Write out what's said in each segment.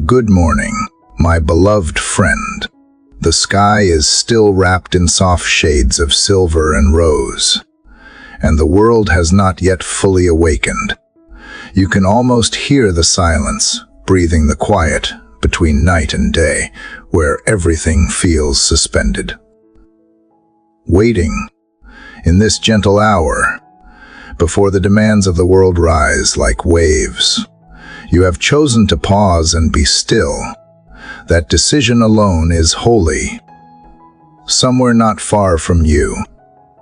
Good morning, my beloved friend. The sky is still wrapped in soft shades of silver and rose, and the world has not yet fully awakened. You can almost hear the silence, breathing the quiet between night and day, where everything feels suspended. Waiting, in this gentle hour, before the demands of the world rise like waves, you have chosen to pause and be still. That decision alone is holy. Somewhere not far from you,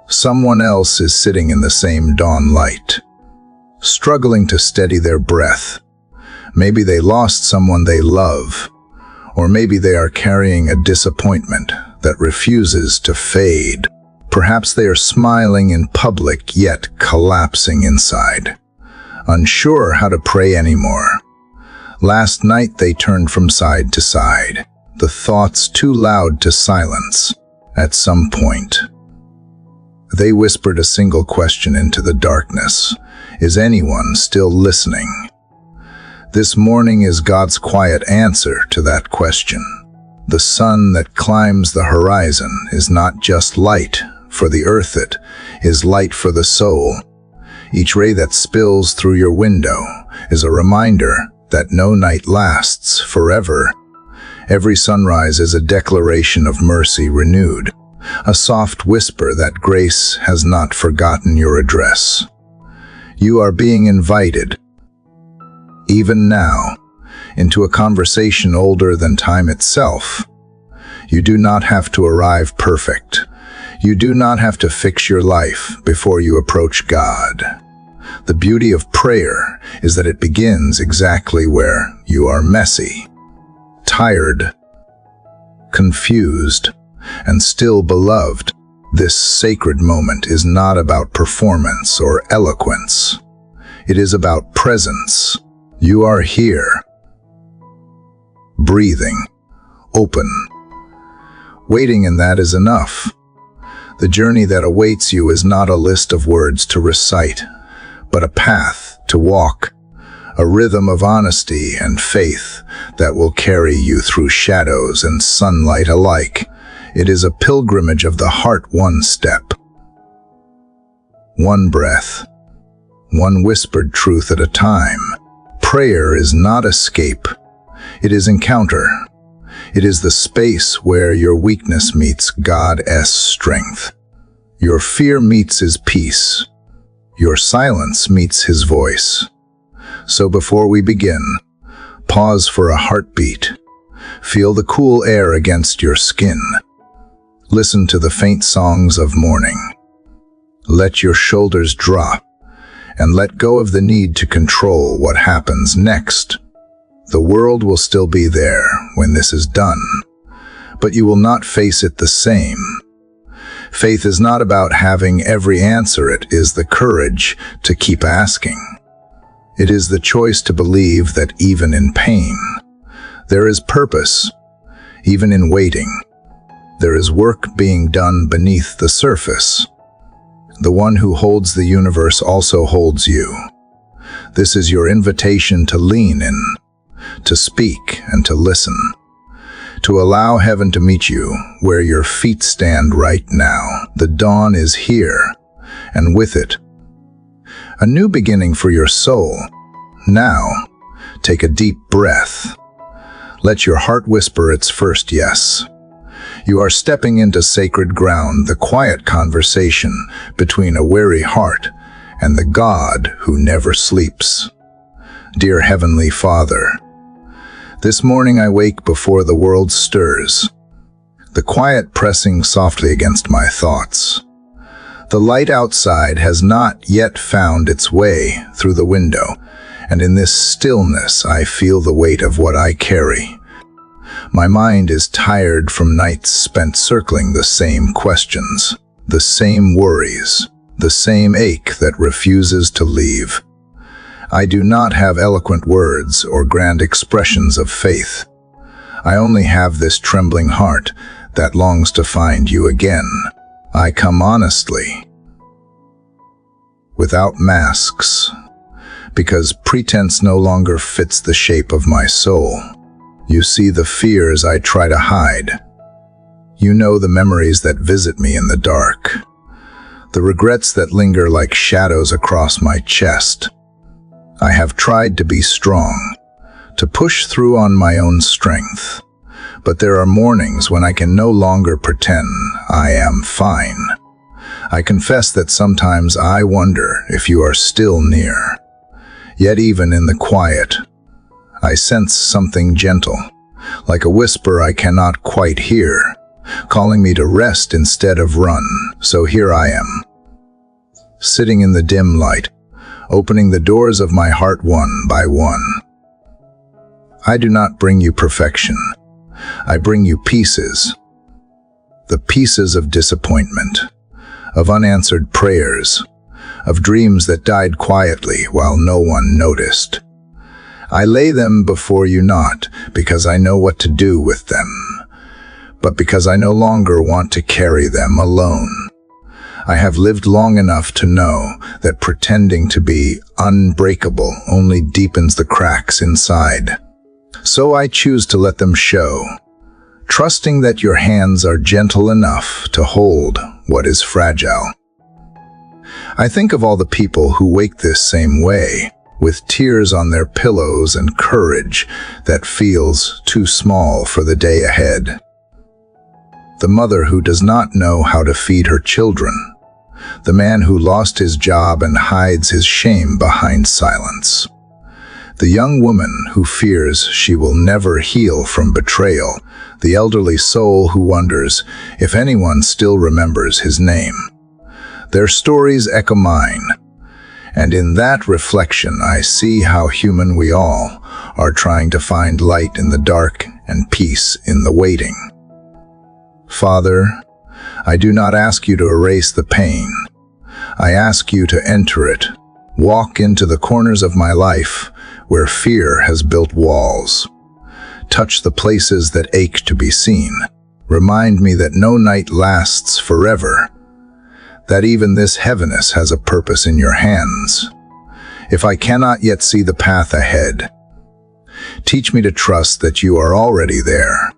someone else is sitting in the same dawn light, struggling to steady their breath. Maybe they lost someone they love, or maybe they are carrying a disappointment that refuses to fade. Perhaps they are smiling in public yet collapsing inside, unsure how to pray anymore. Last night they turned from side to side, the thoughts too loud to silence. At some point, they whispered a single question into the darkness. Is anyone still listening? This morning is God's quiet answer to that question. The sun that climbs the horizon is not just light for the earth, it is light for the soul. Each ray that spills through your window is a reminder that no night lasts forever. Every sunrise is a declaration of mercy renewed, a soft whisper that grace has not forgotten your address. You are being invited, even now, into a conversation older than time itself. You do not have to arrive perfect. You do not have to fix your life before you approach God. The beauty of prayer is that it begins exactly where you are messy, tired, confused, and still beloved. This sacred moment is not about performance or eloquence. It is about presence. You are here, breathing, open, waiting, and that is enough. The journey that awaits you is not a list of words to recite, but a path to walk, a rhythm of honesty and faith that will carry you through shadows and sunlight alike. It is a pilgrimage of the heart, one step, one breath, one whispered truth at a time. Prayer is not escape. It is encounter. It is the space where your weakness meets God's strength. Your fear meets His peace. Your silence meets His voice. So before we begin, pause for a heartbeat. Feel the cool air against your skin. Listen to the faint songs of morning. Let your shoulders drop and let go of the need to control what happens next. The world will still be there when this is done, but you will not face it the same. Faith is not about having every answer. It is the courage to keep asking. It is the choice to believe that even in pain, there is purpose. Even in waiting, there is work being done beneath the surface. The one who holds the universe also holds you. This is your invitation to lean in, to speak and to listen, to allow heaven to meet you where your feet stand right now. The dawn is here, and with it, a new beginning for your soul. Now, take a deep breath. Let your heart whisper its first yes. You are stepping into sacred ground, the quiet conversation between a weary heart and the God who never sleeps. Dear Heavenly Father, this morning I wake before the world stirs, the quiet pressing softly against my thoughts. The light outside has not yet found its way through the window, and in this stillness I feel the weight of what I carry. My mind is tired from nights spent circling the same questions, the same worries, the same ache that refuses to leave. I do not have eloquent words or grand expressions of faith. I only have this trembling heart that longs to find you again. I come honestly, without masks, because pretense no longer fits the shape of my soul. You see the fears I try to hide. You know the memories that visit me in the dark, the regrets that linger like shadows across my chest. I have tried to be strong, to push through on my own strength, but there are mornings when I can no longer pretend I am fine. I confess that sometimes I wonder if you are still near. Yet even in the quiet, I sense something gentle, like a whisper I cannot quite hear, calling me to rest instead of run. So here I am, sitting in the dim light, opening the doors of my heart one by one. I do not bring you perfection. I bring you pieces. The pieces of disappointment, of unanswered prayers, of dreams that died quietly while no one noticed. I lay them before you not because I know what to do with them, but because I no longer want to carry them alone. I have lived long enough to know that pretending to be unbreakable only deepens the cracks inside. So I choose to let them show, trusting that your hands are gentle enough to hold what is fragile. I think of all the people who wake this same way, with tears on their pillows and courage that feels too small for the day ahead. The mother who does not know how to feed her children. The man who lost his job and hides his shame behind silence. The young woman who fears she will never heal from betrayal. The elderly soul who wonders if anyone still remembers his name. Their stories echo mine, and in that reflection I see how human we all are, trying to find light in the dark and peace in the waiting. Father, I do not ask you to erase the pain. I ask you to enter it, walk into the corners of my life where fear has built walls. Touch the places that ache to be seen. Remind me that no night lasts forever, that even this heaviness has a purpose in your hands. If I cannot yet see the path ahead, teach me to trust that you are already there.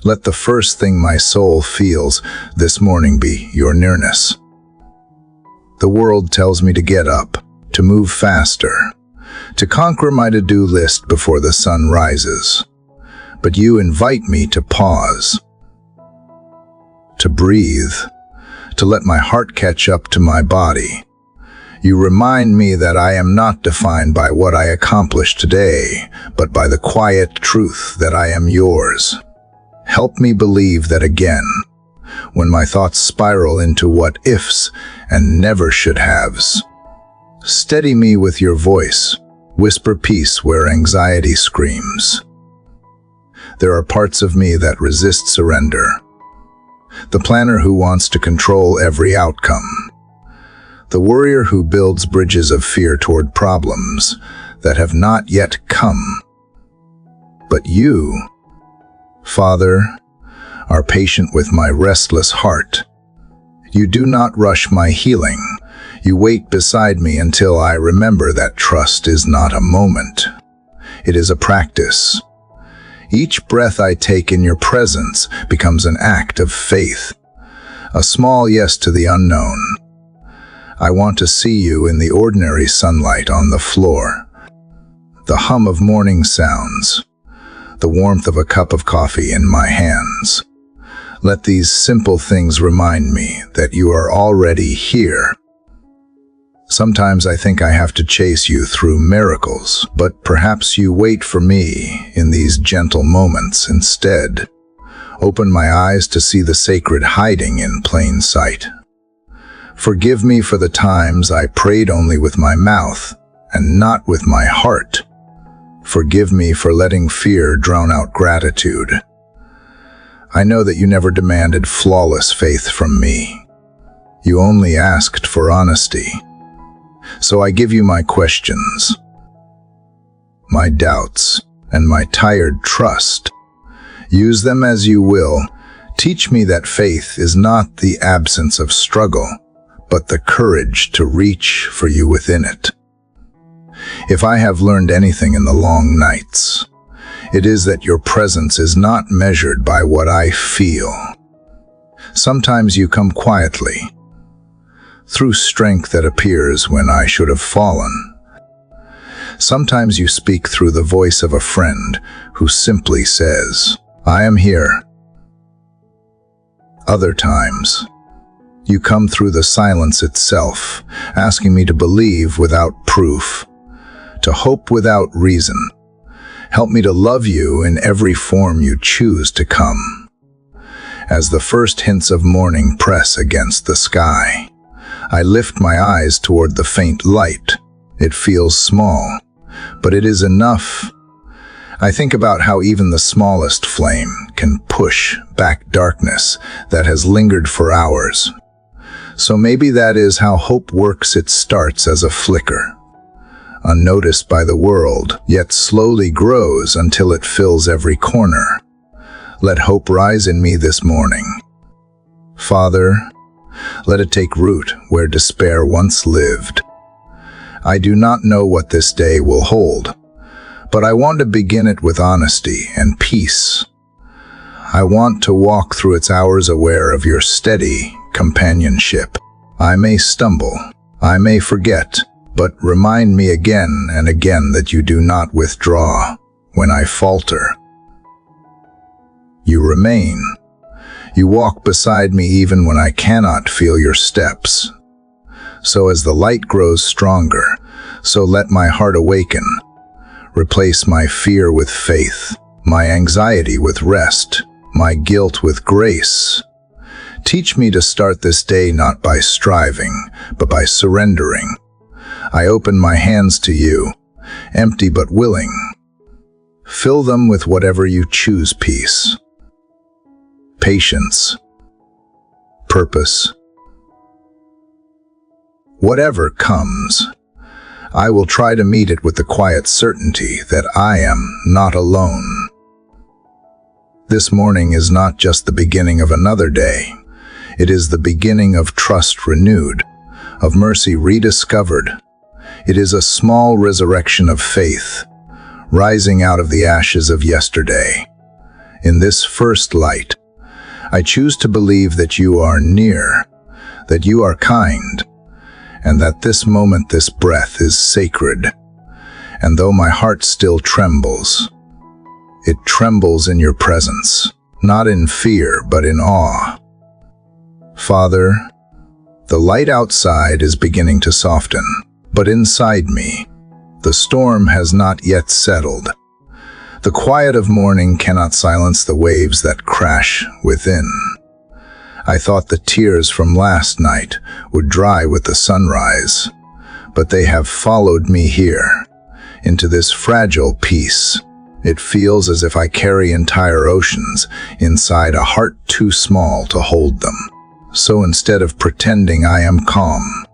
Let the first thing my soul feels this morning be your nearness. The world tells me to get up, to move faster, to conquer my to-do list before the sun rises. But you invite me to pause, to breathe, to let my heart catch up to my body. You remind me that I am not defined by what I accomplish today, but by the quiet truth that I am yours. Help me believe that again, when my thoughts spiral into what-ifs and never-should-haves. Steady me with your voice, whisper peace where anxiety screams. There are parts of me that resist surrender. The planner who wants to control every outcome. The worrier who builds bridges of fear toward problems that have not yet come. But you, Father, are patient with my restless heart. You do not rush my healing. You wait beside me until I remember that trust is not a moment. It is a practice. Each breath I take in your presence becomes an act of faith, a small yes to the unknown. I want to see you in the ordinary sunlight on the floor, the hum of morning sounds, the warmth of a cup of coffee in my hands. Let these simple things remind me that you are already here. Sometimes I think I have to chase you through miracles, but perhaps you wait for me in these gentle moments instead. Open my eyes to see the sacred hiding in plain sight. Forgive me for the times I prayed only with my mouth and not with my heart. Forgive me for letting fear drown out gratitude. I know that you never demanded flawless faith from me. You only asked for honesty. So I give you my questions, my doubts, and my tired trust. Use them as you will. Teach me that faith is not the absence of struggle, but the courage to reach for you within it. If I have learned anything in the long nights, It is that your presence is not measured by what I feel. Sometimes you come quietly, through strength that appears when I should have fallen. Sometimes you speak through the voice of a friend who simply says, "I am here." Other times, you come through the silence itself, asking me to believe without proof, to hope without reason. Help me to love you in every form you choose to come. As the first hints of morning press against the sky, I lift my eyes toward the faint light. It feels small, but it is enough. I think about how even the smallest flame can push back darkness that has lingered for hours. So maybe that is how hope works. It starts as a flicker, unnoticed by the world, yet slowly grows until it fills every corner. Let hope rise in me this morning. Father, let it take root where despair once lived. I do not know what this day will hold, but I want to begin it with honesty and peace. I want to walk through its hours aware of your steady companionship. I may stumble, I may forget, but remind me again and again that you do not withdraw when I falter. You remain. You walk beside me even when I cannot feel your steps. So as the light grows stronger, so let my heart awaken. Replace my fear with faith, my anxiety with rest, my guilt with grace. Teach me to start this day not by striving, but by surrendering. I open my hands to you, empty but willing. Fill them with whatever you choose: peace, patience, purpose. Whatever comes, I will try to meet it with the quiet certainty that I am not alone. This morning is not just the beginning of another day. It is the beginning of trust renewed, of mercy rediscovered. It is a small resurrection of faith, rising out of the ashes of yesterday. In this first light, I choose to believe that you are near, that you are kind, and that this moment, this breath is sacred. And though my heart still trembles, it trembles in your presence, not in fear, but in awe. Father, the light outside is beginning to soften, but inside me, the storm has not yet settled. The quiet of morning cannot silence the waves that crash within. I thought the tears from last night would dry with the sunrise, but they have followed me here, into this fragile peace. It feels as if I carry entire oceans inside a heart too small to hold them. So instead of pretending I am calm,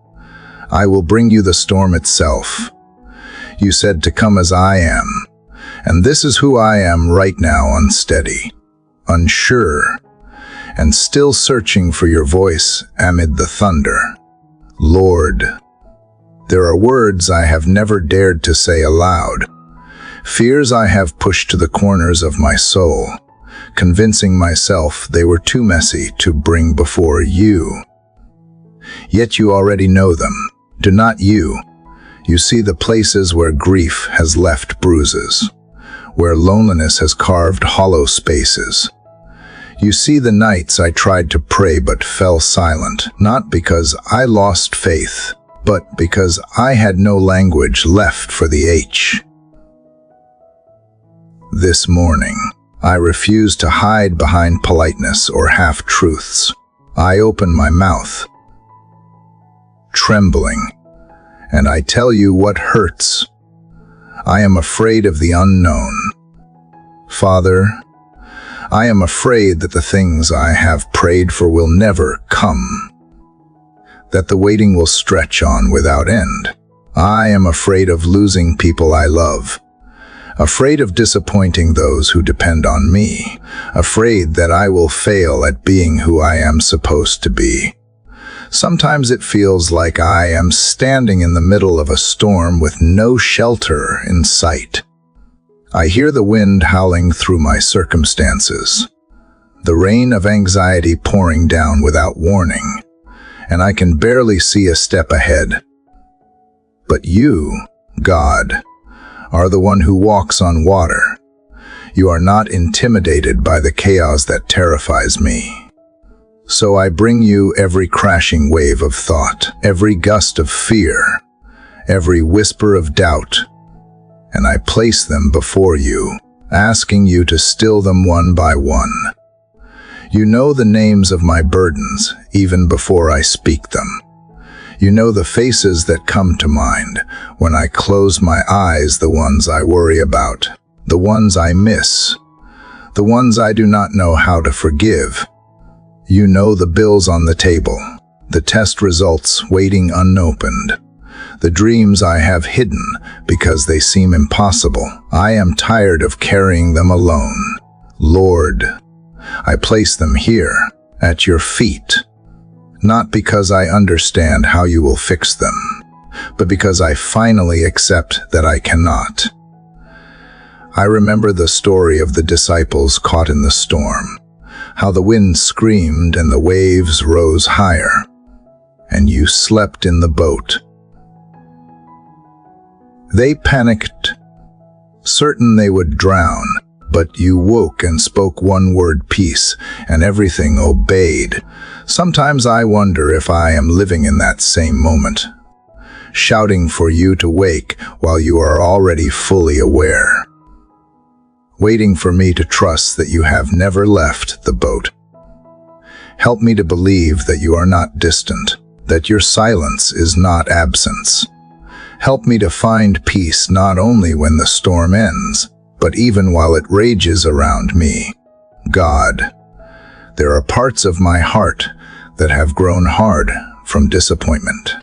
I will bring you the storm itself. You said to come as I am, and this is who I am right now: unsteady, unsure, and still searching for your voice amid the thunder. Lord, there are words I have never dared to say aloud, fears I have pushed to the corners of my soul, convincing myself they were too messy to bring before you. Yet you already know them. Do not you? You see the places where grief has left bruises, where loneliness has carved hollow spaces. You see the nights I tried to pray but fell silent, not because I lost faith, but because I had no language left for the H. This morning, I refuse to hide behind politeness or half-truths. I open my mouth, trembling, and I tell you what hurts. I am afraid of the unknown. Father, I am afraid that the things I have prayed for will never come, that the waiting will stretch on without end. I am afraid of losing people I love, afraid of disappointing those who depend on me, afraid that I will fail at being who I am supposed to be. Sometimes it feels like I am standing in the middle of a storm with no shelter in sight. I hear the wind howling through my circumstances, the rain of anxiety pouring down without warning, and I can barely see a step ahead. But you, God, are the one who walks on water. You are not intimidated by the chaos that terrifies me. So I bring you every crashing wave of thought, every gust of fear, every whisper of doubt, and I place them before you, asking you to still them one by one. You know the names of my burdens even before I speak them. You know the faces that come to mind when I close my eyes, the ones I worry about, the ones I miss, the ones I do not know how to forgive. You know the bills on the table, the test results waiting unopened, the dreams I have hidden because they seem impossible. I am tired of carrying them alone. Lord, I place them here at your feet, not because I understand how you will fix them, but because I finally accept that I cannot. I remember the story of the disciples caught in the storm, how the wind screamed and the waves rose higher, and you slept in the boat. They panicked, certain they would drown, but you woke and spoke one word, peace, and everything obeyed. Sometimes I wonder if I am living in that same moment, shouting for you to wake while you are already fully aware, waiting for me to trust that you have never left the boat. Help me to believe that you are not distant, that your silence is not absence. Help me to find peace not only when the storm ends, but even while it rages around me. God, there are parts of my heart that have grown hard from disappointment.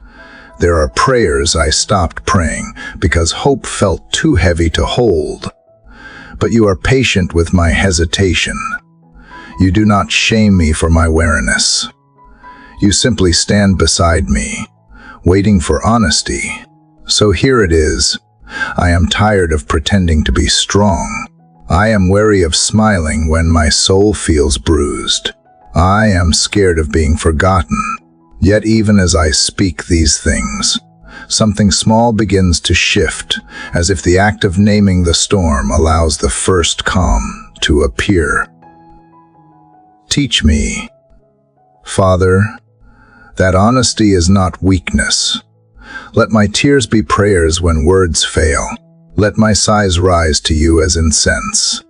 There are prayers I stopped praying because hope felt too heavy to hold. But you are patient with my hesitation. You do not shame me for my weariness. You simply stand beside me, waiting for honesty. So here it is. I am tired of pretending to be strong. I am wary of smiling when my soul feels bruised. I am scared of being forgotten. Yet even as I speak these things, something small begins to shift, as if the act of naming the storm allows the first calm to appear. Teach me, Father, that honesty is not weakness. Let my tears be prayers when words fail. Let my sighs rise to you as incense,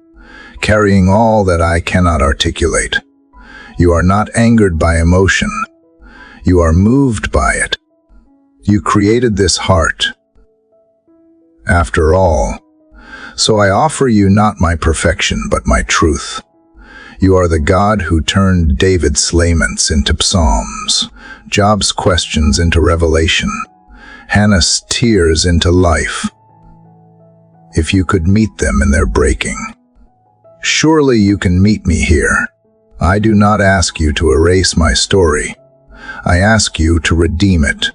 carrying all that I cannot articulate. You are not angered by emotion. You are moved by it. You created this heart, after all. So I offer you not my perfection, but my truth. You are the God who turned David's laments into psalms, Job's questions into revelation, Hannah's tears into life. If you could meet them in their breaking, surely you can meet me here. I do not ask you to erase my story. I ask you to redeem it.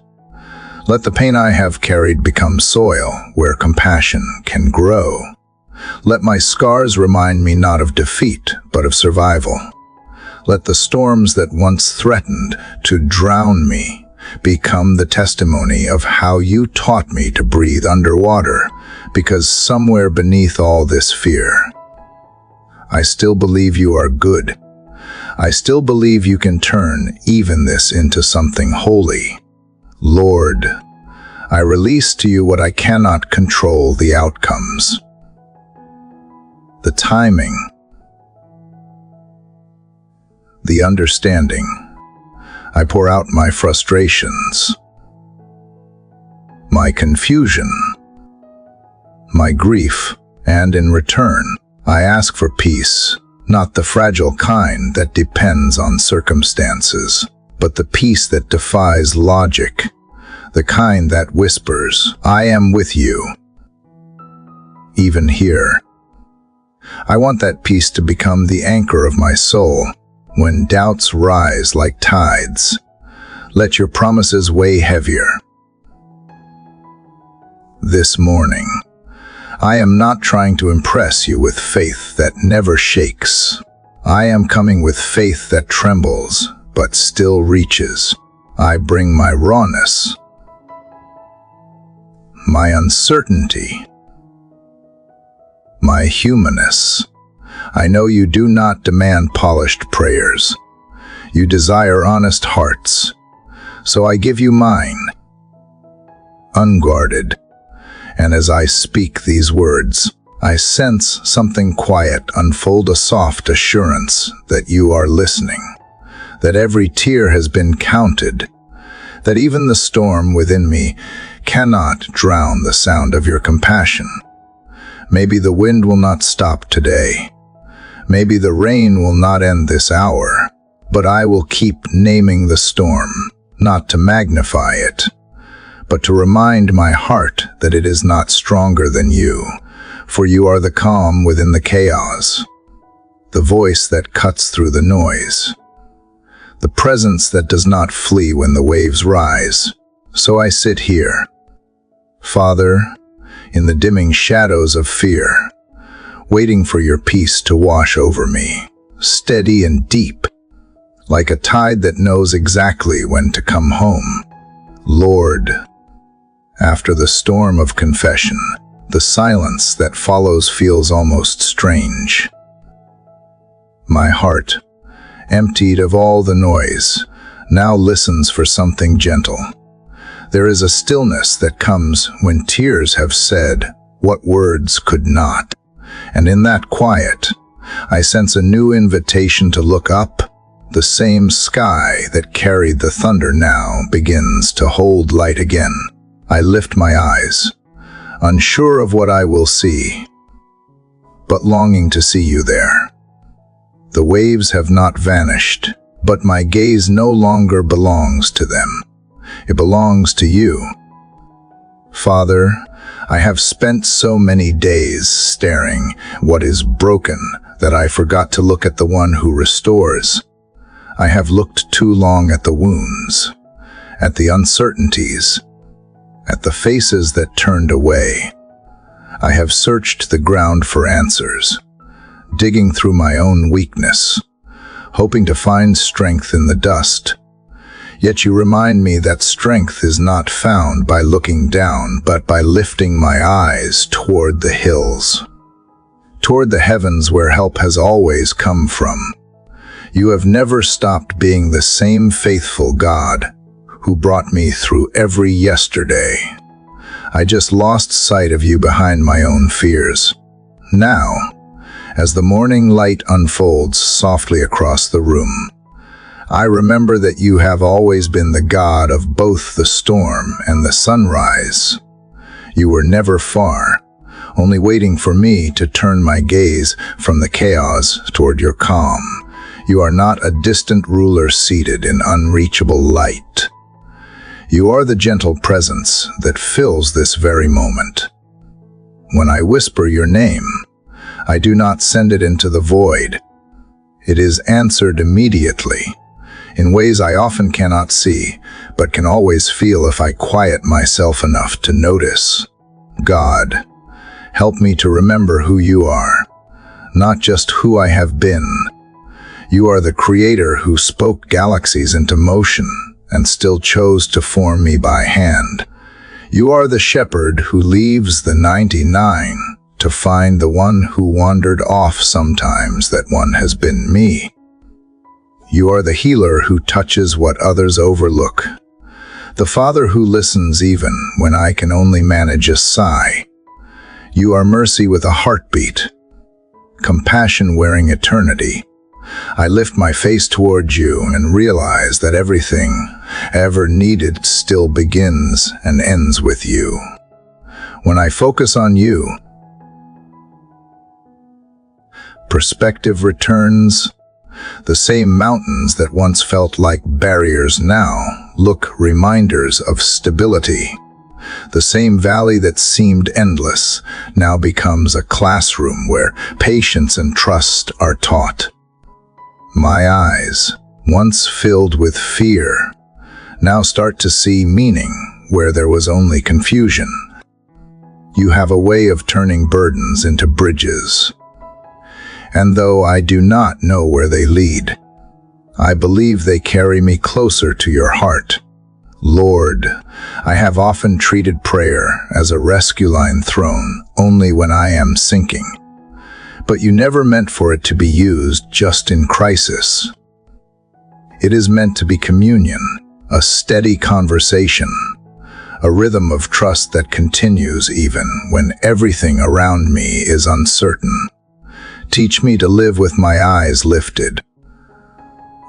Let the pain I have carried become soil where compassion can grow. Let my scars remind me not of defeat, but of survival. Let the storms that once threatened to drown me become the testimony of how you taught me to breathe underwater, because somewhere beneath all this fear, I still believe you are good. I still believe you can turn even this into something holy. Lord, I release to you what I cannot control, the outcomes, the timing, the understanding. I pour out my frustrations, my confusion, my grief, and in return, I ask for peace, not the fragile kind that depends on circumstances, but the peace that defies logic, the kind that whispers, I am with you, even here. I want that peace to become the anchor of my soul. When doubts rise like tides, let your promises weigh heavier. This morning, I am not trying to impress you with faith that never shakes. I am coming with faith that trembles, but still reaches. I bring my rawness, my uncertainty, my humanness. I know you do not demand polished prayers. You desire honest hearts. So I give you mine, unguarded. And as I speak these words, I sense something quiet unfold, a soft assurance that you are listening, that every tear has been counted, that even the storm within me cannot drown the sound of your compassion. Maybe the wind will not stop today. Maybe the rain will not end this hour, but I will keep naming the storm, not to magnify it, but to remind my heart that it is not stronger than you, for you are the calm within the chaos, the voice that cuts through the noise, the presence that does not flee when the waves rise. So I sit here, Father, in the dimming shadows of fear, waiting for your peace to wash over me, steady and deep, like a tide that knows exactly when to come home. Lord, after the storm of confession, the silence that follows feels almost strange. My heart, emptied of all the noise, now listens for something gentle. There is a stillness that comes when tears have said what words could not. And in that quiet, I sense a new invitation to look up. The same sky that carried the thunder now begins to hold light again. I lift my eyes, unsure of what I will see, but longing to see you there. The waves have not vanished, but my gaze no longer belongs to them. It belongs to you. Father, I have spent so many days staring what is broken that I forgot to look at the one who restores. I have looked too long at the wounds, at the uncertainties, at the faces that turned away. I have searched the ground for answers, digging through my own weakness, hoping to find strength in the dust. Yet you remind me that strength is not found by looking down, but by lifting my eyes toward the hills, toward the heavens where help has always come from. You have never stopped being the same faithful God who brought me through every yesterday. I just lost sight of you behind my own fears. Now, as the morning light unfolds softly across the room, I remember that you have always been the God of both the storm and the sunrise. You were never far, only waiting for me to turn my gaze from the chaos toward your calm. You are not a distant ruler seated in unreachable light. You are the gentle presence that fills this very moment. When I whisper your name, I do not send it into the void. It is answered immediately, in ways I often cannot see, but can always feel if I quiet myself enough to notice. God, help me to remember who you are, not just who I have been. You are the creator who spoke galaxies into motion and still chose to form me by hand. You are the shepherd who leaves the 99 to find the one who wandered off sometimes. That one has been me. You are the healer who touches what others overlook, the Father who listens even when I can only manage a sigh. You are mercy with a heartbeat, compassion wearing eternity. I lift my face towards you and realize that everything ever needed still begins and ends with you. When I focus on you, perspective returns. The same mountains that once felt like barriers now look reminders of stability. The same valley that seemed endless now becomes a classroom where patience and trust are taught. My eyes, once filled with fear, now start to see meaning where there was only confusion. You have a way of turning burdens into bridges. And though I do not know where they lead, I believe they carry me closer to your heart. Lord, I have often treated prayer as a rescue line thrown only when I am sinking. But you never meant for it to be used just in crisis. It is meant to be communion, a steady conversation, a rhythm of trust that continues even when everything around me is uncertain. Teach me to live with my eyes lifted,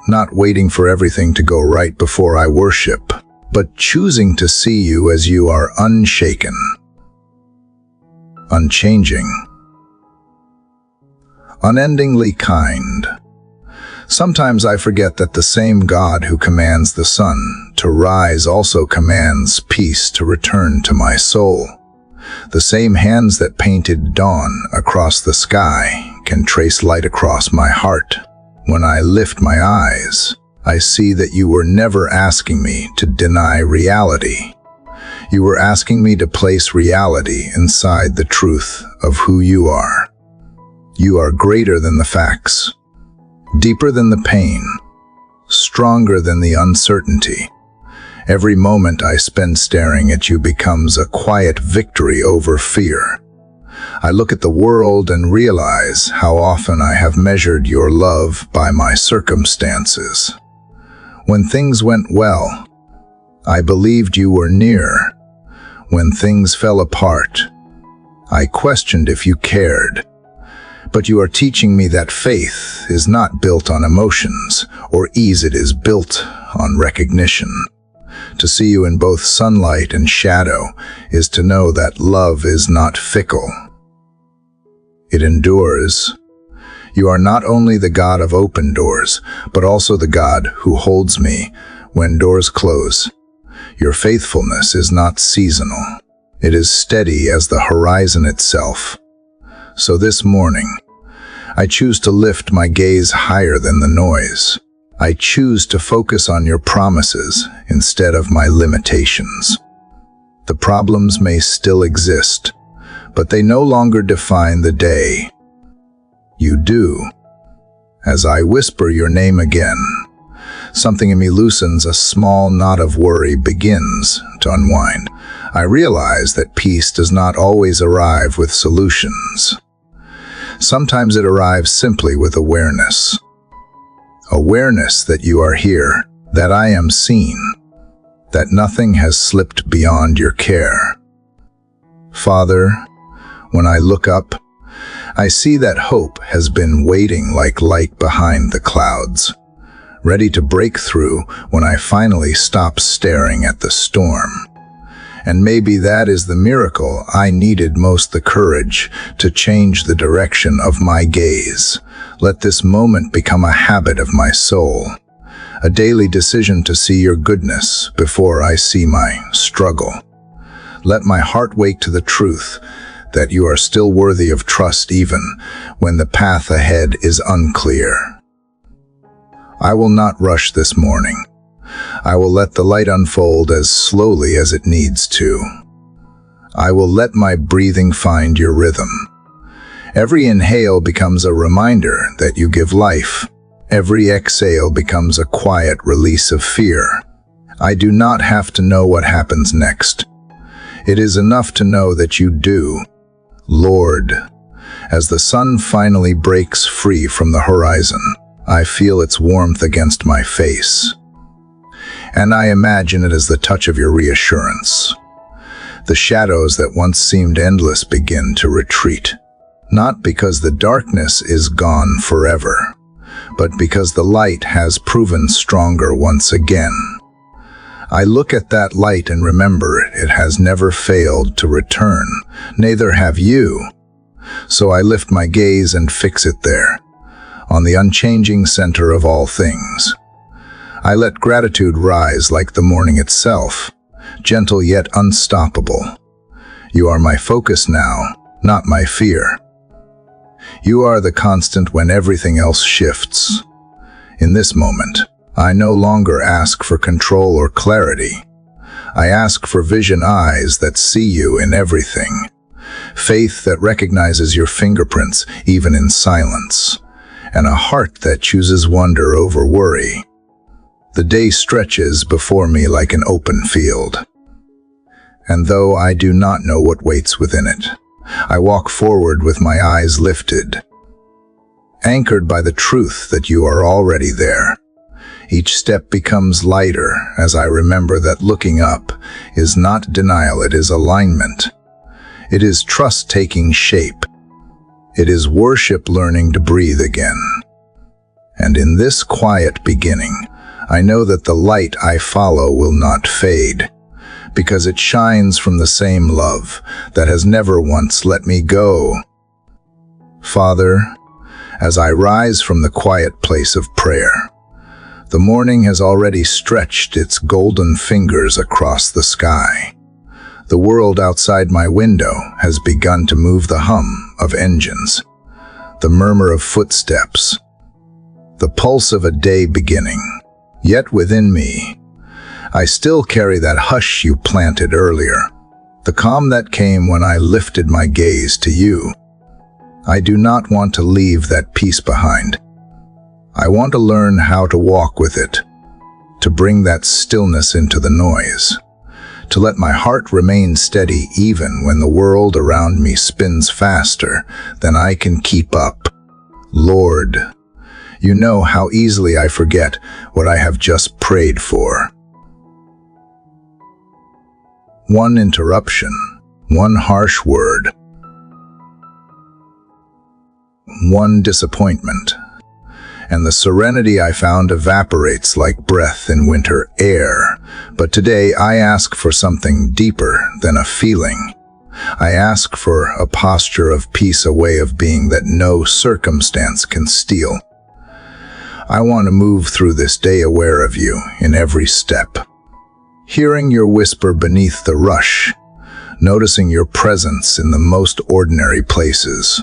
not waiting for everything to go right before I worship, but choosing to see you as you are, unshaken, unchanging, unendingly kind. Sometimes I forget that the same God who commands the sun to rise also commands peace to return to my soul. The same hands that painted dawn across the sky can trace light across my heart. When I lift my eyes, I see that you were never asking me to deny reality. You were asking me to place reality inside the truth of who you are. You are greater than the facts, deeper than the pain, stronger than the uncertainty. Every moment I spend staring at you becomes a quiet victory over fear. I look at the world and realize how often I have measured your love by my circumstances. When things went well, I believed you were near. When things fell apart, I questioned if you cared. But you are teaching me that faith is not built on emotions or ease, it is built on recognition. To see you in both sunlight and shadow is to know that love is not fickle. It endures. You are not only the God of open doors, but also the God who holds me when doors close. Your faithfulness is not seasonal. It is steady as the horizon itself. So this morning, I choose to lift my gaze higher than the noise. I choose to focus on your promises instead of my limitations. The problems may still exist, but they no longer define the day. You do. As I whisper your name again, something in me loosens, a small knot of worry begins to unwind. I realize that peace does not always arrive with solutions. Sometimes it arrives simply with awareness. Awareness that you are here, that I am seen, that nothing has slipped beyond your care. Father, when I look up, I see that hope has been waiting like light behind the clouds, ready to break through when I finally stop staring at the storm. And maybe that is the miracle I needed most, the courage to change the direction of my gaze. Let this moment become a habit of my soul, a daily decision to see your goodness before I see my struggle. Let my heart wake to the truth that you are still worthy of trust even when the path ahead is unclear. I will not rush this morning. I will let the light unfold as slowly as it needs to. I will let my breathing find your rhythm. Every inhale becomes a reminder that you give life. Every exhale becomes a quiet release of fear. I do not have to know what happens next. It is enough to know that you do. Lord, as the sun finally breaks free from the horizon, I feel its warmth against my face. And I imagine it as the touch of your reassurance. The shadows that once seemed endless begin to retreat, not because the darkness is gone forever, but because the light has proven stronger once again. I look at that light and remember it has never failed to return, neither have you. So I lift my gaze and fix it there, on the unchanging center of all things. I let gratitude rise like the morning itself, gentle yet unstoppable. You are my focus now, not my fear. You are the constant when everything else shifts. In this moment, I no longer ask for control or clarity. I ask for vision eyes that see you in everything. faith that recognizes your fingerprints even in silence, and a heart that chooses wonder over worry. The day stretches before me like an open field, and though I do not know what waits within it, I walk forward with my eyes lifted, anchored by the truth that you are already there. Each step becomes lighter as I remember that looking up is not denial, it is alignment. It is trust taking shape. It is worship learning to breathe again. And in this quiet beginning, I know that the light I follow will not fade, because it shines from the same love that has never once let me go. Father, as I rise from the quiet place of prayer, the morning has already stretched its golden fingers across the sky. The world outside my window has begun to move, the hum of engines, the murmur of footsteps, the pulse of a day beginning. Yet within me, I still carry that hush you planted earlier, the calm that came when I lifted my gaze to you. I do not want to leave that peace behind. I want to learn how to walk with it, to bring that stillness into the noise, to let my heart remain steady even when the world around me spins faster than I can keep up. Lord, you know how easily I forget what I have just prayed for. One interruption, one harsh word, one disappointment, and the serenity I found evaporates like breath in winter air. But today I ask for something deeper than a feeling. I ask for a posture of peace, a way of being that no circumstance can steal. I want to move through this day aware of you in every step, hearing your whisper beneath the rush, noticing your presence in the most ordinary places.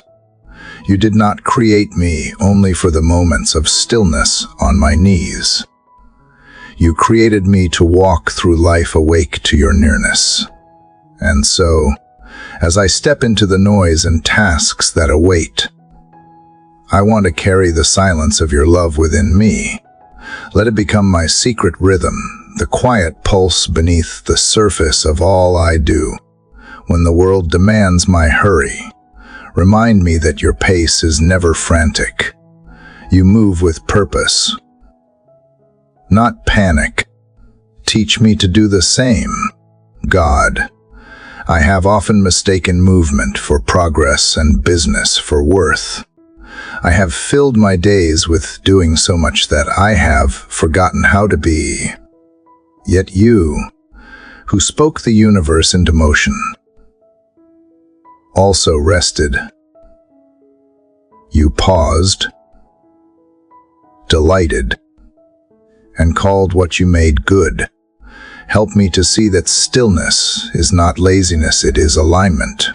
You did not create me only for the moments of stillness on my knees. You created me to walk through life awake to your nearness. And so, as I step into the noise and tasks that await, I want to carry the silence of your love within me. Let it become my secret rhythm, the quiet pulse beneath the surface of all I do. When the world demands my hurry, remind me that your pace is never frantic. You move with purpose, not panic. Teach me to do the same, God. I have often mistaken movement for progress and business for worth. I have filled my days with doing so much that I have forgotten how to be. Yet you, who spoke the universe into motion, also rested. You paused, delighted, and called what you made good. Help me to see that stillness is not laziness, it is alignment.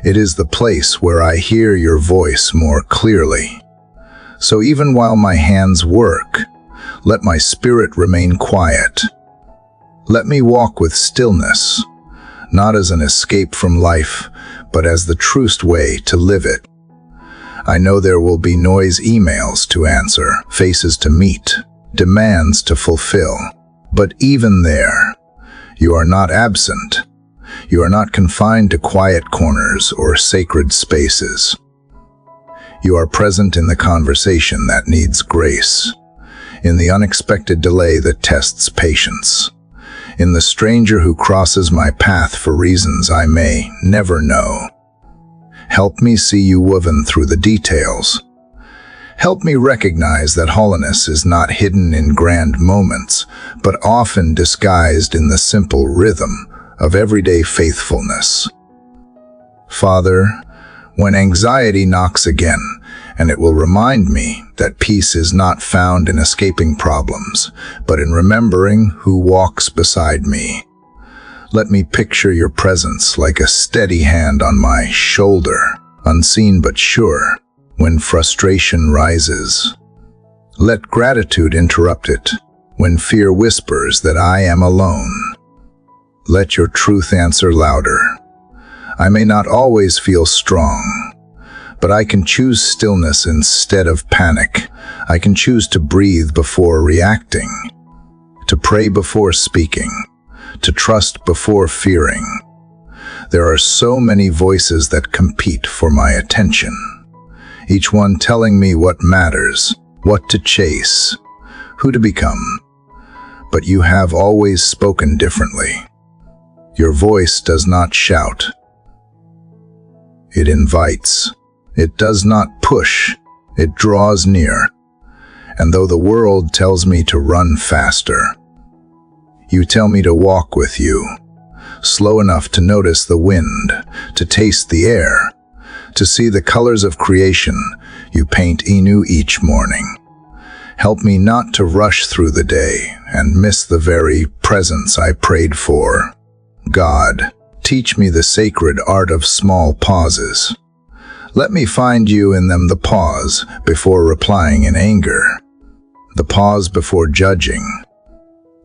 It is the place where I hear your voice more clearly. So even while my hands work, let my spirit remain quiet. Let me walk with stillness, not as an escape from life, but as the truest way to live it. I know there will be noise, emails to answer, faces to meet, demands to fulfill. But even there, you are not absent. You are not confined to quiet corners or sacred spaces. You are present in the conversation that needs grace, in the unexpected delay that tests patience, in the stranger who crosses my path for reasons I may never know. Help me see you woven through the details. Help me recognize that holiness is not hidden in grand moments, but often disguised in the simple rhythm of everyday faithfulness. Father, when anxiety knocks again, and it will remind me that peace is not found in escaping problems, but in remembering who walks beside me. Let me picture your presence like a steady hand on my shoulder, unseen but sure, when frustration rises. Let gratitude interrupt it, when fear whispers that I am alone. Let your truth answer louder. I may not always feel strong, but I can choose stillness instead of panic. I can choose to breathe before reacting, to pray before speaking, to trust before fearing. There are so many voices that compete for my attention, each one telling me what matters, what to chase, who to become. But you have always spoken differently. Your voice does not shout. It invites. It does not push. It draws near. And though the world tells me to run faster, you tell me to walk with you, slow enough to notice the wind, to taste the air, to see the colors of creation you paint anew each morning. Help me not to rush through the day and miss the very presence I prayed for. God, teach me the sacred art of small pauses. Let me find you in them, the pause before replying in anger, the pause before judging,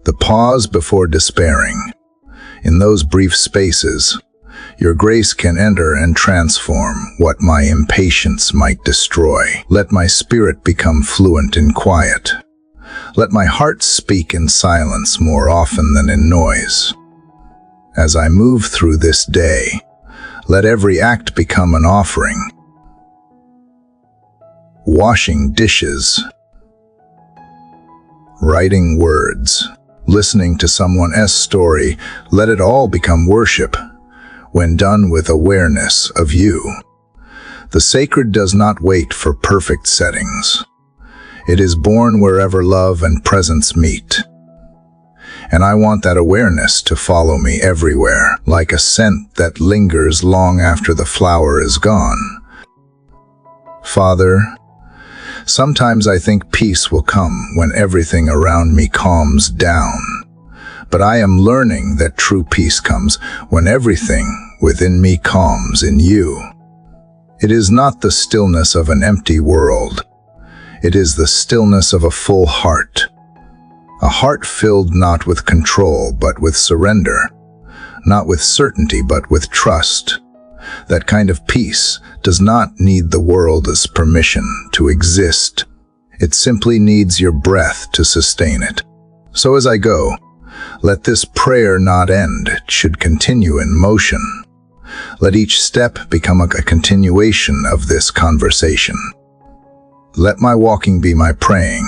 the pause before despairing. In those brief spaces, your grace can enter and transform what my impatience might destroy. Let my spirit become fluent in quiet. Let my heart speak in silence more often than in noise. As I move through this day, let every act become an offering. Washing dishes, writing words, listening to someone else's story, let it all become worship when done with awareness of you. The sacred does not wait for perfect settings. It is born wherever love and presence meet. And I want that awareness to follow me everywhere, like a scent that lingers long after the flower is gone. Father, sometimes I think peace will come when everything around me calms down. But I am learning that true peace comes when everything within me calms in you. It is not the stillness of an empty world. It is the stillness of a full heart. A heart filled not with control, but with surrender. Not with certainty, but with trust. That kind of peace does not need the world's permission to exist. It simply needs your breath to sustain it. So as I go, let this prayer not end, it should continue in motion. Let each step become a continuation of this conversation. Let my walking be my praying,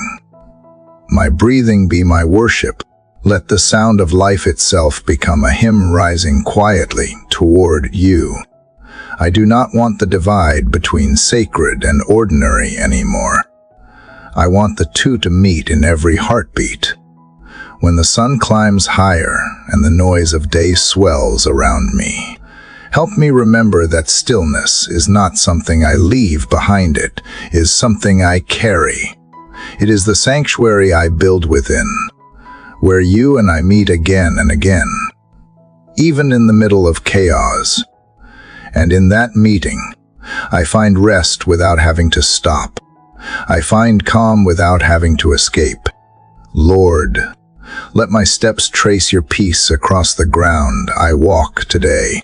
my breathing be my worship. Let the sound of life itself become a hymn rising quietly toward you. I do not want the divide between sacred and ordinary anymore. I want the two to meet in every heartbeat. When the sun climbs higher and the noise of day swells around me, help me remember that stillness is not something I leave behind, it is something I carry. It is the sanctuary I build within, where you and I meet again and again, even in the middle of chaos. And in that meeting, I find rest without having to stop. I find calm without having to escape. Lord, let my steps trace your peace across the ground I walk today.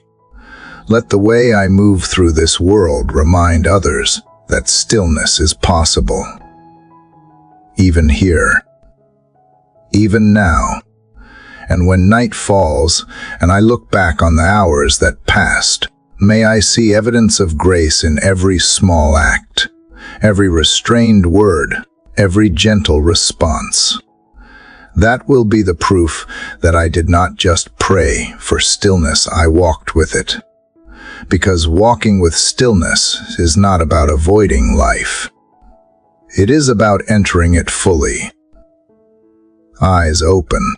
Let the way I move through this world remind others that stillness is possible. Even here, even now, and when night falls and I look back on the hours that passed, may I see evidence of grace in every small act, every restrained word, every gentle response. That will be the proof that I did not just pray for stillness, I walked with it. Because walking with stillness is not about avoiding life. It is about entering it fully. Eyes open.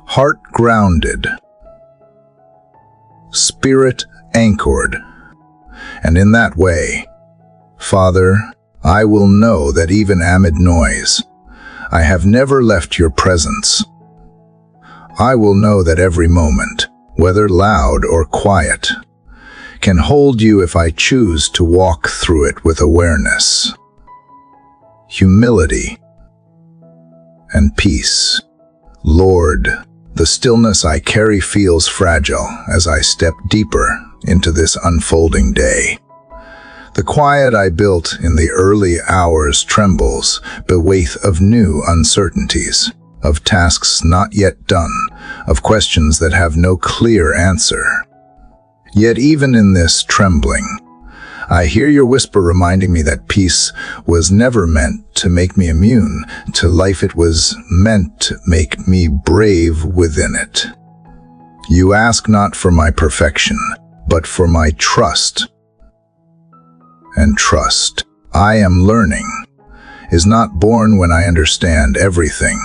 Heart grounded. Spirit anchored. And in that way, Father, I will know that even amid noise, I have never left your presence. I will know that every moment, whether loud or quiet, can hold you if I choose to walk through it with awareness, humility, and peace. Lord, The stillness I carry feels fragile as I step deeper into this unfolding day. The quiet I built in the early hours trembles beneath of new uncertainties, of tasks not yet done, of questions that have no clear answer. Yet even in this trembling, I hear your whisper reminding me that peace was never meant to make me immune to life. It was meant to make me brave within it. You ask not for my perfection, but for my trust. And trust, I am learning, is not born when I understand everything.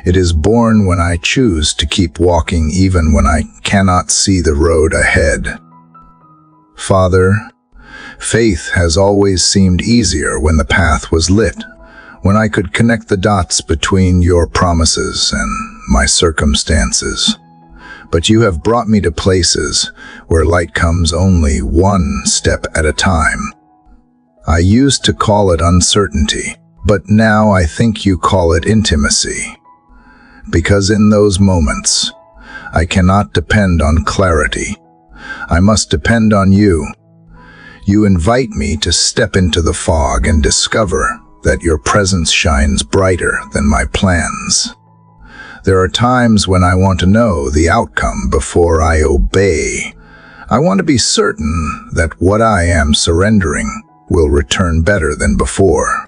It is born when I choose to keep walking even when I cannot see the road ahead. Father, faith has always seemed easier when the path was lit, when I could connect the dots between your promises and my circumstances. But you have brought me to places where light comes only one step at a time. I used to call it uncertainty, but now I think you call it intimacy. Because in those moments, I cannot depend on clarity. I must depend on you. You invite me to step into the fog and discover that your presence shines brighter than my plans. There are times when I want to know the outcome before I obey. I want to be certain that what I am surrendering will return better than before.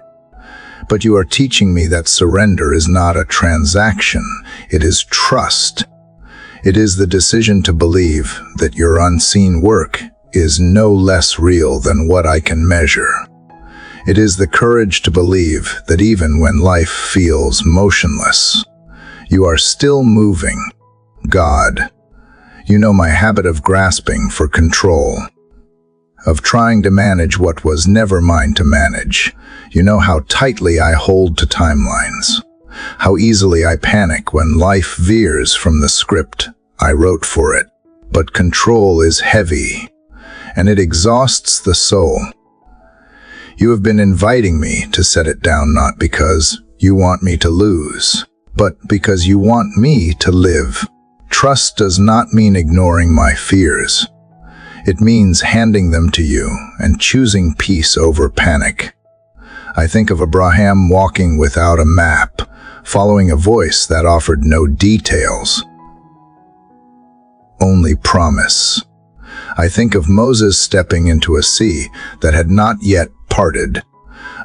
But you are teaching me that surrender is not a transaction, it is trust. It is the decision to believe that your unseen work is no less real than what I can measure. It is the courage to believe that even when life feels motionless, you are still moving. God, you know my habit of grasping for control, of trying to manage what was never mine to manage. You know how tightly I hold to timelines, how easily I panic when life veers from the script I wrote for it. But control is heavy, and it exhausts the soul. You have been inviting me to set it down not because you want me to lose, but because you want me to live. Trust does not mean ignoring my fears. It means handing them to you and choosing peace over panic. I think of Abraham walking without a map, following a voice that offered no details, only promise. I think of Moses stepping into a sea that had not yet parted,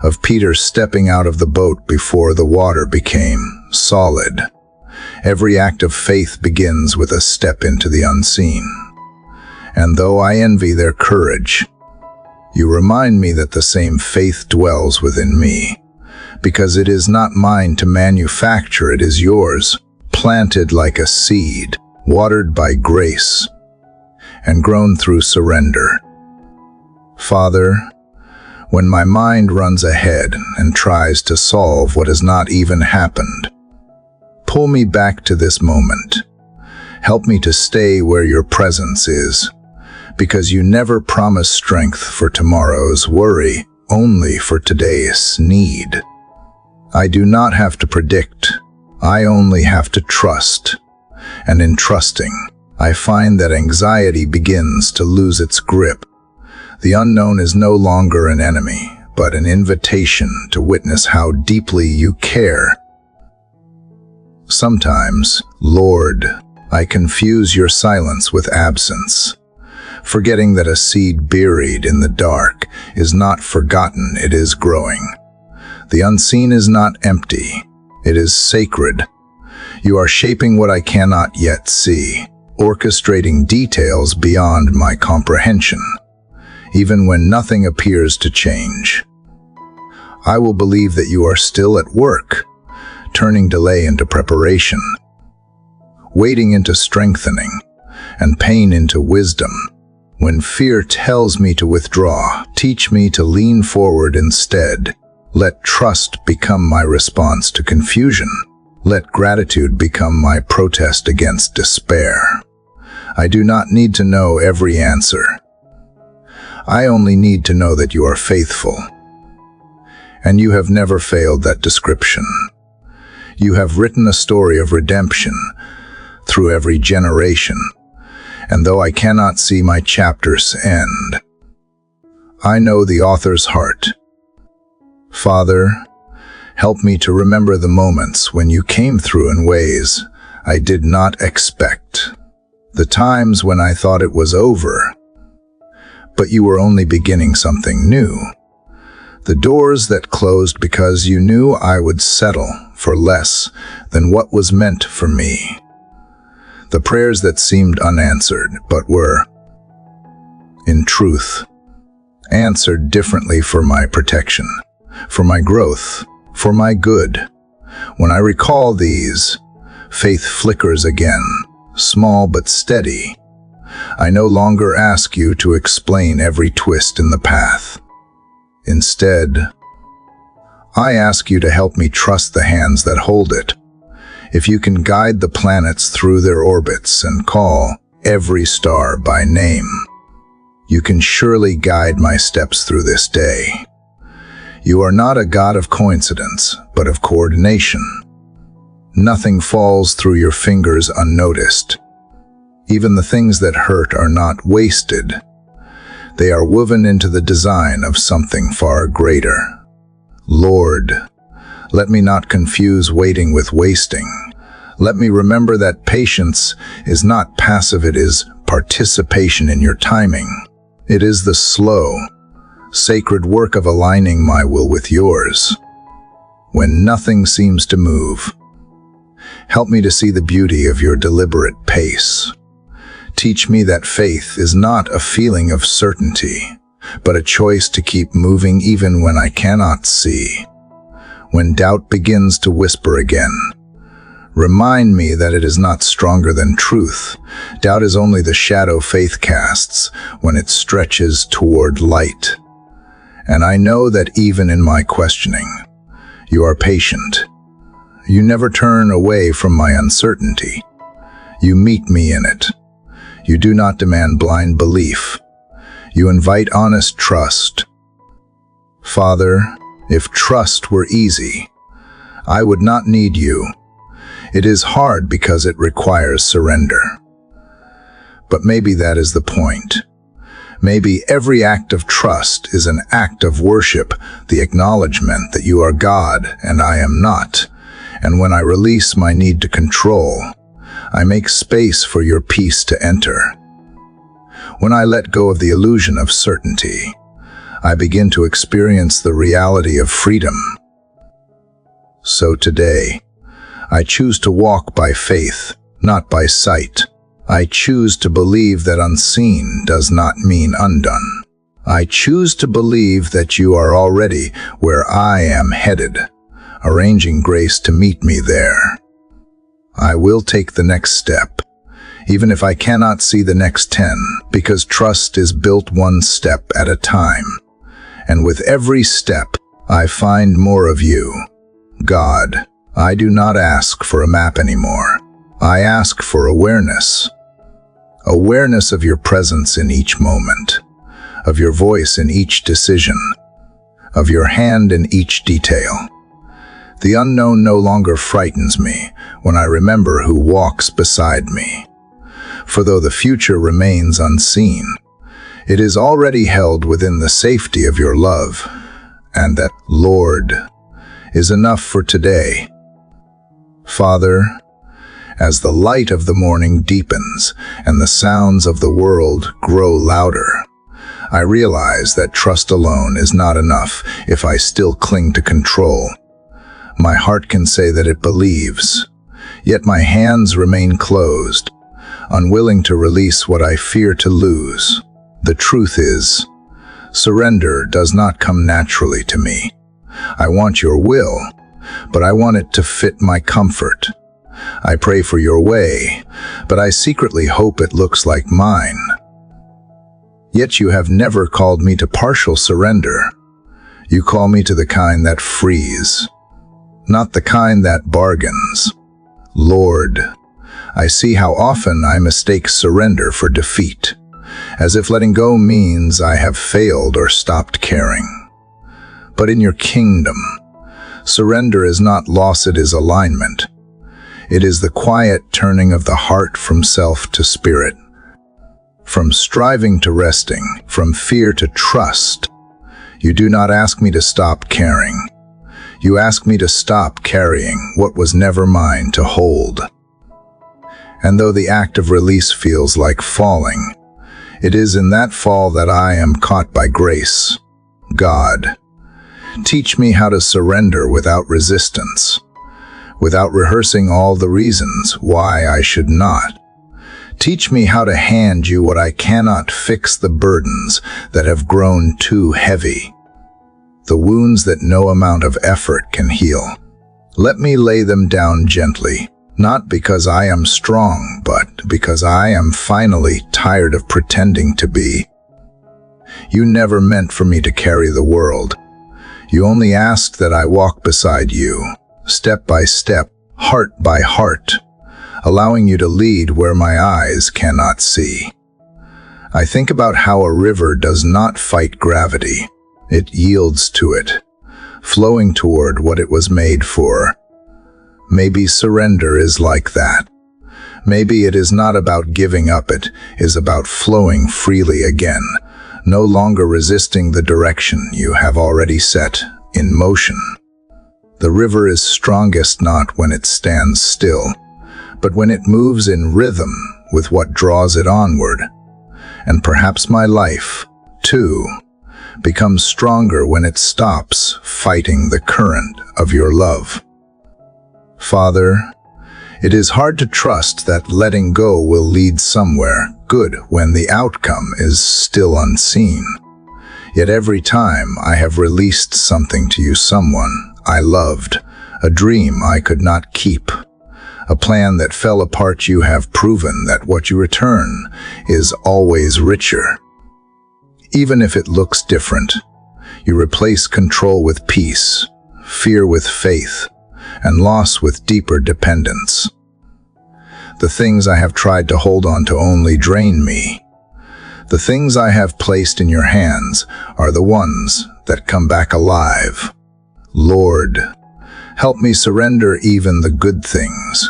of Peter stepping out of the boat before the water became solid. Every act of faith begins with a step into the unseen. And though I envy their courage, you remind me that the same faith dwells within me, because it is not mine to manufacture, it is yours, planted like a seed, watered by grace, and grown through surrender. Father, when my mind runs ahead and tries to solve what has not even happened, pull me back to this moment. Help me to stay where your presence is, because you never promise strength for tomorrow's worry, only for today's need. I do not have to predict, I only have to trust. And in trusting, I find that anxiety begins to lose its grip. The unknown is no longer an enemy, but an invitation to witness how deeply you care. Sometimes, Lord, I confuse your silence with absence, forgetting that a seed buried in the dark is not forgotten, it is growing. The unseen is not empty, it is sacred. You are shaping what I cannot yet see, orchestrating details beyond my comprehension, even when nothing appears to change. I will believe that you are still at work, turning delay into preparation, waiting into strengthening, and pain into wisdom. When fear tells me to withdraw, teach me to lean forward instead. Let trust become my response to confusion. Let gratitude become my protest against despair. I do not need to know every answer. I only need to know that you are faithful. And you have never failed that description. You have written a story of redemption, through every generation, and though I cannot see my chapter's end, I know the author's heart. Father, help me to remember the moments when you came through in ways I did not expect. The times when I thought it was over, but you were only beginning something new. The doors that closed because you knew I would settle for less than what was meant for me. The prayers that seemed unanswered, but were, in truth, answered differently for my protection, for my growth, for my good. When I recall these, faith flickers again, small but steady. I no longer ask you to explain every twist in the path. Instead, I ask you to help me trust the hands that hold it. If you can guide the planets through their orbits and call every star by name, you can surely guide my steps through this day. You are not a God of coincidence, but of coordination. Nothing falls through your fingers unnoticed. Even the things that hurt are not wasted. They are woven into the design of something far greater. Lord, let me not confuse waiting with wasting. Let me remember that patience is not passive, it is participation in your timing. It is the slow, sacred work of aligning my will with yours. When nothing seems to move, help me to see the beauty of your deliberate pace. Teach me that faith is not a feeling of certainty, but a choice to keep moving even when I cannot see. When doubt begins to whisper again, remind me that it is not stronger than truth. Doubt is only the shadow faith casts when it stretches toward light. And I know that even in my questioning, you are patient. You never turn away from my uncertainty. You meet me in it. You do not demand blind belief. You invite honest trust. Father, if trust were easy, I would not need you. It is hard because it requires surrender. But maybe that is the point. Maybe every act of trust is an act of worship, the acknowledgement that you are God and I am not. And when I release my need to control, I make space for your peace to enter. When I let go of the illusion of certainty, I begin to experience the reality of freedom. So today, I choose to walk by faith, not by sight. I choose to believe that unseen does not mean undone. I choose to believe that you are already where I am headed, arranging grace to meet me there. I will take the next step, even if I cannot see the next 10, because trust is built one step at a time. And with every step, I find more of you. God, I do not ask for a map anymore. I ask for awareness. Awareness of your presence in each moment, of your voice in each decision, of your hand in each detail. The unknown no longer frightens me when I remember who walks beside me. For though the future remains unseen, it is already held within the safety of your love, and that, Lord, is enough for today. Father, as the light of the morning deepens and the sounds of the world grow louder, I realize that trust alone is not enough if I still cling to control. My heart can say that it believes, yet my hands remain closed, unwilling to release what I fear to lose. The truth is, surrender does not come naturally to me. I want your will, but I want it to fit my comfort. I pray for your way, but I secretly hope it looks like mine. Yet you have never called me to partial surrender. You call me to the kind that frees, not the kind that bargains. Lord, I see how often I mistake surrender for defeat, as if letting go means I have failed or stopped caring. But in your kingdom, surrender is not loss, it is alignment. It is the quiet turning of the heart from self to spirit, from striving to resting, from fear to trust. You do not ask me to stop caring. You ask me to stop carrying what was never mine to hold. And though the act of release feels like falling, it is in that fall that I am caught by grace. God, teach me how to surrender without resistance, without rehearsing all the reasons why I should not. Teach me how to hand you what I cannot fix, the burdens that have grown too heavy, the wounds that no amount of effort can heal. Let me lay them down gently, not because I am strong, but because I am finally tired of pretending to be. You never meant for me to carry the world. You only asked that I walk beside you, step by step, heart by heart, allowing you to lead where my eyes cannot see. I think about how a river does not fight gravity. It yields to it, flowing toward what it was made for. Maybe surrender is like that. Maybe it is not about giving up, it is about flowing freely again, no longer resisting the direction you have already set in motion. The river is strongest not when it stands still, but when it moves in rhythm with what draws it onward. And perhaps my life, too, becomes stronger when it stops fighting the current of your love. Father, it is hard to trust that letting go will lead somewhere good when the outcome is still unseen. Yet every time I have released something to you, someone I loved, a dream I could not keep, a plan that fell apart, you have proven that what you return is always richer. Even if it looks different, you replace control with peace, fear with faith, and loss with deeper dependence. The things I have tried to hold on to only drain me. The things I have placed in your hands are the ones that come back alive. Lord, help me surrender even the good things,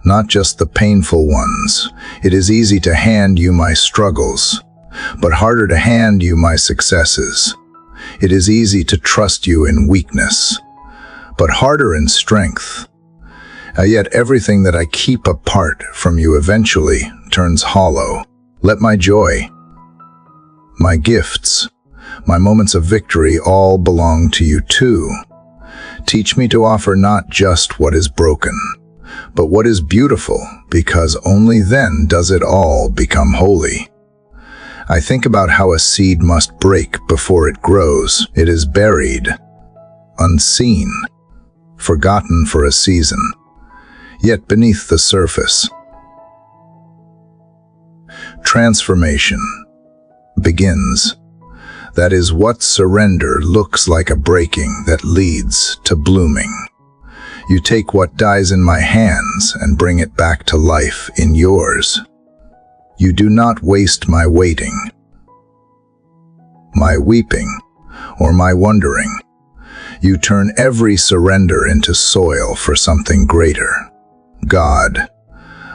not just the painful ones. It is easy to hand you my struggles, but harder to hand you my successes. It is easy to trust you in weakness, but harder in strength. Yet everything that I keep apart from you eventually turns hollow. Let my joy, my gifts, my moments of victory all belong to you too. Teach me to offer not just what is broken, but what is beautiful, because only then does it all become holy. I think about how a seed must break before it grows. It is buried, unseen, forgotten for a season, yet beneath the surface, transformation begins. That is what surrender looks like, a breaking that leads to blooming. You take what dies in my hands and bring it back to life in yours. You do not waste my waiting, my weeping, or my wondering. You turn every surrender into soil for something greater. God,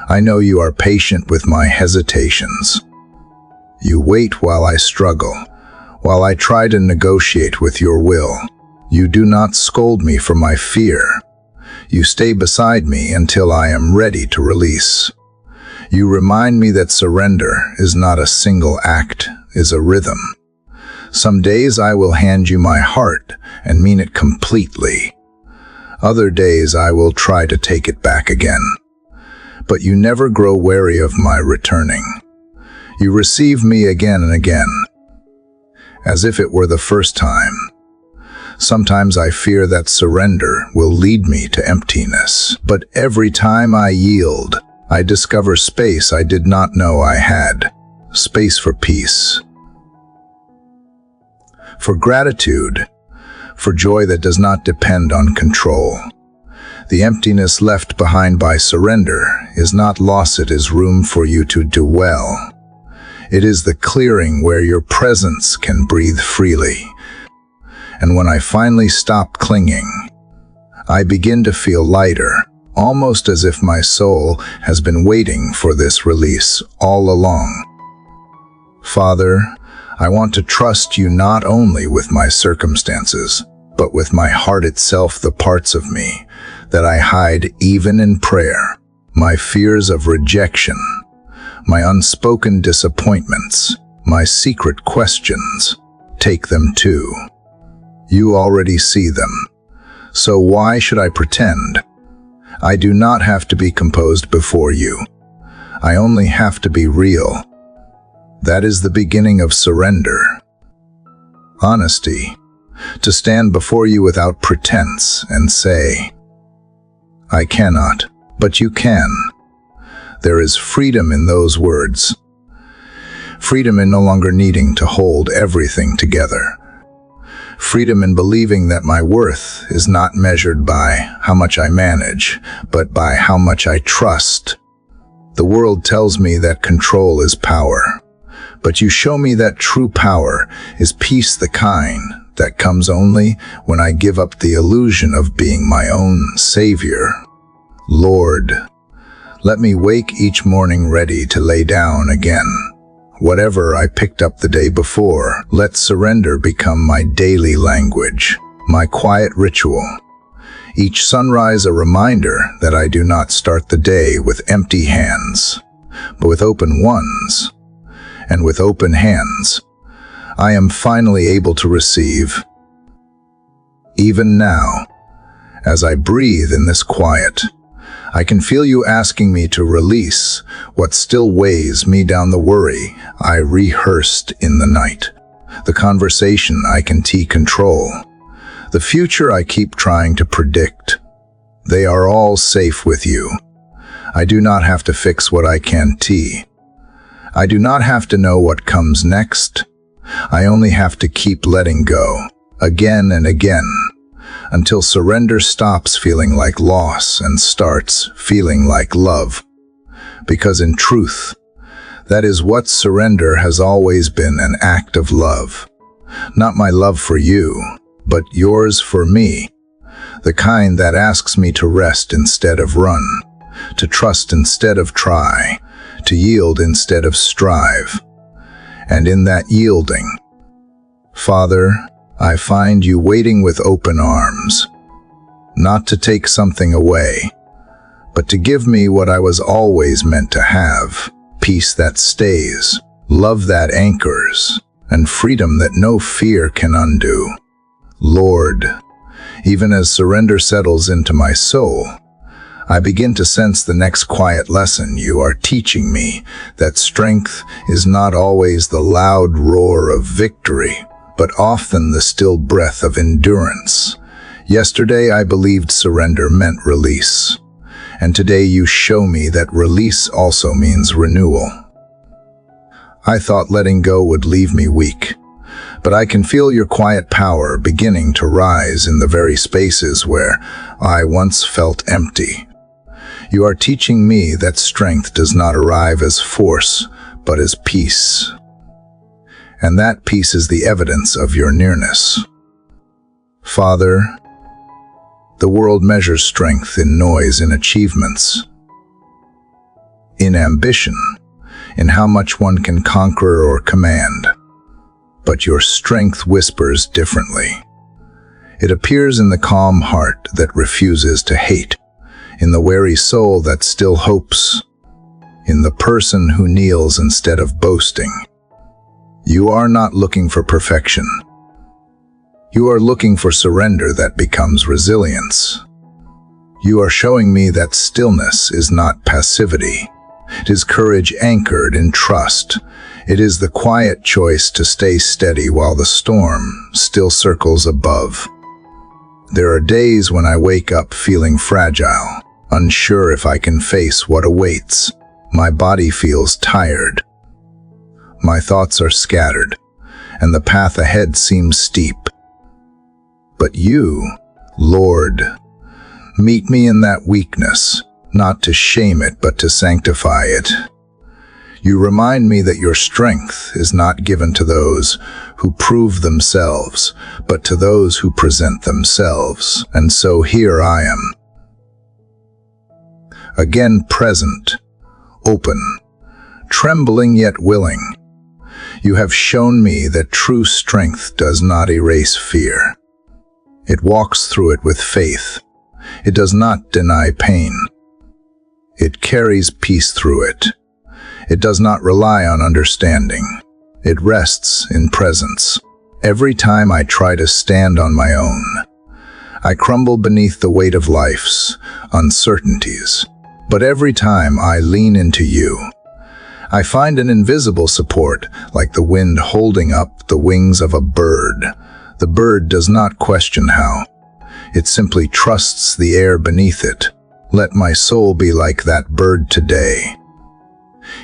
I know you are patient with my hesitations. You wait while I struggle, while I try to negotiate with your will. You do not scold me for my fear. You stay beside me until I am ready to release. You remind me that surrender is not a single act, is a rhythm. Some days I will hand you my heart and mean it completely. Other days I will try to take it back again. But you never grow weary of my returning. You receive me again and again, as if it were the first time. Sometimes I fear that surrender will lead me to emptiness, but every time I yield, I discover space I did not know I had. Space for peace, for gratitude, for joy that does not depend on control. The emptiness left behind by surrender is not loss, it is room for you to dwell. It is the clearing where your presence can breathe freely. And when I finally stop clinging, I begin to feel lighter, almost as if my soul has been waiting for this release all along. Father, I want to trust you not only with my circumstances, but with my heart itself, the parts of me that I hide even in prayer, my fears of rejection, my unspoken disappointments, my secret questions. Take them too. You already see them. So why should I pretend? I do not have to be composed before you. I only have to be real. That is the beginning of surrender. Honesty. To stand before you without pretense and say, I cannot, but you can. There is freedom in those words. Freedom in no longer needing to hold everything together. Freedom in believing that my worth is not measured by how much I manage, but by how much I trust. The world tells me that control is power, but you show me that true power is peace, the kind that comes only when I give up the illusion of being my own savior. Lord, let me wake each morning ready to lay down again. Whatever I picked up the day before, let surrender become my daily language, my quiet ritual. Each sunrise a reminder that I do not start the day with empty hands, but with open ones. And with open hands, I am finally able to receive. Even now, as I breathe in this quiet, I can feel you asking me to release what still weighs me down, the worry I rehearsed in the night, the conversation I can control, the future I keep trying to predict. They are all safe with you. I do not have to fix what I can't. I do not have to know what comes next. I only have to keep letting go, again and again, until surrender stops feeling like loss and starts feeling like love. Because in truth, that is what surrender has always been, an act of love. Not my love for you, but yours for me. The kind that asks me to rest instead of run, to trust instead of try, to yield instead of strive. And in that yielding, Father, I find you waiting with open arms, not to take something away, but to give me what I was always meant to have, peace that stays, love that anchors, and freedom that no fear can undo. Lord, even as surrender settles into my soul, I begin to sense the next quiet lesson you are teaching me, that strength is not always the loud roar of victory, but often the still breath of endurance. Yesterday I believed surrender meant release, and today you show me that release also means renewal. I thought letting go would leave me weak, but I can feel your quiet power beginning to rise in the very spaces where I once felt empty. You are teaching me that strength does not arrive as force, but as peace. And that peace is the evidence of your nearness. Father, the world measures strength in noise, in achievements, in ambition, in how much one can conquer or command. But your strength whispers differently. It appears in the calm heart that refuses to hate, in the wary soul that still hopes, in the person who kneels instead of boasting. You are not looking for perfection. You are looking for surrender that becomes resilience. You are showing me that stillness is not passivity. It is courage anchored in trust. It is the quiet choice to stay steady while the storm still circles above. There are days when I wake up feeling fragile, unsure if I can face what awaits. My body feels tired. My thoughts are scattered, and the path ahead seems steep. But you, Lord, meet me in that weakness, not to shame it, but to sanctify it. You remind me that your strength is not given to those who prove themselves, but to those who present themselves. And so here I am, again present, open, trembling yet willing. You have shown me that true strength does not erase fear. It walks through it with faith. It does not deny pain. It carries peace through it. It does not rely on understanding. It rests in presence. Every time I try to stand on my own, I crumble beneath the weight of life's uncertainties. But every time I lean into you, I find an invisible support, like the wind holding up the wings of a bird. The bird does not question how. It simply trusts the air beneath it. Let my soul be like that bird today,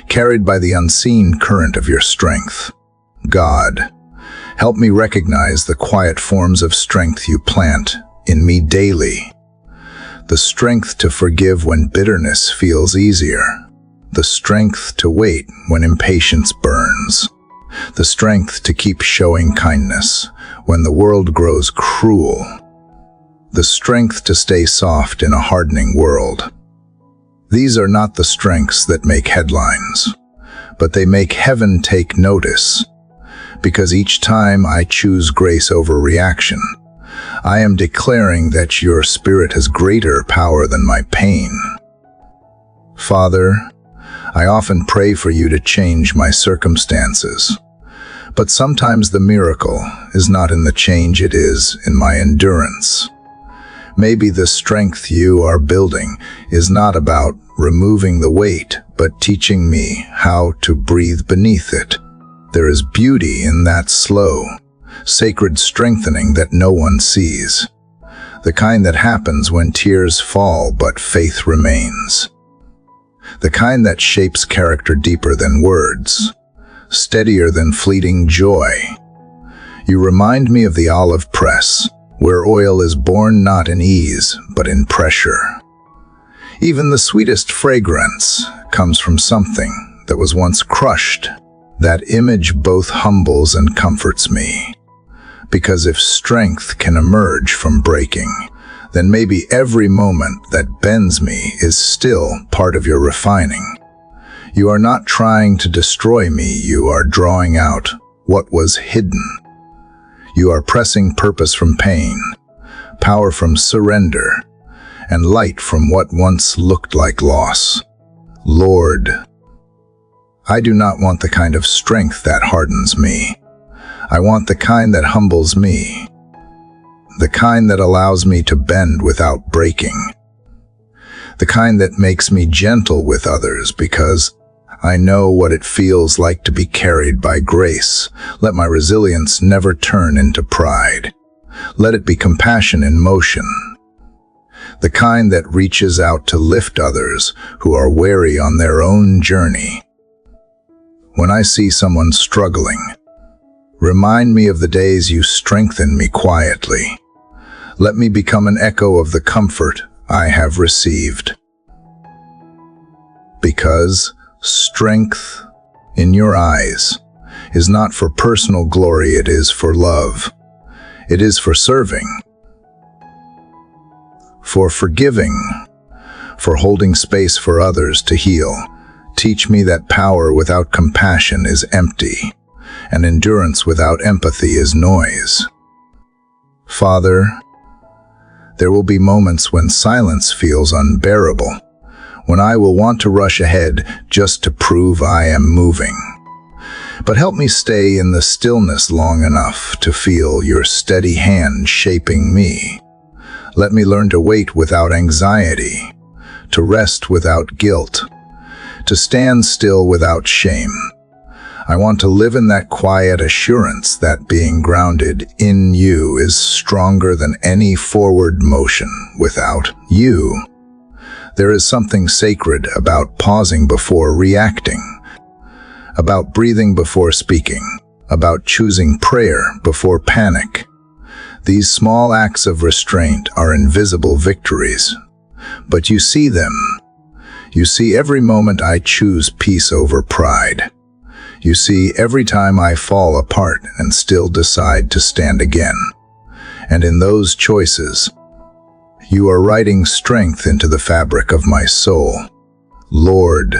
carried by the unseen current of your strength. God, help me recognize the quiet forms of strength you plant in me daily. The strength to forgive when bitterness feels easier. The strength to wait when impatience burns. The strength to keep showing kindness when the world grows cruel. The strength to stay soft in a hardening world. These are not the strengths that make headlines, but they make heaven take notice. Because each time I choose grace over reaction, I am declaring that your Spirit has greater power than my pain. Father, I often pray for you to change my circumstances, but sometimes the miracle is not in the change, it is in my endurance. Maybe the strength you are building is not about removing the weight, but teaching me how to breathe beneath it. There is beauty in that slow, sacred strengthening that no one sees. The kind that happens when tears fall but faith remains. The kind that shapes character deeper than words, steadier than fleeting joy. You remind me of the olive press, where oil is born not in ease, but in pressure. Even the sweetest fragrance comes from something that was once crushed. That image both humbles and comforts me. Because if strength can emerge from breaking, then maybe every moment that bends me is still part of your refining. You are not trying to destroy me, you are drawing out what was hidden. You are pressing purpose from pain, power from surrender, and light from what once looked like loss. Lord, I do not want the kind of strength that hardens me. I want the kind that humbles me, the kind that allows me to bend without breaking, the kind that makes me gentle with others because I know what it feels like to be carried by grace. Let my resilience never turn into pride. Let it be compassion in motion, the kind that reaches out to lift others who are weary on their own journey. When I see someone struggling, remind me of the days you strengthened me quietly. Let me become an echo of the comfort I have received. Because strength in your eyes is not for personal glory, it is for love. It is for serving, for forgiving, for holding space for others to heal. Teach me that power without compassion is empty, and endurance without empathy is noise. Father, there will be moments when silence feels unbearable, when I will want to rush ahead just to prove I am moving. But help me stay in the stillness long enough to feel your steady hand shaping me. Let me learn to wait without anxiety, to rest without guilt, to stand still without shame. I want to live in that quiet assurance that being grounded in you is stronger than any forward motion without you. There is something sacred about pausing before reacting, about breathing before speaking, about choosing prayer before panic. These small acts of restraint are invisible victories, but you see them. You see every moment I choose peace over pride. You see every time I fall apart and still decide to stand again. And in those choices, You are writing strength into the fabric of my soul. Lord,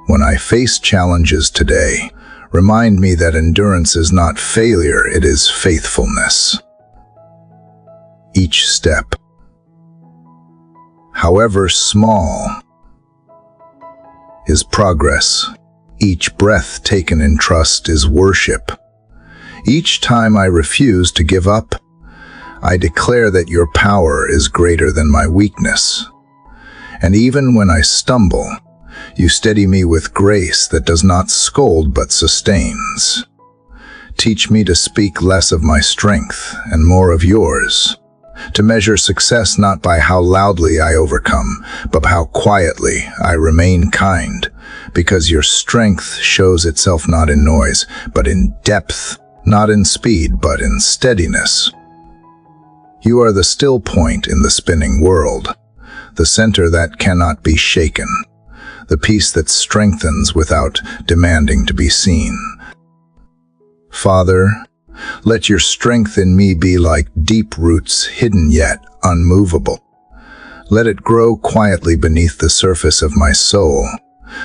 when I face challenges today, remind me that endurance is not failure, it is faithfulness. Each step, however small, is progress. Each breath taken in trust is worship. Each time I refuse to give up, I declare that your power is greater than my weakness. And even when I stumble, you steady me with grace that does not scold but sustains. Teach me to speak less of my strength and more of yours, to measure success not by how loudly I overcome, but how quietly I remain kind, because your strength shows itself not in noise, but in depth, not in speed, but in steadiness. You are the still point in the spinning world, the center that cannot be shaken, the peace that strengthens without demanding to be seen. Father, let your strength in me be like deep roots, hidden yet unmovable. Let it grow quietly beneath the surface of my soul,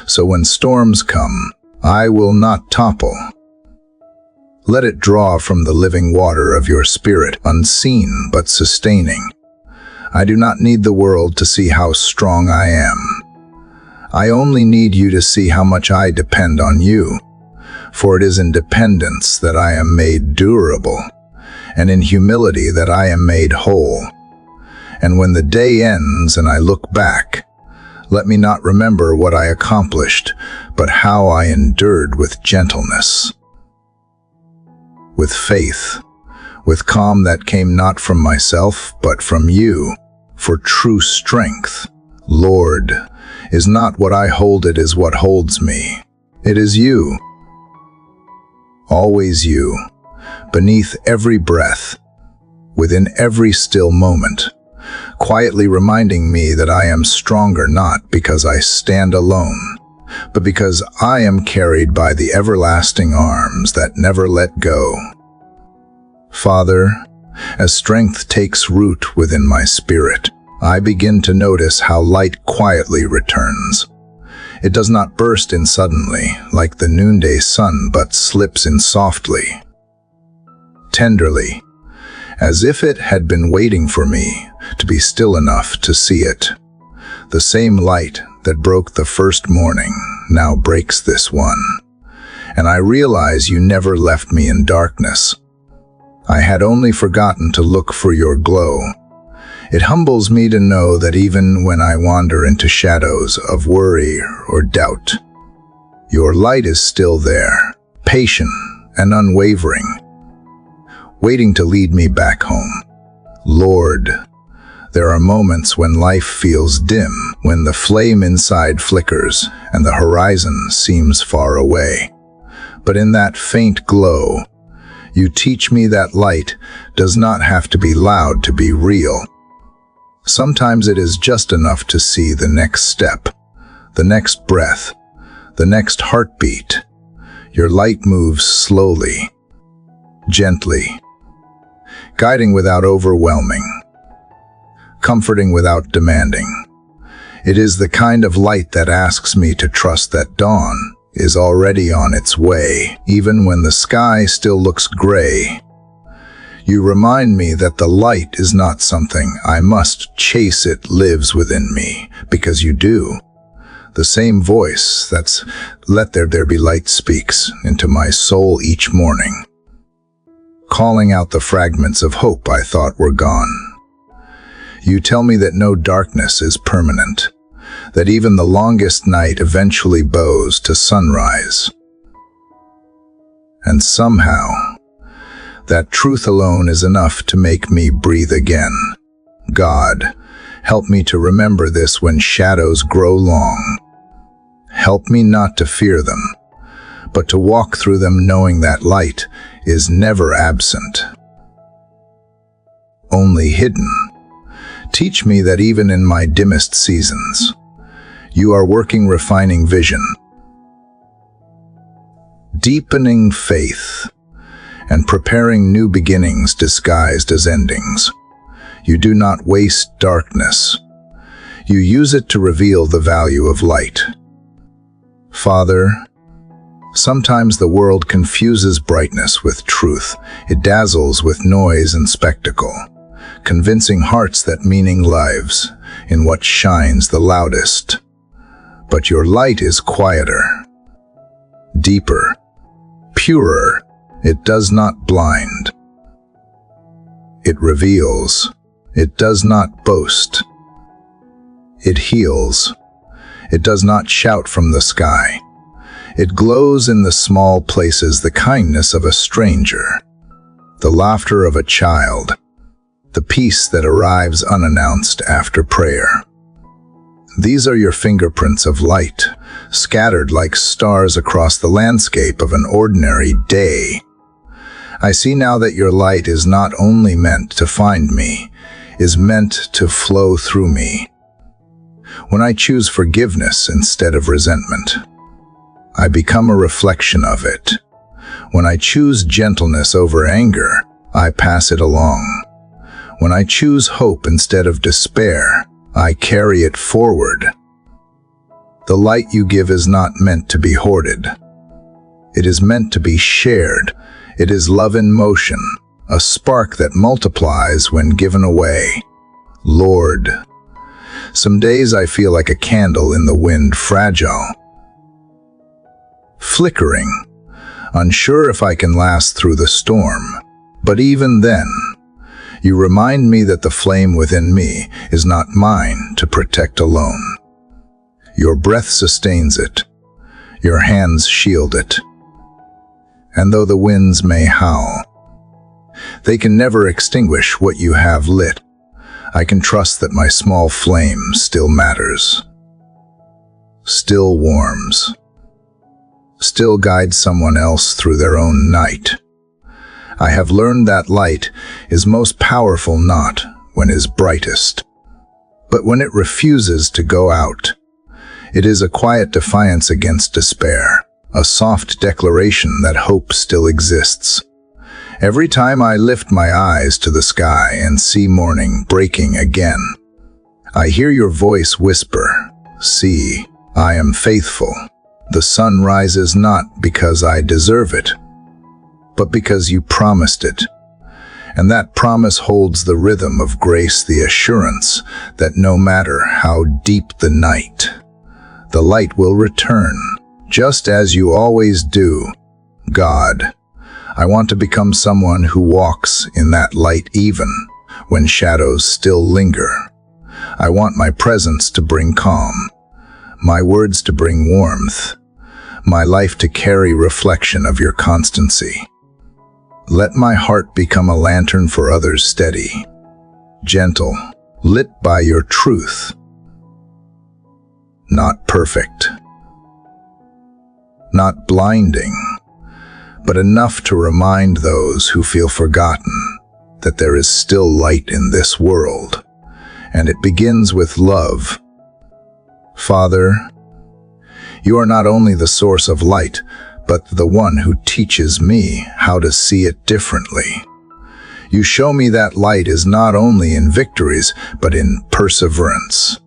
so when storms come, I will not topple. Let it draw from the living water of your spirit, unseen but sustaining. I do not need the world to see how strong I am. I only need you to see how much I depend on you. For it is in dependence that I am made durable, and in humility that I am made whole. And when the day ends and I look back, let me not remember what I accomplished, but how I endured with gentleness, with faith, with calm that came not from myself, but from you. For true strength, Lord, is not what I hold, it is what holds me. It is you. Always you, beneath every breath, within every still moment, quietly reminding me that I am stronger not because I stand alone, but because I am carried by the everlasting arms that never let go. Father, as strength takes root within my spirit, I begin to notice how light quietly returns. It does not burst in suddenly, like the noonday sun, but slips in softly, tenderly, as if it had been waiting for me to be still enough to see it. The same light that broke the first morning now breaks this one, and I realize you never left me in darkness. I had only forgotten to look for your glow. It humbles me to know that even when I wander into shadows of worry or doubt, your light is still there, patient and unwavering, waiting to lead me back home. Lord, there are moments when life feels dim, when the flame inside flickers and the horizon seems far away. But in that faint glow, you teach me that light does not have to be loud to be real. Sometimes it is just enough to see the next step, the next breath, the next heartbeat. Your light moves slowly, gently, guiding without overwhelming, comforting without demanding. It is the kind of light that asks me to trust that dawn is already on its way, even when the sky still looks gray. You remind me that the light is not something I must chase, it lives within me, because you do. The same voice that's "Let there be light" speaks into my soul each morning, calling out the fragments of hope I thought were gone. You tell me that no darkness is permanent, that even the longest night eventually bows to sunrise. And somehow, that truth alone is enough to make me breathe again. God, help me to remember this when shadows grow long. Help me not to fear them, but to walk through them knowing that light is never absent, only hidden. Teach me that even in my dimmest seasons, you are working, refining vision, deepening faith, and preparing new beginnings disguised as endings. You do not waste darkness. You use it to reveal the value of light. Father, sometimes the world confuses brightness with truth. It dazzles with noise and spectacle, convincing hearts that meaning lives in what shines the loudest. But your light is quieter, deeper, purer. It does not blind. It reveals. It does not boast. It heals. It does not shout from the sky. It glows in the small places, the kindness of a stranger, the laughter of a child, the peace that arrives unannounced after prayer. These are your fingerprints of light, scattered like stars across the landscape of an ordinary day. I see now that your light is not only meant to find me, is meant to flow through me. When I choose forgiveness instead of resentment, I become a reflection of it. When I choose gentleness over anger, I pass it along. When I choose hope instead of despair, I carry it forward. The light you give is not meant to be hoarded. It is meant to be shared. It is love in motion, a spark that multiplies when given away. Lord, some days I feel like a candle in the wind, fragile, flickering, unsure if I can last through the storm. But even then, you remind me that the flame within me is not mine to protect alone. Your breath sustains it. Your hands shield it. And though the winds may howl, they can never extinguish what you have lit. I can trust that my small flame still matters, still warms, still guides someone else through their own night. I have learned that light is most powerful not when it is brightest, but when it refuses to go out. It is a quiet defiance against despair, a soft declaration that hope still exists. Every time I lift my eyes to the sky and see morning breaking again, I hear your voice whisper, "See, I am faithful. The sun rises not because I deserve it, but because you promised it." And that promise holds the rhythm of grace, the assurance that no matter how deep the night, the light will return, just as you always do. God, I want to become someone who walks in that light even when shadows still linger. I want my presence to bring calm, my words to bring warmth, my life to carry reflection of your constancy. Let my heart become a lantern for others, steady, gentle, lit by your truth. Not perfect, not blinding, but enough to remind those who feel forgotten that there is still light in this world, and it begins with love. Father, you are not only the source of light, but the one who teaches me how to see it differently. You show me that light is not only in victories, but in perseverance,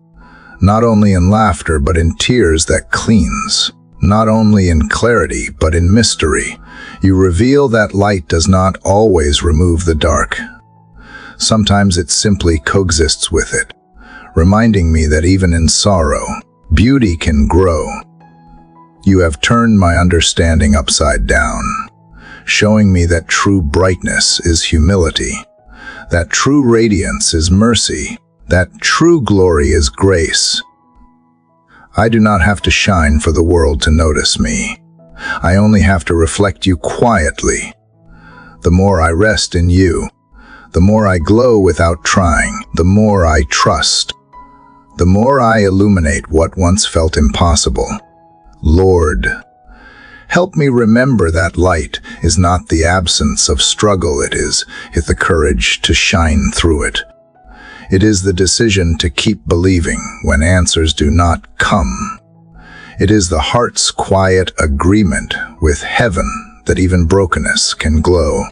not only in laughter, but in tears that cleans, not only in clarity, but in mystery. You reveal that light does not always remove the dark. Sometimes it simply coexists with it, reminding me that even in sorrow, beauty can grow. You have turned my understanding upside down, showing me that true brightness is humility, that true radiance is mercy, that true glory is grace. I do not have to shine for the world to notice me. I only have to reflect you quietly. The more I rest in you, the more I glow without trying, the more I trust, the more I illuminate what once felt impossible. Lord, help me remember that light is not the absence of struggle, it is the courage to shine through it. It is the decision to keep believing when answers do not come. It is the heart's quiet agreement with heaven that even brokenness can glow.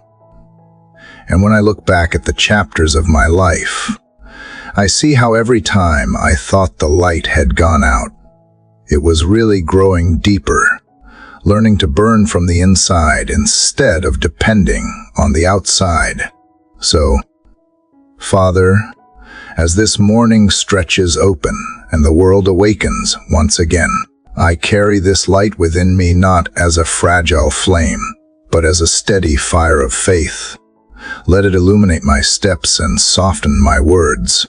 And when I look back at the chapters of my life, I see how every time I thought the light had gone out, it was really growing deeper, learning to burn from the inside instead of depending on the outside. So, Father, as this morning stretches open and the world awakens once again, I carry this light within me not as a fragile flame, but as a steady fire of faith. Let it illuminate my steps and soften my words.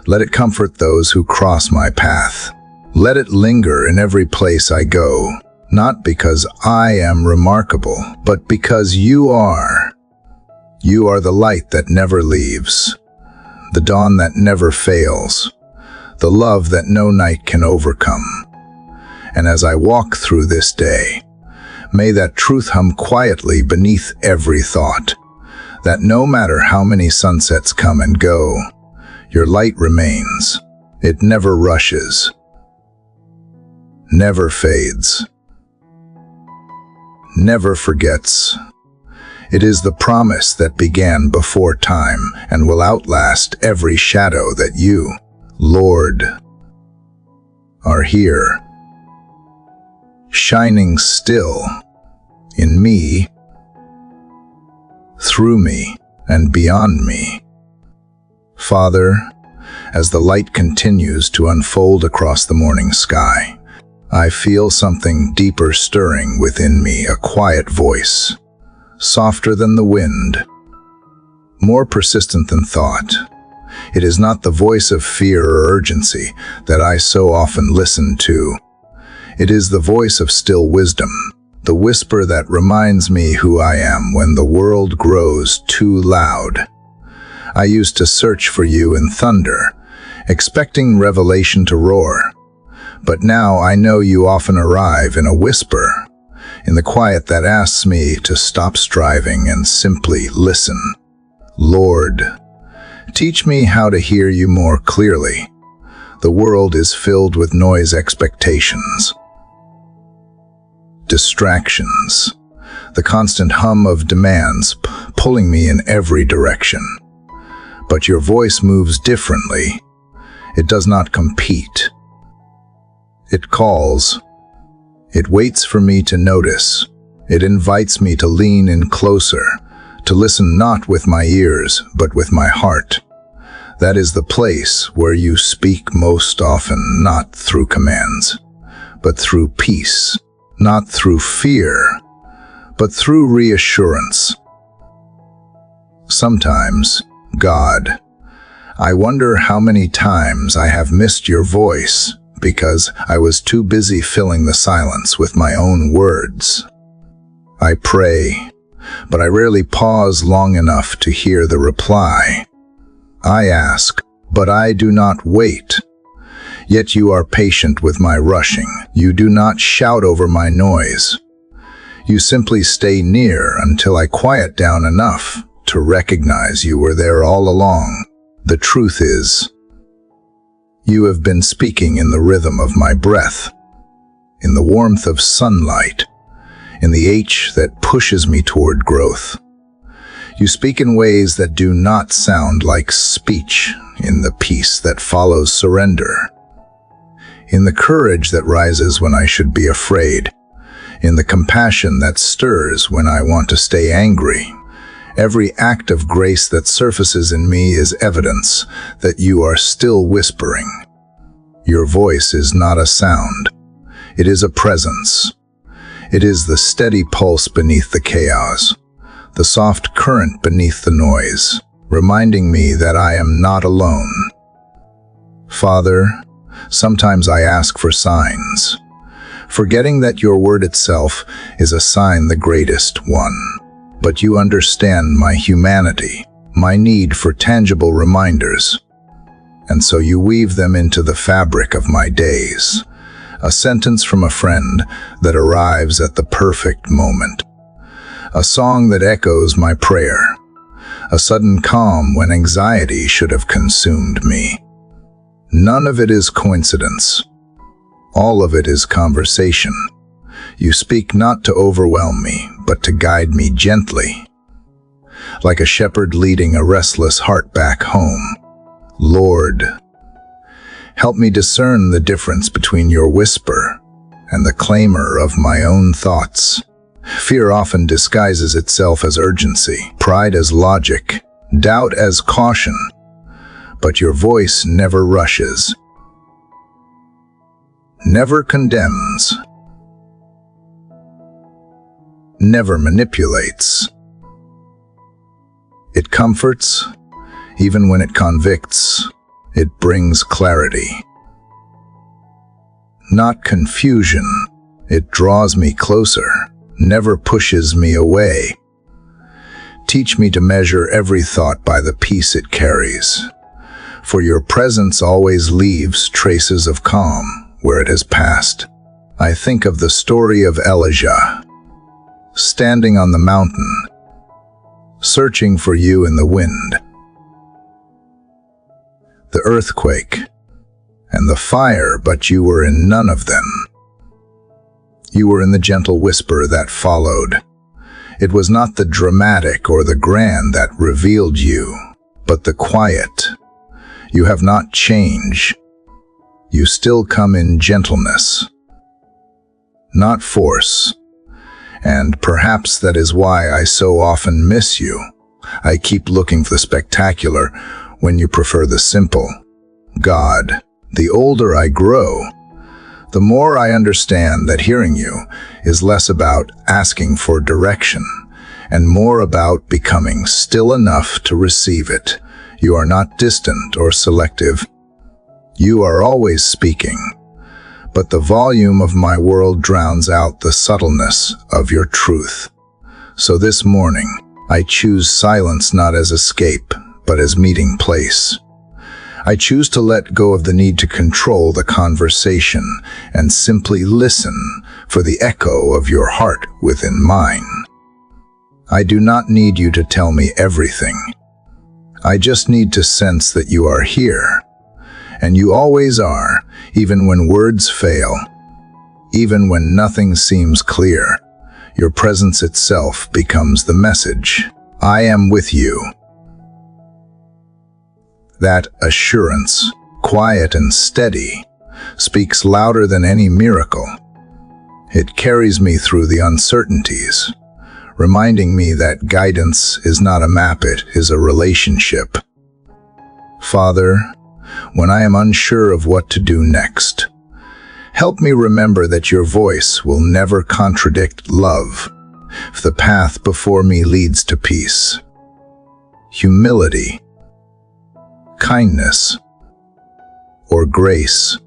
Let it comfort those who cross my path. Let it linger in every place I go, not because I am remarkable, but because you are. You are the light that never leaves, the dawn that never fails, the love that no night can overcome. And as I walk through this day, may that truth hum quietly beneath every thought, that no matter how many sunsets come and go, your light remains. It never rushes, never fades, never forgets. It is the promise that began before time and will outlast every shadow that you, Lord, are here, shining still in me, through me, and beyond me. Father, as the light continues to unfold across the morning sky, I feel something deeper stirring within me, a quiet voice, softer than the wind, more persistent than thought. It is not the voice of fear or urgency that I so often listen to. It is the voice of still wisdom, the whisper that reminds me who I am when the world grows too loud. I used to search for you in thunder, expecting revelation to roar. But now I know you often arrive in a whisper, in the quiet that asks me to stop striving and simply listen. Lord, teach me how to hear you more clearly. The world is filled with noise, expectations, distractions, the constant hum of demands pulling me in every direction. But your voice moves differently. It does not compete. It calls. It waits for me to notice. It invites me to lean in closer, to listen not with my ears, but with my heart. That is the place where you speak most often, not through commands, but through peace, not through fear, but through reassurance. Sometimes, God, I wonder how many times I have missed your voice because I was too busy filling the silence with my own words. I pray, but I rarely pause long enough to hear the reply. I ask, but I do not wait. Yet you are patient with my rushing. You do not shout over my noise. You simply stay near until I quiet down enough to recognize you were there all along. The truth is, you have been speaking in the rhythm of my breath, in the warmth of sunlight, in the H that pushes me toward growth. You speak in ways that do not sound like speech, in the peace that follows surrender, in the courage that rises when I should be afraid, in the compassion that stirs when I want to stay angry. Every act of grace that surfaces in me is evidence that you are still whispering. Your voice is not a sound. It is a presence. It is the steady pulse beneath the chaos, the soft current beneath the noise, reminding me that I am not alone. Father, sometimes I ask for signs, forgetting that your word itself is a sign, the greatest one. But you understand my humanity, my need for tangible reminders. And so you weave them into the fabric of my days. A sentence from a friend that arrives at the perfect moment. A song that echoes my prayer. A sudden calm when anxiety should have consumed me. None of it is coincidence. All of it is conversation. You speak not to overwhelm me, but to guide me gently. like a shepherd leading a restless heart back home. Lord, help me discern the difference between your whisper and the clamor of my own thoughts. Fear often disguises itself as urgency, pride as logic, doubt as caution, but your voice never rushes, never condemns, never manipulates. It comforts, even when it convicts. It brings clarity, not confusion. It draws me closer, never pushes me away. Teach me to measure every thought by the peace it carries, for your presence always leaves traces of calm where it has passed. I think of the story of Elijah, standing on the mountain, searching for you in the wind, the earthquake, and the fire, but you were in none of them. You were in the gentle whisper that followed. It was not the dramatic or the grand that revealed you, but the quiet. You have not changed. You still come in gentleness, not force. And perhaps that is why I so often miss you. I keep looking for the spectacular when you prefer the simple. God, the older I grow, the more I understand that hearing you is less about asking for direction and more about becoming still enough to receive it. You are not distant or selective. You are always speaking, but the volume of my world drowns out the subtleness of your truth. So this morning, I choose silence not as escape, but as meeting place. I choose to let go of the need to control the conversation and simply listen for the echo of your heart within mine. I do not need you to tell me everything. I just need to sense that you are here. And you always are, even when words fail, even when nothing seems clear. Your presence itself becomes the message. I am with you. That assurance, quiet and steady, speaks louder than any miracle. It carries me through the uncertainties, reminding me that guidance is not a map, it is a relationship. Father, when I am unsure of what to do next, help me remember that your voice will never contradict love if the path before me leads to peace, humility, kindness, or grace.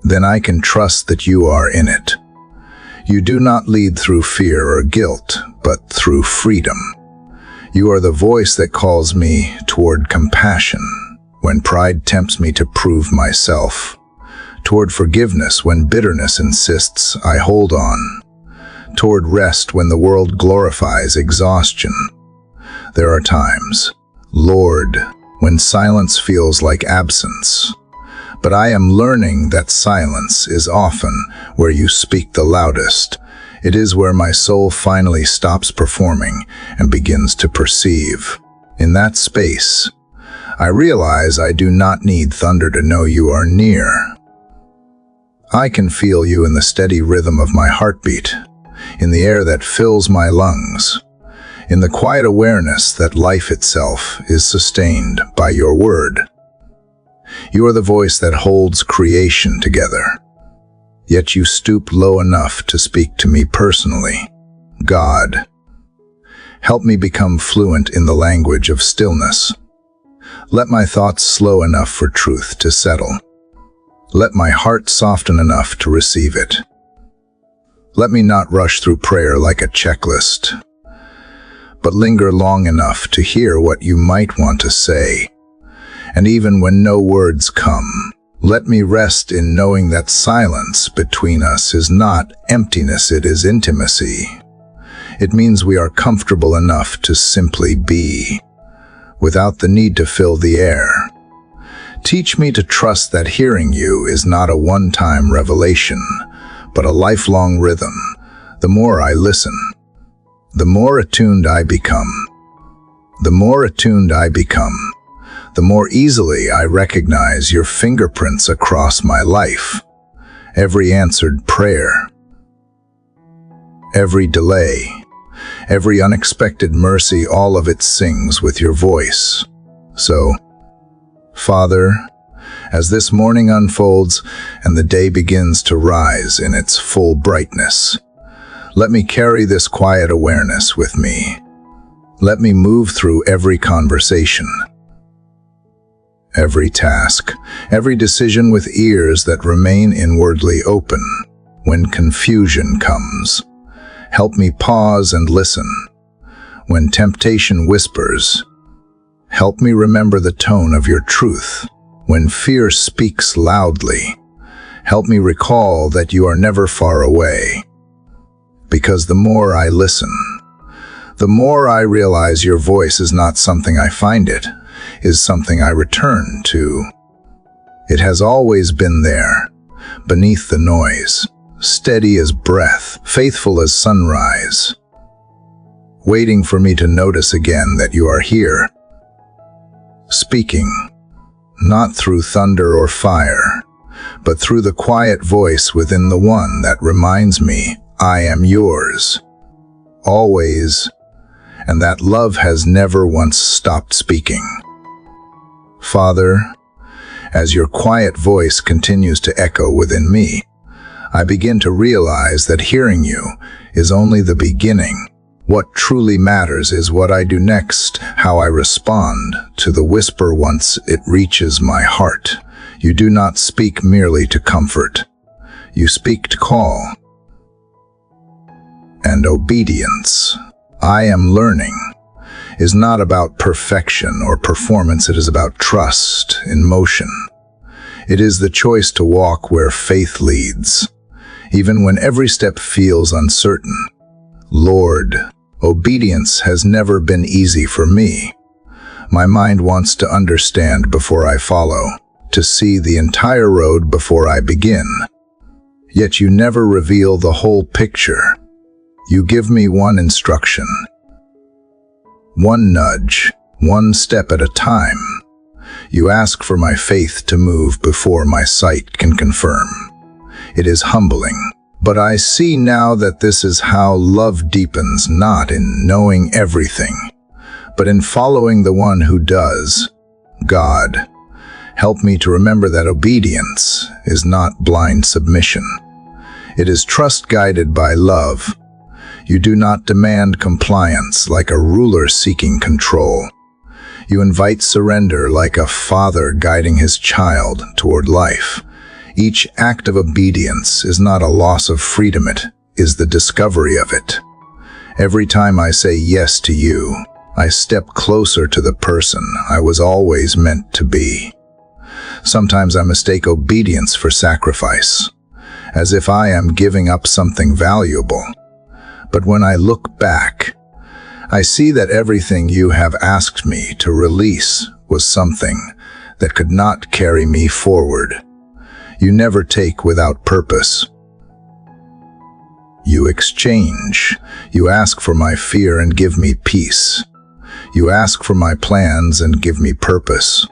Then I can trust that you are in it. You do not lead through fear or guilt, but through freedom. You are the voice that calls me toward compassion when pride tempts me to prove myself, toward forgiveness when bitterness insists I hold on, toward rest when the world glorifies exhaustion. There are times, Lord, when silence feels like absence, but I am learning that silence is often where you speak the loudest. It is where my soul finally stops performing and begins to perceive. In that space, I realize I do not need thunder to know you are near. I can feel you in the steady rhythm of my heartbeat, in the air that fills my lungs, in the quiet awareness that life itself is sustained by your word. You are the voice that holds creation together, yet you stoop low enough to speak to me personally. God, help me become fluent in the language of stillness. Let my thoughts slow enough for truth to settle. Let my heart soften enough to receive it. Let me not rush through prayer like a checklist, but linger long enough to hear what you might want to say. And even when no words come, let me rest in knowing that silence between us is not emptiness, it is intimacy. It means we are comfortable enough to simply be, without the need to fill the air. Teach me to trust that hearing you is not a one-time revelation, but a lifelong rhythm. The more I listen, the more attuned I become. The more attuned I become, the more easily I recognize your fingerprints across my life. Every answered prayer, every delay, every unexpected mercy, all of it sings with your voice. So, Father, as this morning unfolds and the day begins to rise in its full brightness, let me carry this quiet awareness with me. Let me move through every conversation, every task, every decision with ears that remain inwardly open. When confusion comes, help me pause and listen. When temptation whispers, help me remember the tone of your truth. When fear speaks loudly, help me recall that you are never far away. Because the more I listen, the more I realize your voice is not something I find, it is something I return to. It has always been there, beneath the noise, steady as breath, faithful as sunrise, waiting for me to notice again that you are here, speaking, not through thunder or fire, but through the quiet voice within the one that reminds me I am yours, always, and that love has never once stopped speaking. Father, as your quiet voice continues to echo within me, I begin to realize that hearing you is only the beginning. What truly matters is what I do next, how I respond to the whisper once it reaches my heart. You do not speak merely to comfort. You speak to call. And obedience, I am learning, is not about perfection or performance. It is about trust in motion. It is the choice to walk where faith leads, even when every step feels uncertain. Lord, obedience has never been easy for me. My mind wants to understand before I follow, to see the entire road before I begin. Yet you never reveal the whole picture. You give me one instruction, one nudge, one step at a time. You ask for my faith to move before my sight can confirm. It is humbling, but I see now that this is how love deepens, not in knowing everything, but in following the one who does. God, help me to remember that obedience is not blind submission. It is trust guided by love. You do not demand compliance like a ruler seeking control. You invite surrender like a father guiding his child toward life. Each act of obedience is not a loss of freedom, it is the discovery of it. Every time I say yes to you, I step closer to the person I was always meant to be. Sometimes I mistake obedience for sacrifice, as if I am giving up something valuable. But when I look back, I see that everything you have asked me to release was something that could not carry me forward. You never take without purpose. You exchange. You ask for my fear and give me peace. You ask for my plans and give me purpose.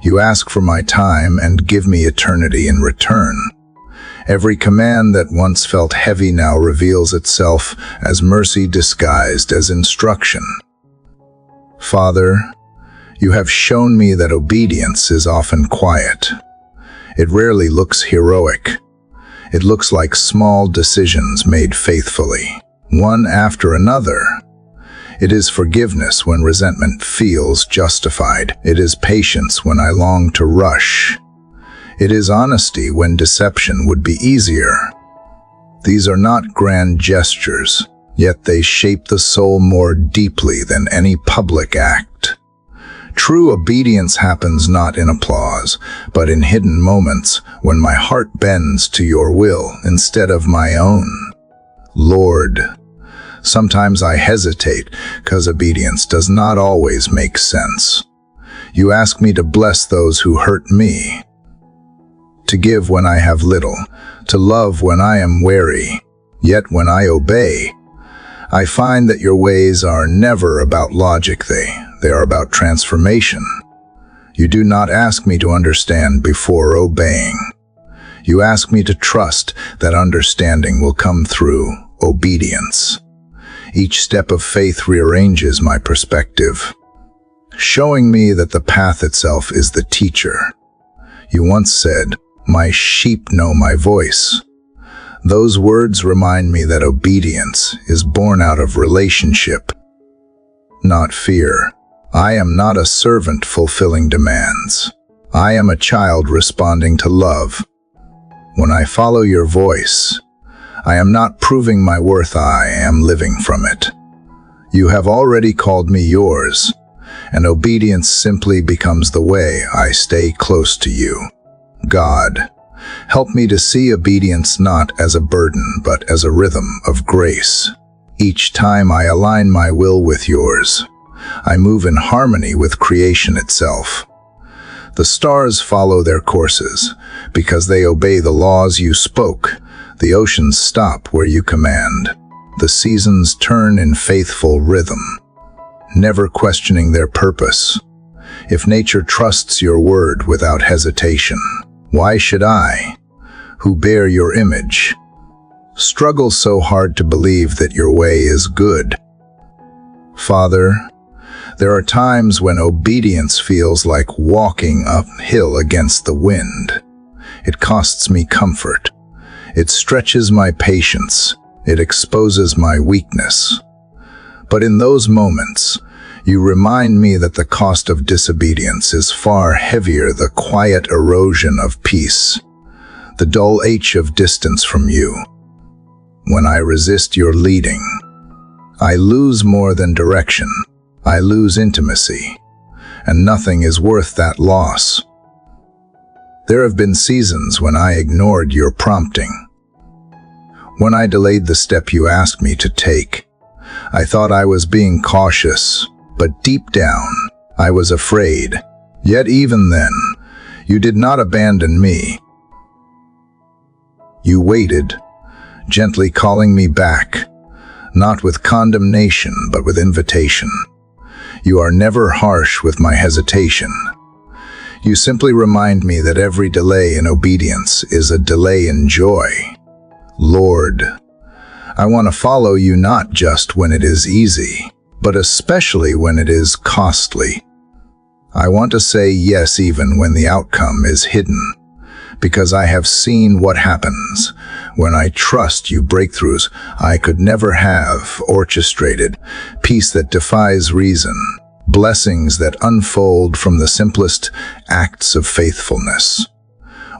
You ask for my time and give me eternity in return. Every command that once felt heavy now reveals itself as mercy disguised as instruction. Father, you have shown me that obedience is often quiet. It rarely looks heroic. It looks like small decisions made faithfully, one after another. It is forgiveness when resentment feels justified. It is patience when I long to rush. It is honesty when deception would be easier. These are not grand gestures, yet they shape the soul more deeply than any public act. True obedience happens not in applause, but in hidden moments when my heart bends to your will instead of my own. Lord, sometimes I hesitate because obedience does not always make sense. You ask me to bless those who hurt me, to give when I have little, to love when I am weary. Yet when I obey, I find that your ways are never about logic. They are about transformation. You do not ask me to understand before obeying. You ask me to trust that understanding will come through obedience. Each step of faith rearranges my perspective, showing me that the path itself is the teacher. You once said, "My sheep know my voice." Those words remind me that obedience is born out of relationship, not fear. I am not a servant fulfilling demands. I am a child responding to love. When I follow your voice, I am not proving my worth, I am living from it. You have already called me yours, and obedience simply becomes the way I stay close to you. God, help me to see obedience not as a burden, but as a rhythm of grace. Each time I align my will with yours, I move in harmony with creation itself. The stars follow their courses because they obey the laws you spoke. The oceans stop where you command. The seasons turn in faithful rhythm, never questioning their purpose. If nature trusts your word without hesitation, why should I, who bear your image, struggle so hard to believe that your way is good? Father, there are times when obedience feels like walking uphill against the wind. It costs me comfort. It stretches my patience. It exposes my weakness. But in those moments, you remind me that the cost of disobedience is far heavier, the quiet erosion of peace, the dull ache of distance from you. When I resist your leading, I lose more than direction. I lose intimacy, and nothing is worth that loss. There have been seasons when I ignored your prompting, when I delayed the step you asked me to take. I thought I was being cautious, but deep down, I was afraid. Yet even then, you did not abandon me. You waited, gently calling me back, not with condemnation, but with invitation. You are never harsh with my hesitation. You simply remind me that every delay in obedience is a delay in joy. Lord, I want to follow you not just when it is easy, but especially when it is costly. I want to say yes even when the outcome is hidden, because I have seen what happens when I trust you. Breakthroughs I could never have orchestrated, peace that defies reason, blessings that unfold from the simplest acts of faithfulness.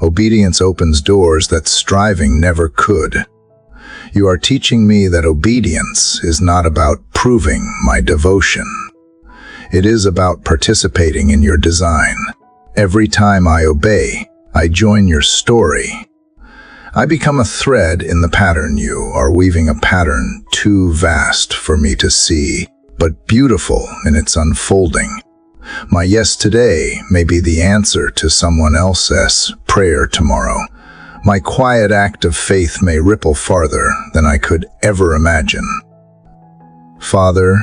Obedience opens doors that striving never could. You are teaching me that obedience is not about proving my devotion. It is about participating in your design. Every time I obey, I join your story. I become a thread in the pattern. You are weaving a pattern too vast for me to see, but beautiful in its unfolding. My yes today may be the answer to someone else's prayer tomorrow. My quiet act of faith may ripple farther than I could ever imagine. Father,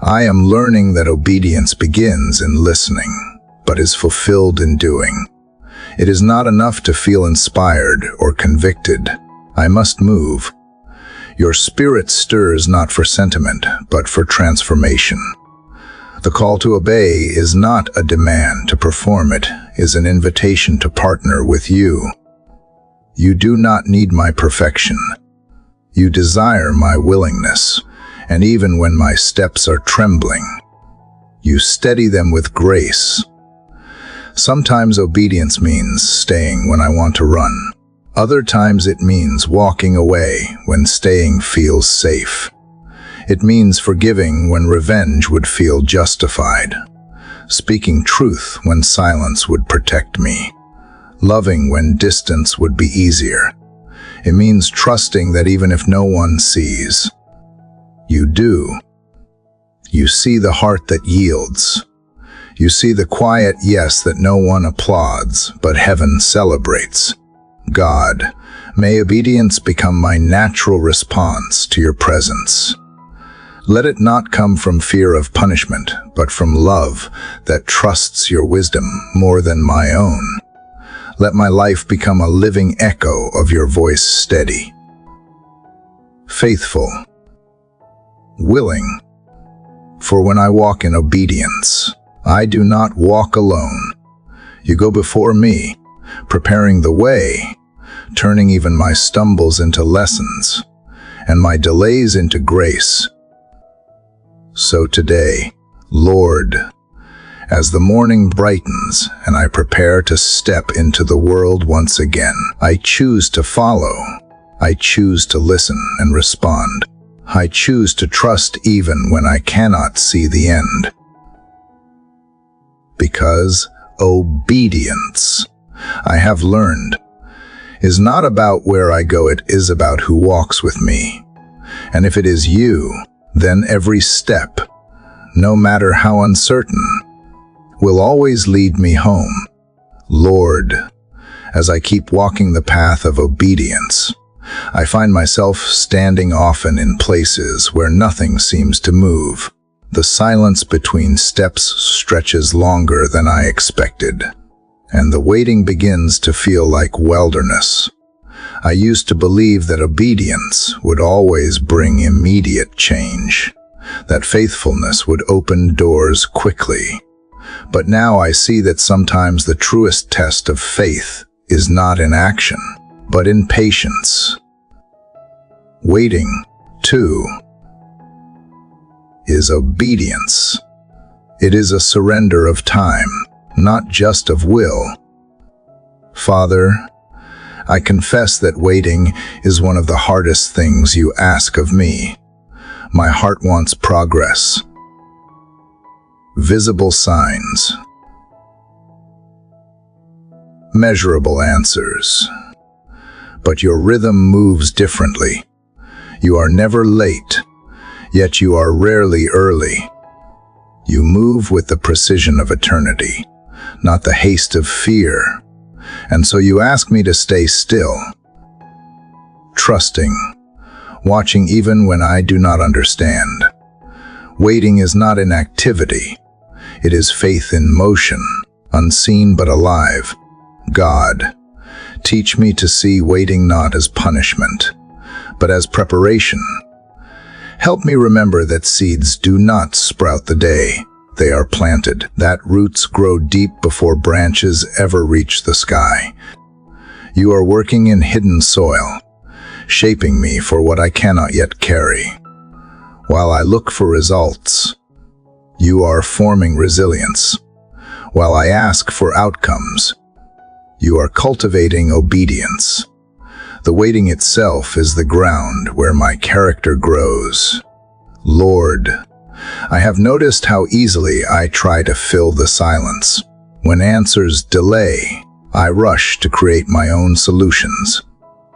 I am learning that obedience begins in listening, but is fulfilled in doing. It is not enough to feel inspired or convicted. I must move. Your spirit stirs not for sentiment, but for transformation. The call to obey is not a demand to perform, it is an invitation to partner with you. You do not need my perfection. You desire my willingness, and even when my steps are trembling, you steady them with grace. Sometimes obedience means staying when I want to run. Other times it means walking away when staying feels safe. It means forgiving when revenge would feel justified, speaking truth when silence would protect me, loving when distance would be easier. It means trusting that even if no one sees, you do. You see the heart that yields. You see the quiet yes that no one applauds, but heaven celebrates. God, may obedience become my natural response to your presence. Let it not come from fear of punishment, but from love that trusts your wisdom more than my own. Let my life become a living echo of your voice, steady, faithful, willing. For when I walk in obedience, I do not walk alone. You go before me, preparing the way, turning even my stumbles into lessons, and my delays into grace. So today, Lord, as the morning brightens and I prepare to step into the world once again, I choose to follow. I choose to listen and respond. I choose to trust even when I cannot see the end. Because obedience, I have learned, is not about where I go, it is about who walks with me. And if it is you, then every step, no matter how uncertain, will always lead me home. Lord, as I keep walking the path of obedience, I find myself standing often in places where nothing seems to move. The silence between steps stretches longer than I expected, and the waiting begins to feel like wilderness. I used to believe that obedience would always bring immediate change, that faithfulness would open doors quickly. But now I see that sometimes the truest test of faith is not in action, but in patience. Waiting, too, is obedience. It is a surrender of time, not just of will. Father, I confess that waiting is one of the hardest things you ask of me. My heart wants progress, visible signs, measurable answers. But your rhythm moves differently. You are never late, yet you are rarely early. You move with the precision of eternity, not the haste of fear. And so you ask me to stay still, trusting, watching even when I do not understand. Waiting is not inactivity. It is faith in motion, unseen but alive. God, teach me to see waiting not as punishment, but as preparation. Help me remember that seeds do not sprout the day they are planted, that roots grow deep before branches ever reach the sky. You are working in hidden soil, shaping me for what I cannot yet carry. While I look for results, you are forming resilience. While I ask for outcomes, you are cultivating obedience. The waiting itself is the ground where my character grows. Lord, I have noticed how easily I try to fill the silence. When answers delay, I rush to create my own solutions,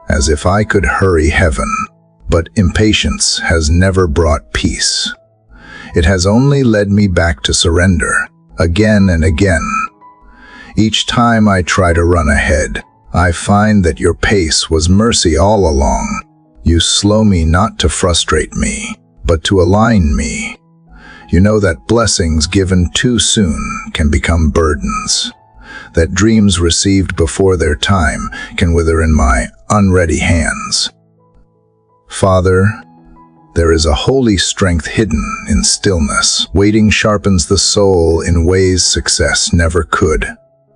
as if I could hurry heaven. But impatience has never brought peace. It has only led me back to surrender, again and again. Each time I try to run ahead, I find that your pace was mercy all along. You slow me not to frustrate me, but to align me. You know that blessings given too soon can become burdens, that dreams received before their time can wither in my unready hands. Father, there is a holy strength hidden in stillness. Waiting sharpens the soul in ways success never could.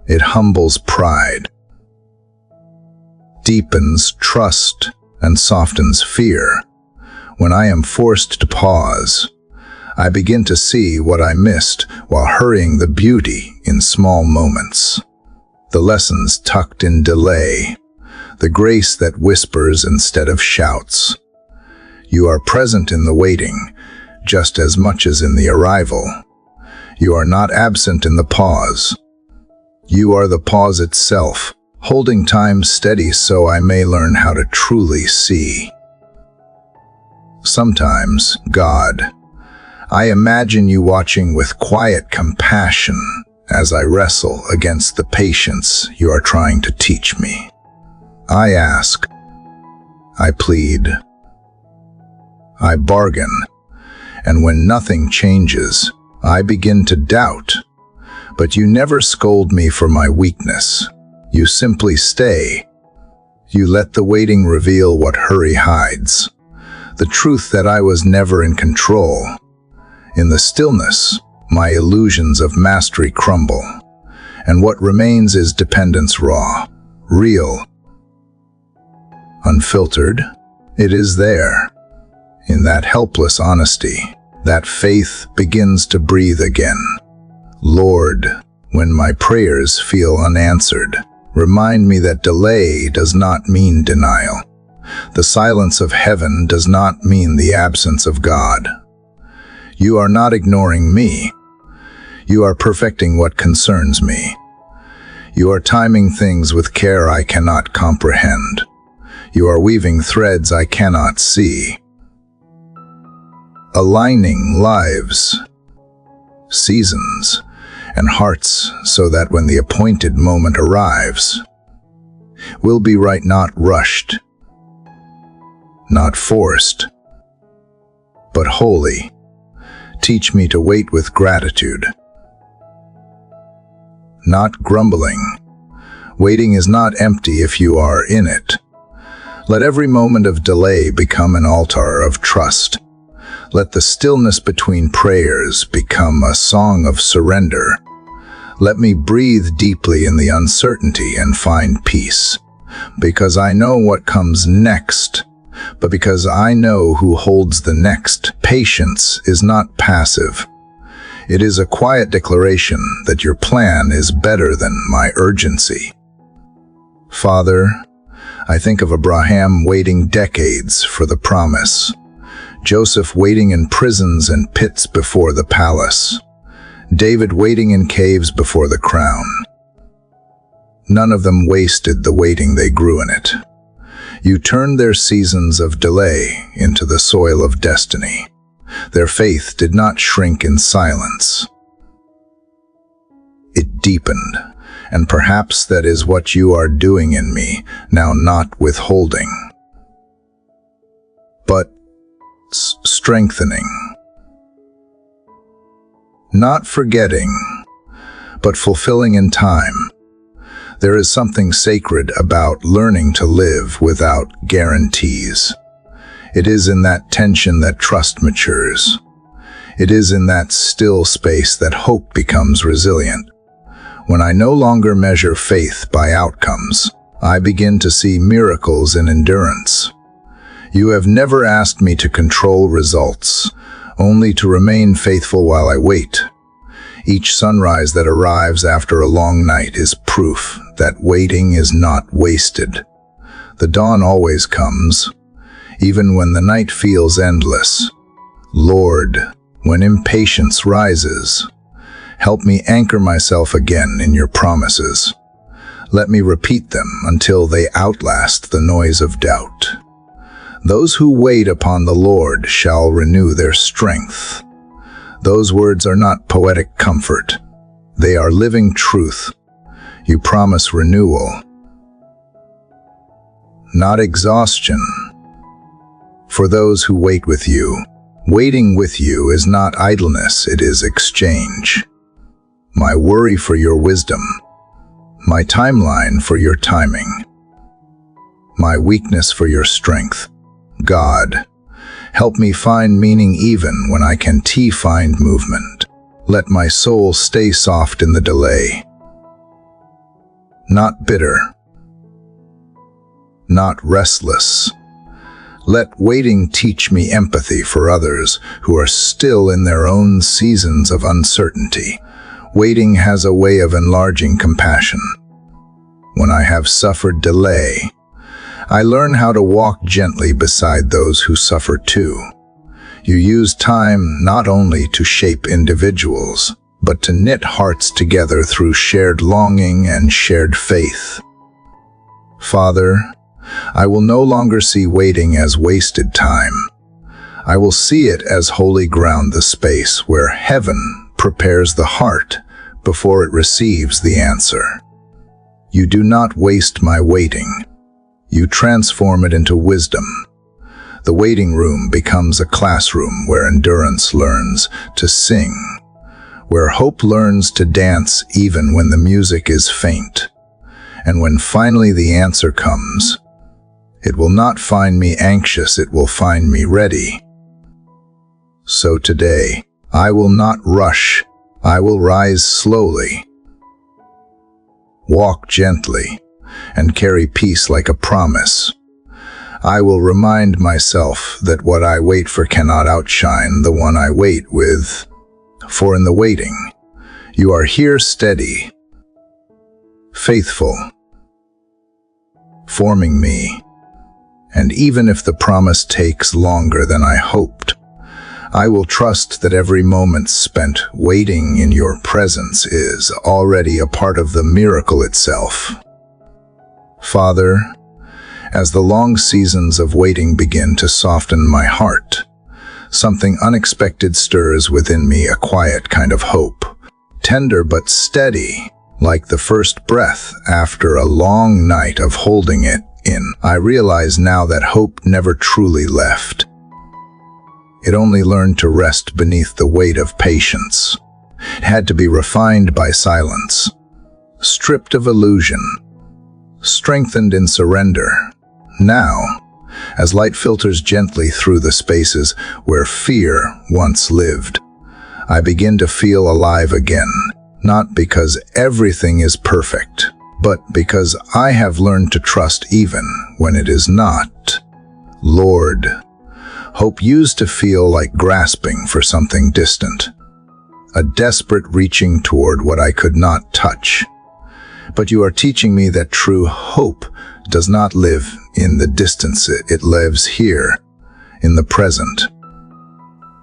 It humbles pride, deepens trust, and softens fear. When I am forced to pause, I begin to see what I missed while hurrying, the beauty in small moments, the lessons tucked in delay, the grace that whispers instead of shouts. You are present in the waiting, just as much as in the arrival. You are not absent in the pause. You are the pause itself, holding time steady so I may learn how to truly see. Sometimes, God, I imagine you watching with quiet compassion as I wrestle against the patience you are trying to teach me. I ask, I plead, I bargain, And when nothing changes, I begin to doubt. But you never scold me for my weakness. You simply stay. You let the waiting reveal what hurry hides. The truth that I was never in control. In the stillness, my illusions of mastery crumble. And what remains is dependence raw, real, unfiltered. It is there. In that helpless honesty, that faith begins to breathe again. Lord, when my prayers feel unanswered, remind me that delay does not mean denial. The silence of heaven does not mean the absence of God. You are not ignoring me. You are perfecting what concerns me. You are timing things with care I cannot comprehend. You are weaving threads I cannot see. Aligning lives, seasons, and hearts so that when the appointed moment arrives, we'll be right, not rushed, not forced, but holy. Teach me to wait with gratitude, not grumbling. Waiting is not empty if you are in it. Let every moment of delay become an altar of trust. Let the stillness between prayers become a song of surrender. Let me breathe deeply in the uncertainty and find peace, because I know what comes next, but because I know who holds the next. Patience is not passive. It is a quiet declaration that your plan is better than my urgency. Father, I think of Abraham waiting decades for the promise, Joseph waiting in prisons and pits before the palace, David waiting in caves before the crown. None of them wasted the waiting, they grew in it. You turned their seasons of delay into the soil of destiny. Their faith did not shrink in silence. It deepened, and perhaps that is what you are doing in me now, not withholding, but strengthening. Not forgetting, but fulfilling in time. There is something sacred about learning to live without guarantees. It is in that tension that trust matures. It is in that still space that hope becomes resilient. When I no longer measure faith by outcomes, I begin to see miracles in endurance. You have never asked me to control results, only to remain faithful while I wait. Each sunrise that arrives after a long night is proof that waiting is not wasted. The dawn always comes, even when the night feels endless. Lord, when impatience rises, help me anchor myself again in your promises. Let me repeat them until they outlast the noise of doubt. Those who wait upon the Lord shall renew their strength. Those words are not poetic comfort. They are living truth. You promise renewal, not exhaustion. For those who wait with you, waiting with you is not idleness, it is exchange. My worry for your wisdom, my timeline for your timing, my weakness for your strength. God, help me find meaning even when I can't find movement. Let my soul stay soft in the delay, not bitter, not restless. Let waiting teach me empathy for others who are still in their own seasons of uncertainty. Waiting has a way of enlarging compassion. When I have suffered delay, I learn how to walk gently beside those who suffer too. You use time not only to shape individuals, but to knit hearts together through shared longing and shared faith. Father, I will no longer see waiting as wasted time. I will see it as holy ground, the space where heaven prepares the heart before it receives the answer. You do not waste my waiting. You transform it into wisdom. The waiting room becomes a classroom where endurance learns to sing, where hope learns to dance even when the music is faint. And when finally the answer comes, it will not find me anxious, it will find me ready. So today, I will not rush, I will rise slowly, walk gently, and carry peace like a promise. I will remind myself that what I wait for cannot outshine the one I wait with. For in the waiting, you are here steady, faithful, forming me. And even if the promise takes longer than I hoped, I will trust that every moment spent waiting in your presence is already a part of the miracle itself. Father, as the long seasons of waiting begin to soften my heart, something unexpected stirs within me, a quiet kind of hope, tender but steady, like the first breath after a long night of holding it in. I realize now that hope never truly left. It only learned to rest beneath the weight of patience. It had to be refined by silence, stripped of illusion, strengthened in surrender. Now, as light filters gently through the spaces where fear once lived, I begin to feel alive again, not because everything is perfect, but because I have learned to trust even when it is not. Lord, hope used to feel like grasping for something distant, a desperate reaching toward what I could not touch. But you are teaching me that true hope does not live in the distance, it lives here, in the present,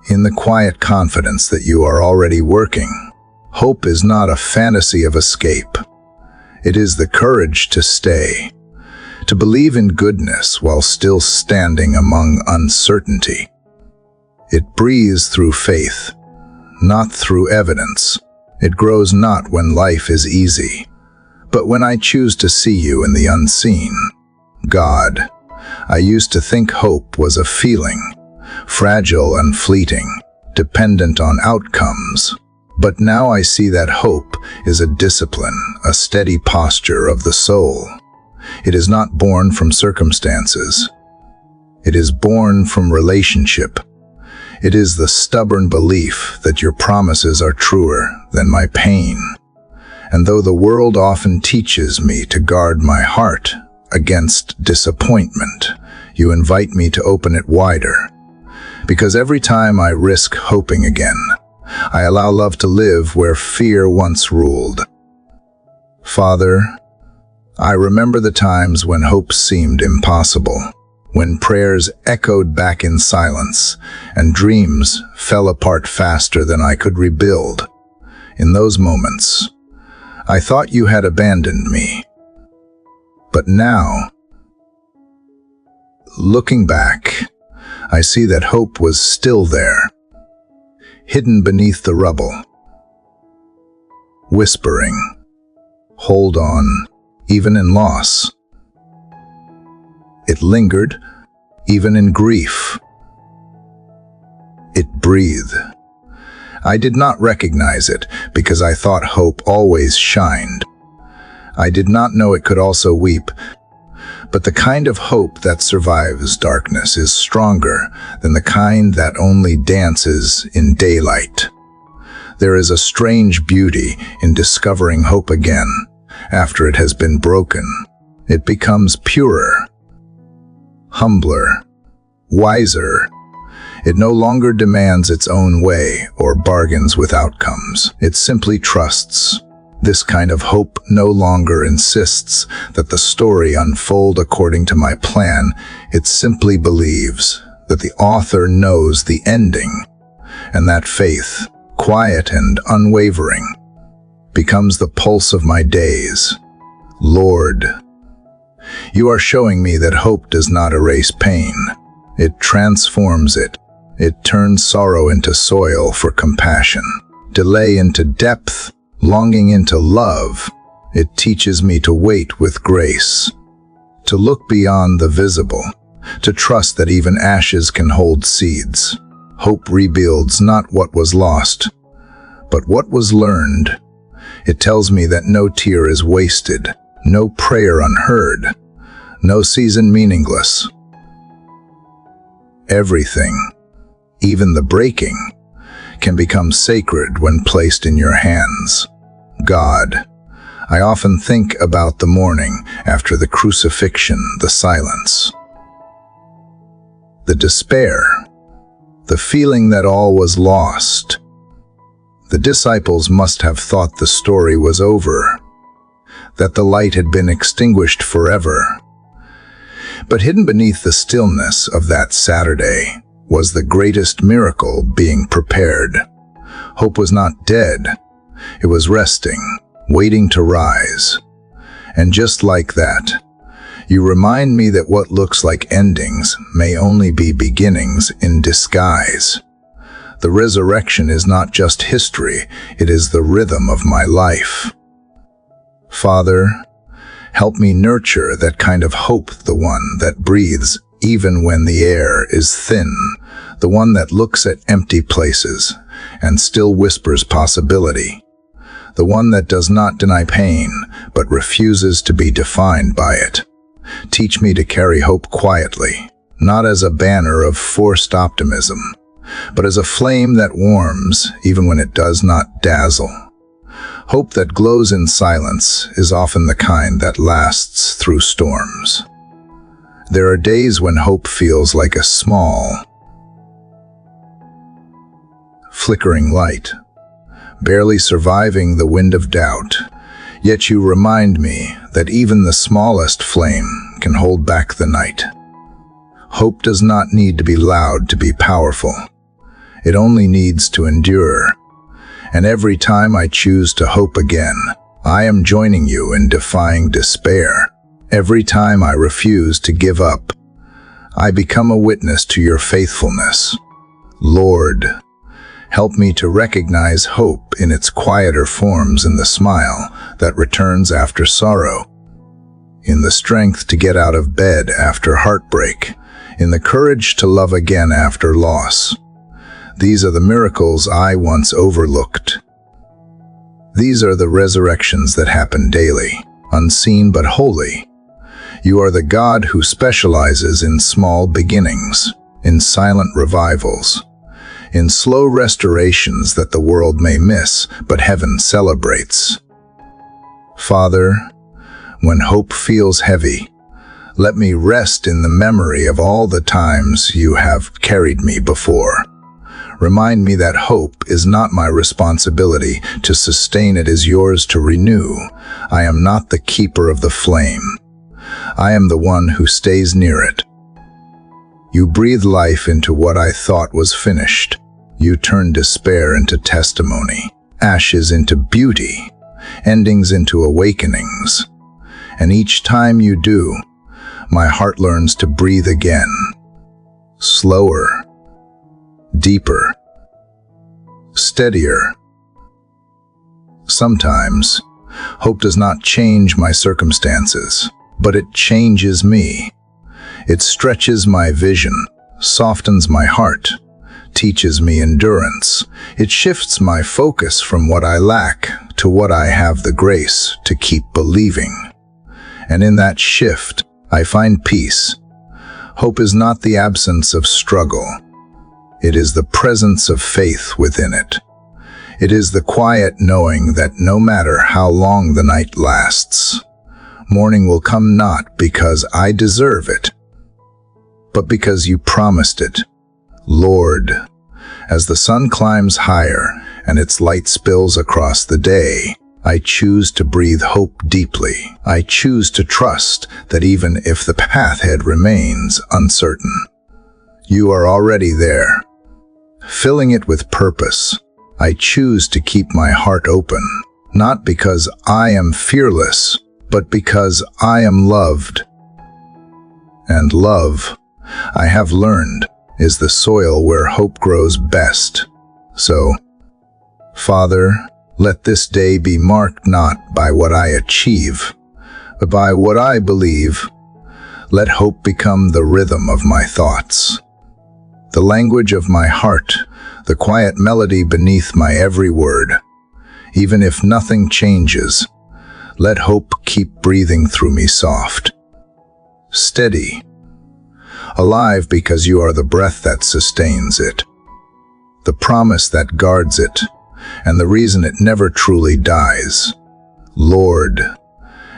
in the quiet confidence that you are already working. Hope is not a fantasy of escape. It is the courage to stay, to believe in goodness while still standing among uncertainty. It breathes through faith, not through evidence. It grows not when life is easy, but when I choose to see you in the unseen. God, I used to think hope was a feeling, fragile and fleeting, dependent on outcomes. But now I see that hope is a discipline, a steady posture of the soul. It is not born from circumstances. It is born from relationship. It is the stubborn belief that your promises are truer than my pain. And though the world often teaches me to guard my heart against disappointment, you invite me to open it wider. Because every time I risk hoping again, I allow love to live where fear once ruled. Father, I remember the times when hope seemed impossible, when prayers echoed back in silence and dreams fell apart faster than I could rebuild. In those moments, I thought you had abandoned me. But now, looking back, I see that hope was still there, hidden beneath the rubble, whispering, "Hold on," even in loss. It lingered, even in grief. It breathed. I did not recognize it because I thought hope always shined. I did not know it could also weep. But the kind of hope that survives darkness is stronger than the kind that only dances in daylight. There is a strange beauty in discovering hope again after it has been broken. It becomes purer, humbler, wiser. It no longer demands its own way or bargains with outcomes. It simply trusts. This kind of hope no longer insists that the story unfold according to my plan. It simply believes that the author knows the ending, and that faith, quiet and unwavering, becomes the pulse of my days. Lord, you are showing me that hope does not erase pain. It transforms it. It turns sorrow into soil for compassion, delay into depth, longing into love. It teaches me to wait with grace, to look beyond the visible, to trust that even ashes can hold seeds. Hope rebuilds not what was lost, but what was learned. It tells me that no tear is wasted, no prayer unheard, no season meaningless. Everything, even the breaking, can become sacred when placed in your hands. God, I often think about the morning after the crucifixion, the silence, the despair, the feeling that all was lost. The disciples must have thought the story was over, that the light had been extinguished forever. But hidden beneath the stillness of that Saturday was the greatest miracle being prepared. Hope was not dead. It was resting, waiting to rise. And just like that, you remind me that what looks like endings may only be beginnings in disguise. The resurrection is not just history, it is the rhythm of my life. Father, help me nurture that kind of hope, the one that breathes even when the air is thin, the one that looks at empty places and still whispers possibility, the one that does not deny pain but refuses to be defined by it. Teach me to carry hope quietly, not as a banner of forced optimism, but as a flame that warms even when it does not dazzle. Hope that glows in silence is often the kind that lasts through storms. There are days when hope feels like a small, flickering light, barely surviving the wind of doubt. Yet you remind me that even the smallest flame can hold back the night. Hope does not need to be loud to be powerful. It only needs to endure. And every time I choose to hope again, I am joining you in defying despair. Every time I refuse to give up, I become a witness to your faithfulness. Lord, help me to recognize hope in its quieter forms, in the smile that returns after sorrow, in the strength to get out of bed after heartbreak, in the courage to love again after loss. These are the miracles I once overlooked. These are the resurrections that happen daily, unseen but holy. You are the God who specializes in small beginnings, in silent revivals, in slow restorations that the world may miss, but heaven celebrates. Father, when hope feels heavy, let me rest in the memory of all the times you have carried me before. Remind me that hope is not my responsibility to sustain, it is yours to renew. I am not the keeper of the flame. I am the one who stays near it. You breathe life into what I thought was finished. You turn despair into testimony, ashes into beauty, endings into awakenings. And each time you do, my heart learns to breathe again. Slower, deeper, steadier. Sometimes, hope does not change my circumstances, but it changes me. It stretches my vision, softens my heart, teaches me endurance. It shifts my focus from what I lack to what I have the grace to keep believing. And in that shift, I find peace. Hope is not the absence of struggle. It is the presence of faith within it. It is the quiet knowing that no matter how long the night lasts, morning will come, not because I deserve it, but because you promised it. Lord, as the sun climbs higher and its light spills across the day, I choose to breathe hope deeply. I choose to trust that even if the path ahead remains uncertain, you are already there, filling it with purpose. I choose to keep my heart open, not because I am fearless, but because I am loved. And love, I have learned, is the soil where hope grows best. So, Father, let this day be marked not by what I achieve, but by what I believe. Let hope become the rhythm of my thoughts, the language of my heart, the quiet melody beneath my every word. Even if nothing changes, let hope keep breathing through me soft, steady, alive because you are the breath that sustains it, the promise that guards it, and the reason it never truly dies. Lord,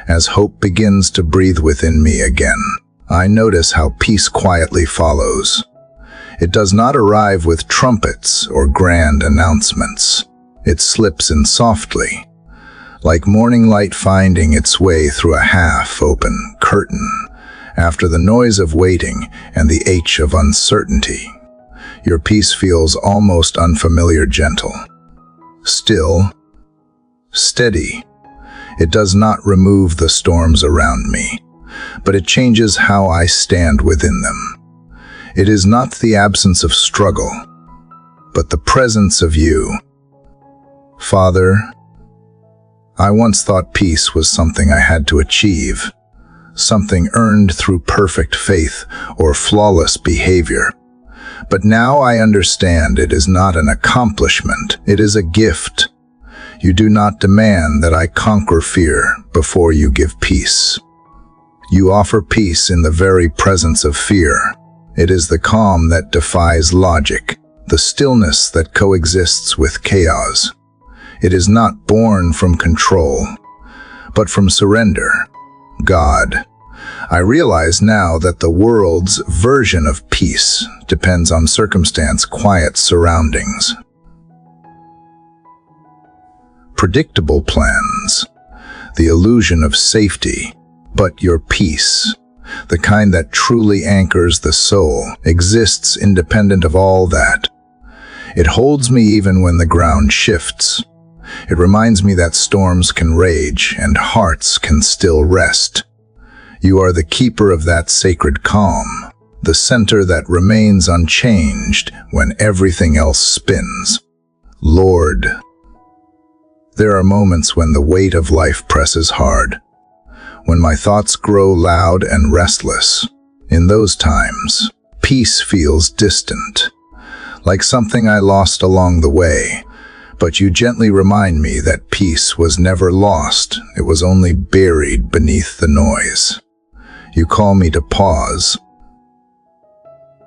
as hope begins to breathe within me again, I notice how peace quietly follows. It does not arrive with trumpets or grand announcements. It slips in softly, like morning light finding its way through a half-open curtain after the noise of waiting and the ache of uncertainty. Your peace feels almost unfamiliar gentle, still, steady. It does not remove the storms around me, but it changes how I stand within them. It is not the absence of struggle, but the presence of you. Father, I once thought peace was something I had to achieve, something earned through perfect faith or flawless behavior. But now I understand it is not an accomplishment, it is a gift. You do not demand that I conquer fear before you give peace. You offer peace in the very presence of fear. It is the calm that defies logic, the stillness that coexists with chaos. It is not born from control, but from surrender. God, I realize now that the world's version of peace depends on circumstance, quiet surroundings, predictable plans, the illusion of safety. But your peace, the kind that truly anchors the soul, exists independent of all that. It holds me even when the ground shifts. It reminds me that storms can rage and hearts can still rest. You are the keeper of that sacred calm, the center that remains unchanged when everything else spins. Lord, there are moments when the weight of life presses hard, when my thoughts grow loud and restless. In those times, peace feels distant, like something I lost along the way. But you gently remind me that peace was never lost, it was only buried beneath the noise. You call me to pause,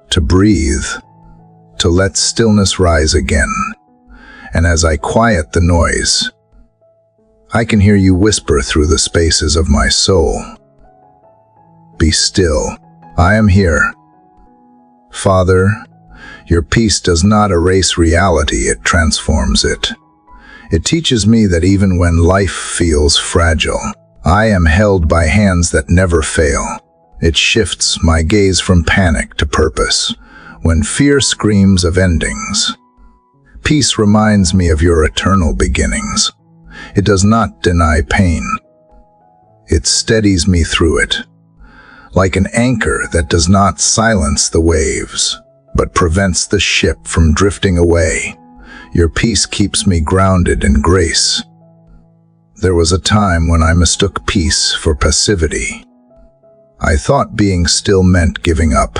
to breathe, to let stillness rise again. And as I quiet the noise, I can hear you whisper through the spaces of my soul. Be still, I am here. Father, your peace does not erase reality, it transforms it. It teaches me that even when life feels fragile, I am held by hands that never fail. It shifts my gaze from panic to purpose. When fear screams of endings, peace reminds me of your eternal beginnings. It does not deny pain. It steadies me through it, like an anchor that does not silence the waves, but prevents the ship from drifting away. Your peace keeps me grounded in grace. There was a time when I mistook peace for passivity. I thought being still meant giving up,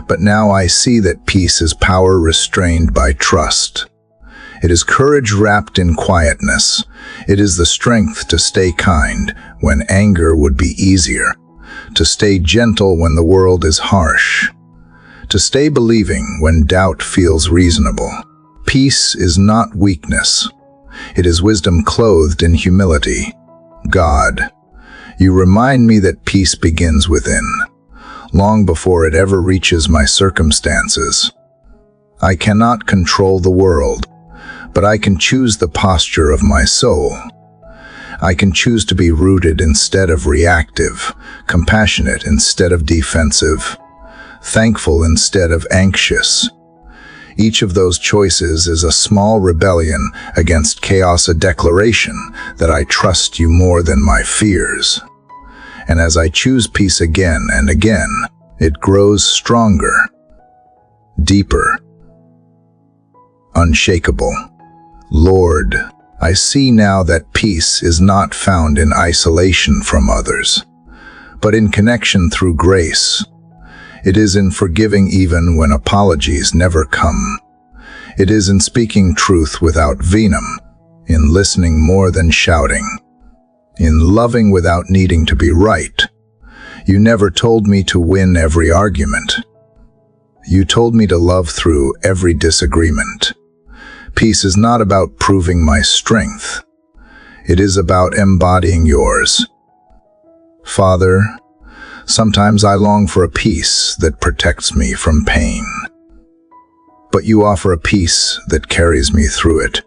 but now I see that peace is power restrained by trust. It is courage wrapped in quietness. It is the strength to stay kind when anger would be easier, to stay gentle when the world is harsh, to stay believing when doubt feels reasonable. Peace is not weakness. It is wisdom clothed in humility. God, you remind me that peace begins within, long before it ever reaches my circumstances. I cannot control the world, but I can choose the posture of my soul. I can choose to be rooted instead of reactive, compassionate instead of defensive, thankful instead of anxious. Each of those choices is a small rebellion against chaos, a declaration that I trust you more than my fears. And as I choose peace again and again, it grows stronger, deeper, unshakable. Lord, I see now that peace is not found in isolation from others, but in connection through grace. It is in forgiving even when apologies never come. It is in speaking truth without venom, in listening more than shouting, in loving without needing to be right. You never told me to win every argument. You told me to love through every disagreement. Peace is not about proving my strength. It is about embodying yours. Father, sometimes I long for a peace that protects me from pain. But you offer a peace that carries me through it.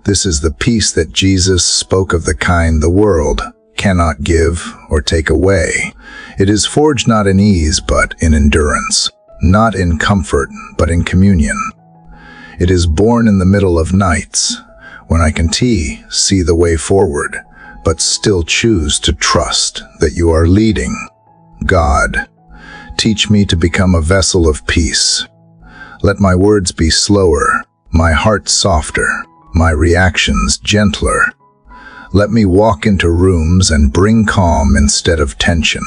This is the peace that Jesus spoke of, the kind the world cannot give or take away. It is forged not in ease, but in endurance, not in comfort, but in communion. It is born in the middle of nights, when I can see the way forward, but still choose to trust that you are leading. God, teach me to become a vessel of peace. Let my words be slower, my heart softer, my reactions gentler. Let me walk into rooms and bring calm instead of tension.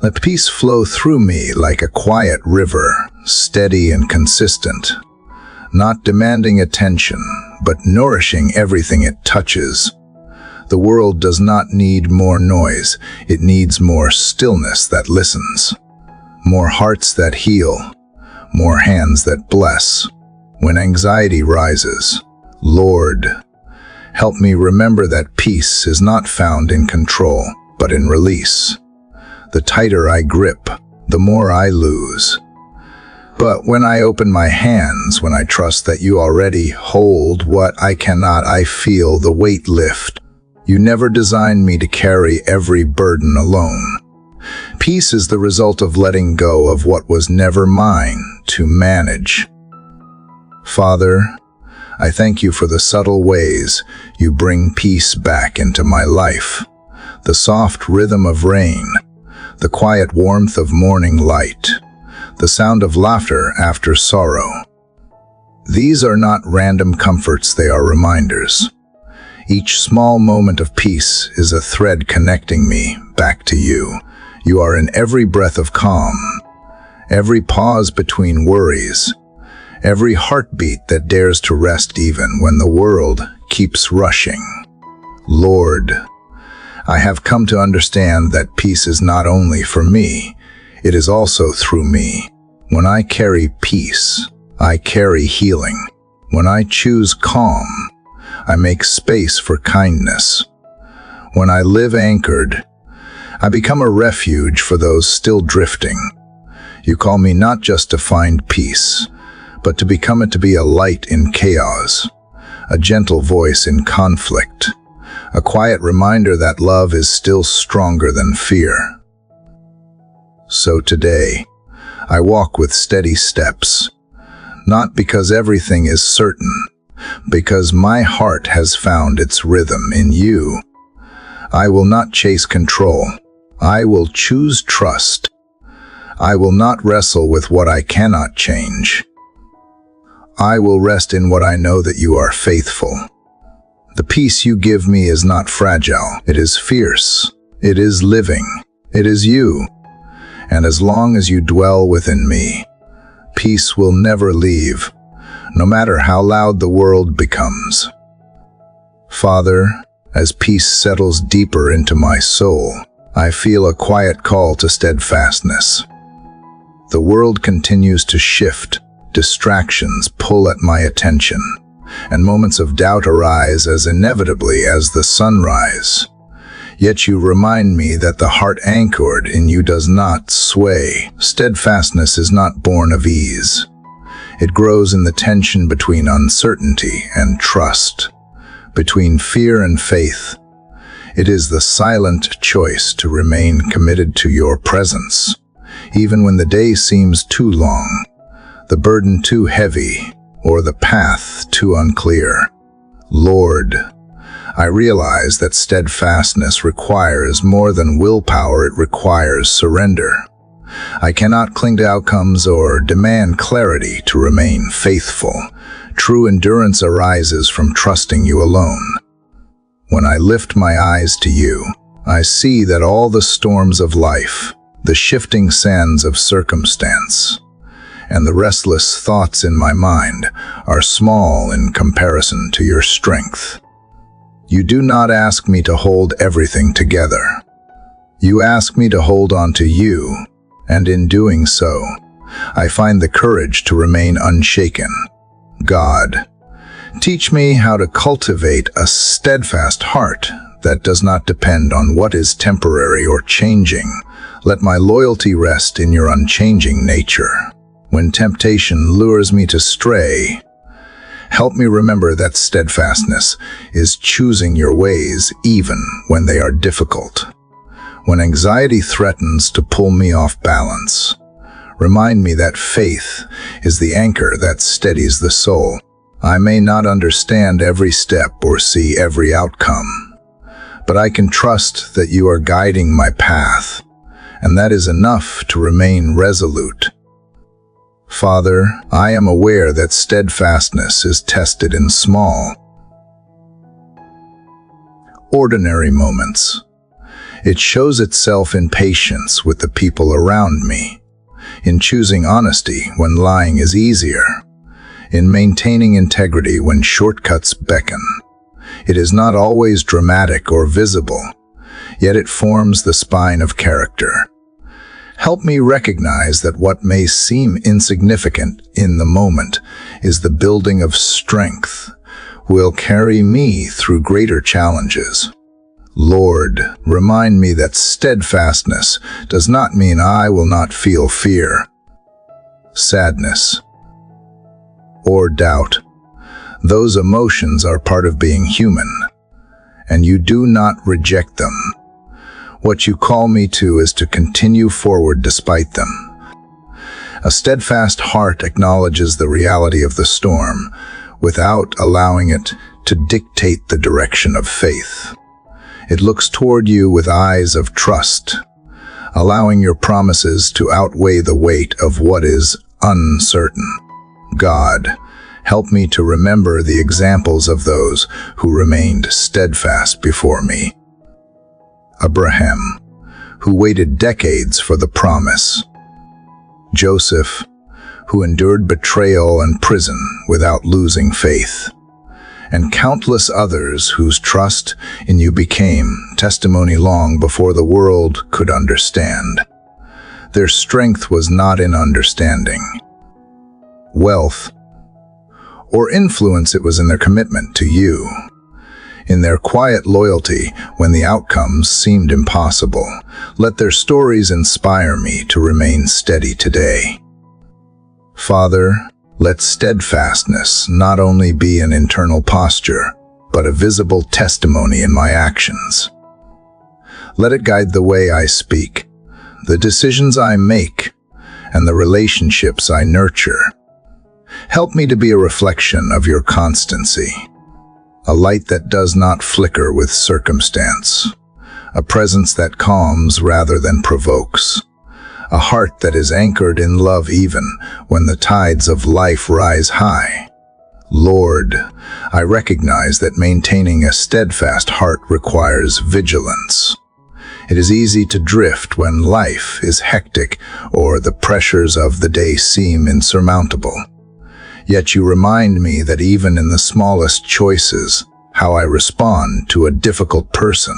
Let peace flow through me like a quiet river, steady and consistent, not demanding attention, but nourishing everything it touches. The world does not need more noise, it needs more stillness that listens, more hearts that heal, more hands that bless. When anxiety rises, Lord, help me remember that peace is not found in control, but in release. The tighter I grip, the more I lose. But when I open my hands, when I trust that you already hold what I cannot, I feel the weight lift. You never designed me to carry every burden alone. Peace is the result of letting go of what was never mine to manage. Father, I thank you for the subtle ways you bring peace back into my life. The soft rhythm of rain, the quiet warmth of morning light, the sound of laughter after sorrow. These are not random comforts, they are reminders. Each small moment of peace is a thread connecting me back to you. You are in every breath of calm, every pause between worries, every heartbeat that dares to rest even when the world keeps rushing. Lord, I have come to understand that peace is not only for me, it is also through me. When I carry peace, I carry healing. When I choose calm, I make space for kindness. When I live anchored, I become a refuge for those still drifting. You call me not just to find peace, but to become it, to be a light in chaos, a gentle voice in conflict, a quiet reminder that love is still stronger than fear. So today, I walk with steady steps, not because everything is certain, because my heart has found its rhythm in you. I will not chase control. I will choose trust. I will not wrestle with what I cannot change. I will rest in what I know, that you are faithful. The peace you give me is not fragile. It is fierce. It is living. It is you. And as long as you dwell within me, peace will never leave, no matter how loud the world becomes. Father, as peace settles deeper into my soul, I feel a quiet call to steadfastness. The world continues to shift, distractions pull at my attention, and moments of doubt arise as inevitably as the sunrise. Yet you remind me that the heart anchored in you does not sway. Steadfastness is not born of ease. It grows in the tension between uncertainty and trust, between fear and faith. It is the silent choice to remain committed to your presence, even when the day seems too long, the burden too heavy, or the path too unclear. Lord, I realize that steadfastness requires more than willpower, it requires surrender. I cannot cling to outcomes or demand clarity to remain faithful. True endurance arises from trusting you alone. When I lift my eyes to you, I see that all the storms of life, the shifting sands of circumstance, and the restless thoughts in my mind are small in comparison to your strength. You do not ask me to hold everything together. You ask me to hold on to you, and in doing so, I find the courage to remain unshaken. God, teach me how to cultivate a steadfast heart that does not depend on what is temporary or changing. Let my loyalty rest in your unchanging nature. When temptation lures me to stray, help me remember that steadfastness is choosing your ways even when they are difficult. When anxiety threatens to pull me off balance, remind me that faith is the anchor that steadies the soul. I may not understand every step or see every outcome, but I can trust that you are guiding my path, and that is enough to remain resolute. Father, I am aware that steadfastness is tested in small, ordinary moments. It shows itself in patience with the people around me, in choosing honesty when lying is easier, in maintaining integrity when shortcuts beckon. It is not always dramatic or visible, yet it forms the spine of character. Help me recognize that what may seem insignificant in the moment is the building of strength will carry me through greater challenges. Lord, remind me that steadfastness does not mean I will not feel fear, sadness, or doubt. Those emotions are part of being human, and you do not reject them. What you call me to is to continue forward despite them. A steadfast heart acknowledges the reality of the storm without allowing it to dictate the direction of faith. It looks toward you with eyes of trust, allowing your promises to outweigh the weight of what is uncertain. God, help me to remember the examples of those who remained steadfast before me. Abraham, who waited decades for the promise. Joseph, who endured betrayal and prison without losing faith. And countless others whose trust in you became testimony long before the world could understand. Their strength was not in understanding, wealth, or influence. It was in their commitment to you, in their quiet loyalty when the outcomes seemed impossible. Let their stories inspire me to remain steady today. Father, let steadfastness not only be an internal posture, but a visible testimony in my actions. Let it guide the way I speak, the decisions I make, and the relationships I nurture. Help me to be a reflection of your constancy, a light that does not flicker with circumstance, a presence that calms rather than provokes, a heart that is anchored in love even when the tides of life rise high. Lord, I recognize that maintaining a steadfast heart requires vigilance. It is easy to drift when life is hectic or the pressures of the day seem insurmountable. Yet you remind me that even in the smallest choices, how I respond to a difficult person,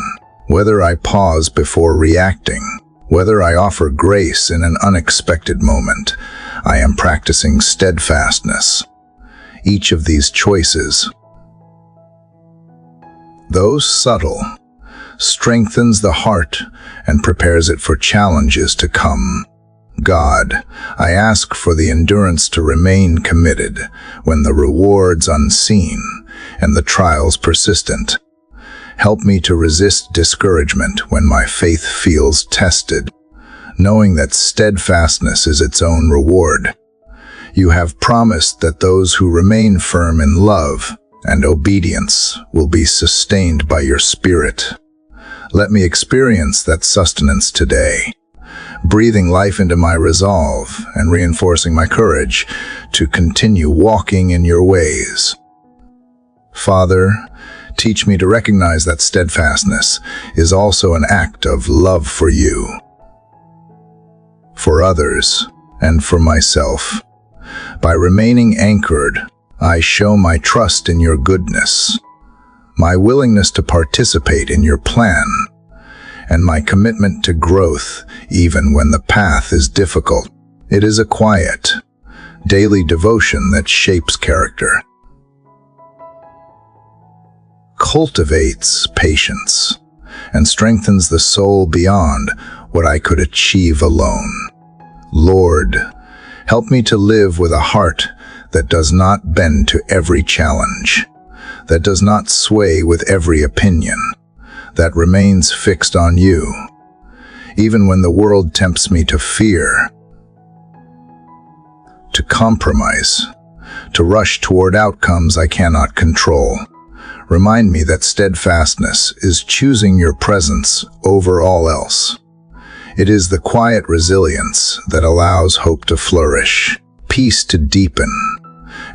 whether I pause before reacting, whether I offer grace in an unexpected moment, I am practicing steadfastness. Each of these choices, though subtle, strengthens the heart and prepares it for challenges to come. God, I ask for the endurance to remain committed when the rewards unseen and the trials persistent. Help me to resist discouragement when my faith feels tested, knowing that steadfastness is its own reward. You have promised that those who remain firm in love and obedience will be sustained by your Spirit. Let me experience that sustenance today, breathing life into my resolve and reinforcing my courage to continue walking in your ways. Father, Teach me to recognize that steadfastness is also an act of love for you, for others, and for myself. By remaining anchored, I show my trust in your goodness, my willingness to participate in your plan, and my commitment to growth even when the path is difficult. It is a quiet, daily devotion that shapes character, cultivates patience, and strengthens the soul beyond what I could achieve alone. Lord, help me to live with a heart that does not bend to every challenge, that does not sway with every opinion, that remains fixed on you, even when the world tempts me to fear, to compromise, to rush toward outcomes I cannot control. Remind me that steadfastness is choosing your presence over all else. It is the quiet resilience that allows hope to flourish, peace to deepen,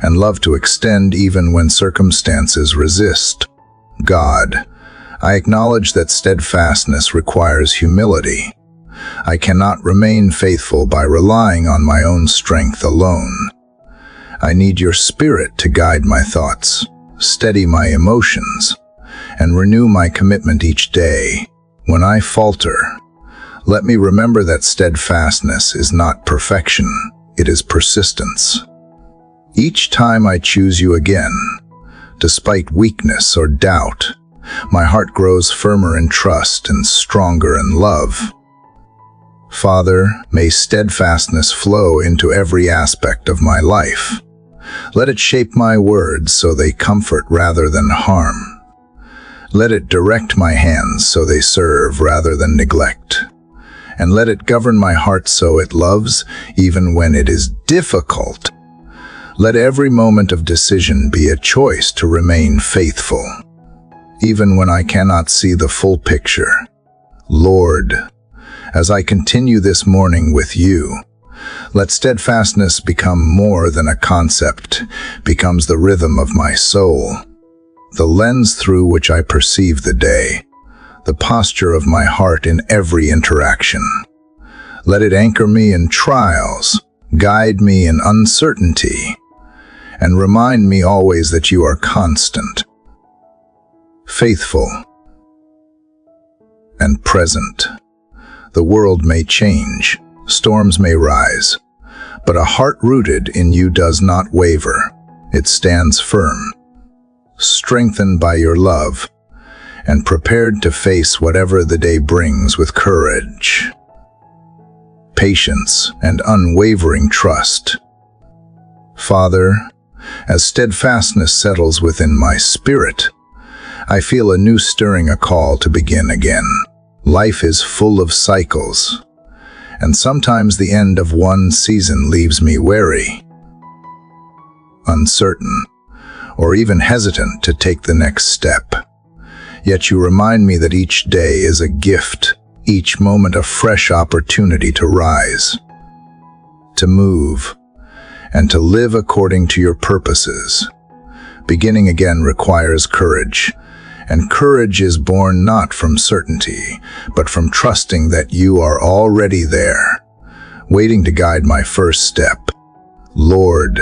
and love to extend even when circumstances resist. God, I acknowledge that steadfastness requires humility. I cannot remain faithful by relying on my own strength alone. I need your Spirit to guide my thoughts, steady my emotions, and renew my commitment each day. When I falter, let me remember that steadfastness is not perfection, it is persistence. Each time I choose you again, despite weakness or doubt, my heart grows firmer in trust and stronger in love. Father, may steadfastness flow into every aspect of my life. Let it shape my words so they comfort rather than harm. Let it direct my hands so they serve rather than neglect. And let it govern my heart so it loves even when it is difficult. Let every moment of decision be a choice to remain faithful, even when I cannot see the full picture. Lord, as I continue this morning with you, let steadfastness become more than a concept, becomes the rhythm of my soul, the lens through which I perceive the day, the posture of my heart in every interaction. Let it anchor me in trials, guide me in uncertainty, and remind me always that you are constant, faithful, and present. The world may change, storms may rise, but a heart rooted in you does not waver. It stands firm, strengthened by your love, and prepared to face whatever the day brings with courage, patience, and unwavering trust. Father, as steadfastness settles within my spirit, I feel a new stirring, a call to begin again. Life is full of cycles, and sometimes the end of one season leaves me wary, uncertain, or even hesitant to take the next step. Yet you remind me that each day is a gift, each moment a fresh opportunity to rise, to move, and to live according to your purposes. Beginning again requires courage, and courage is born not from certainty, but from trusting that you are already there, waiting to guide my first step. Lord,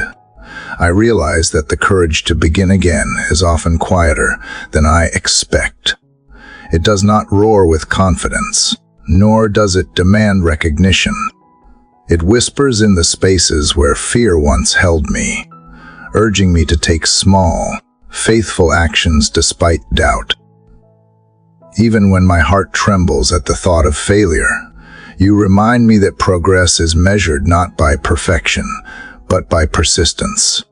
I realize that the courage to begin again is often quieter than I expect. It does not roar with confidence, nor does it demand recognition. It whispers in the spaces where fear once held me, urging me to take small, faithful actions despite doubt. Even when my heart trembles at the thought of failure, you remind me that progress is measured not by perfection, but by persistence.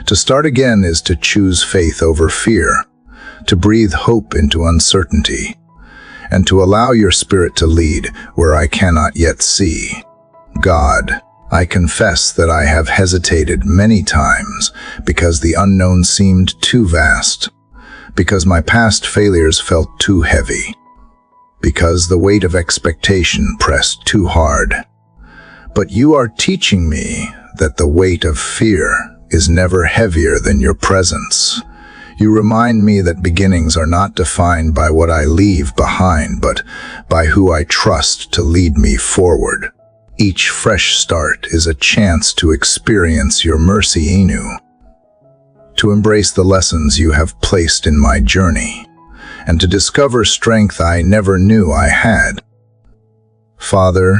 To start again is to choose faith over fear, to breathe hope into uncertainty, and to allow your Spirit to lead where I cannot yet see. God, I confess that I have hesitated many times because the unknown seemed too vast, because my past failures felt too heavy, because the weight of expectation pressed too hard. But you are teaching me that the weight of fear is never heavier than your presence, You remind me that beginnings are not defined by what I leave behind, but by who I trust to lead me forward. Each fresh start is a chance to experience your mercy Inu, to embrace the lessons you have placed in my journey, and to discover strength I never knew I had. Father,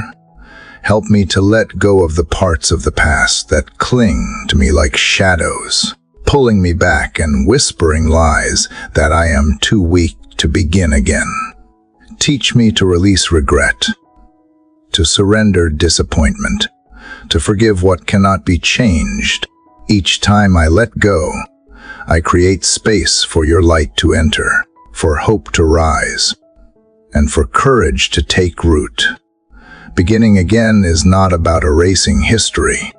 help me to let go of the parts of the past that cling to me like shadows, pulling me back and whispering lies that I am too weak to begin again. Teach me to release regret, to surrender disappointment, to forgive what cannot be changed. Each time I let go, I create space for your light to enter, for hope to rise, and for courage to take root. Beginning again is not about erasing history.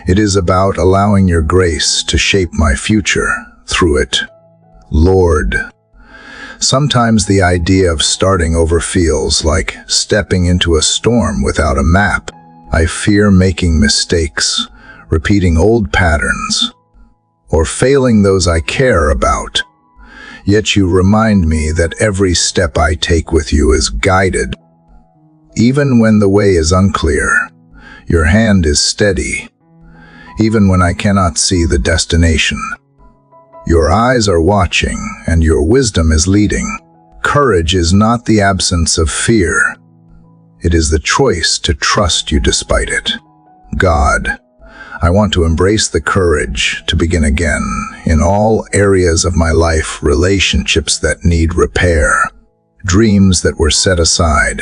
It is about allowing your grace to shape my future through it. Lord, sometimes the idea of starting over feels like stepping into a storm without a map. I fear making mistakes, repeating old patterns, or failing those I care about. Yet you remind me that every step I take with you is guided. Even when the way is unclear, your hand is steady. Even when I cannot see the destination, your eyes are watching and your wisdom is leading. Courage is not the absence of fear. It is the choice to trust you despite it. God, I want to embrace the courage to begin again in all areas of my life, relationships that need repair, dreams that were set aside,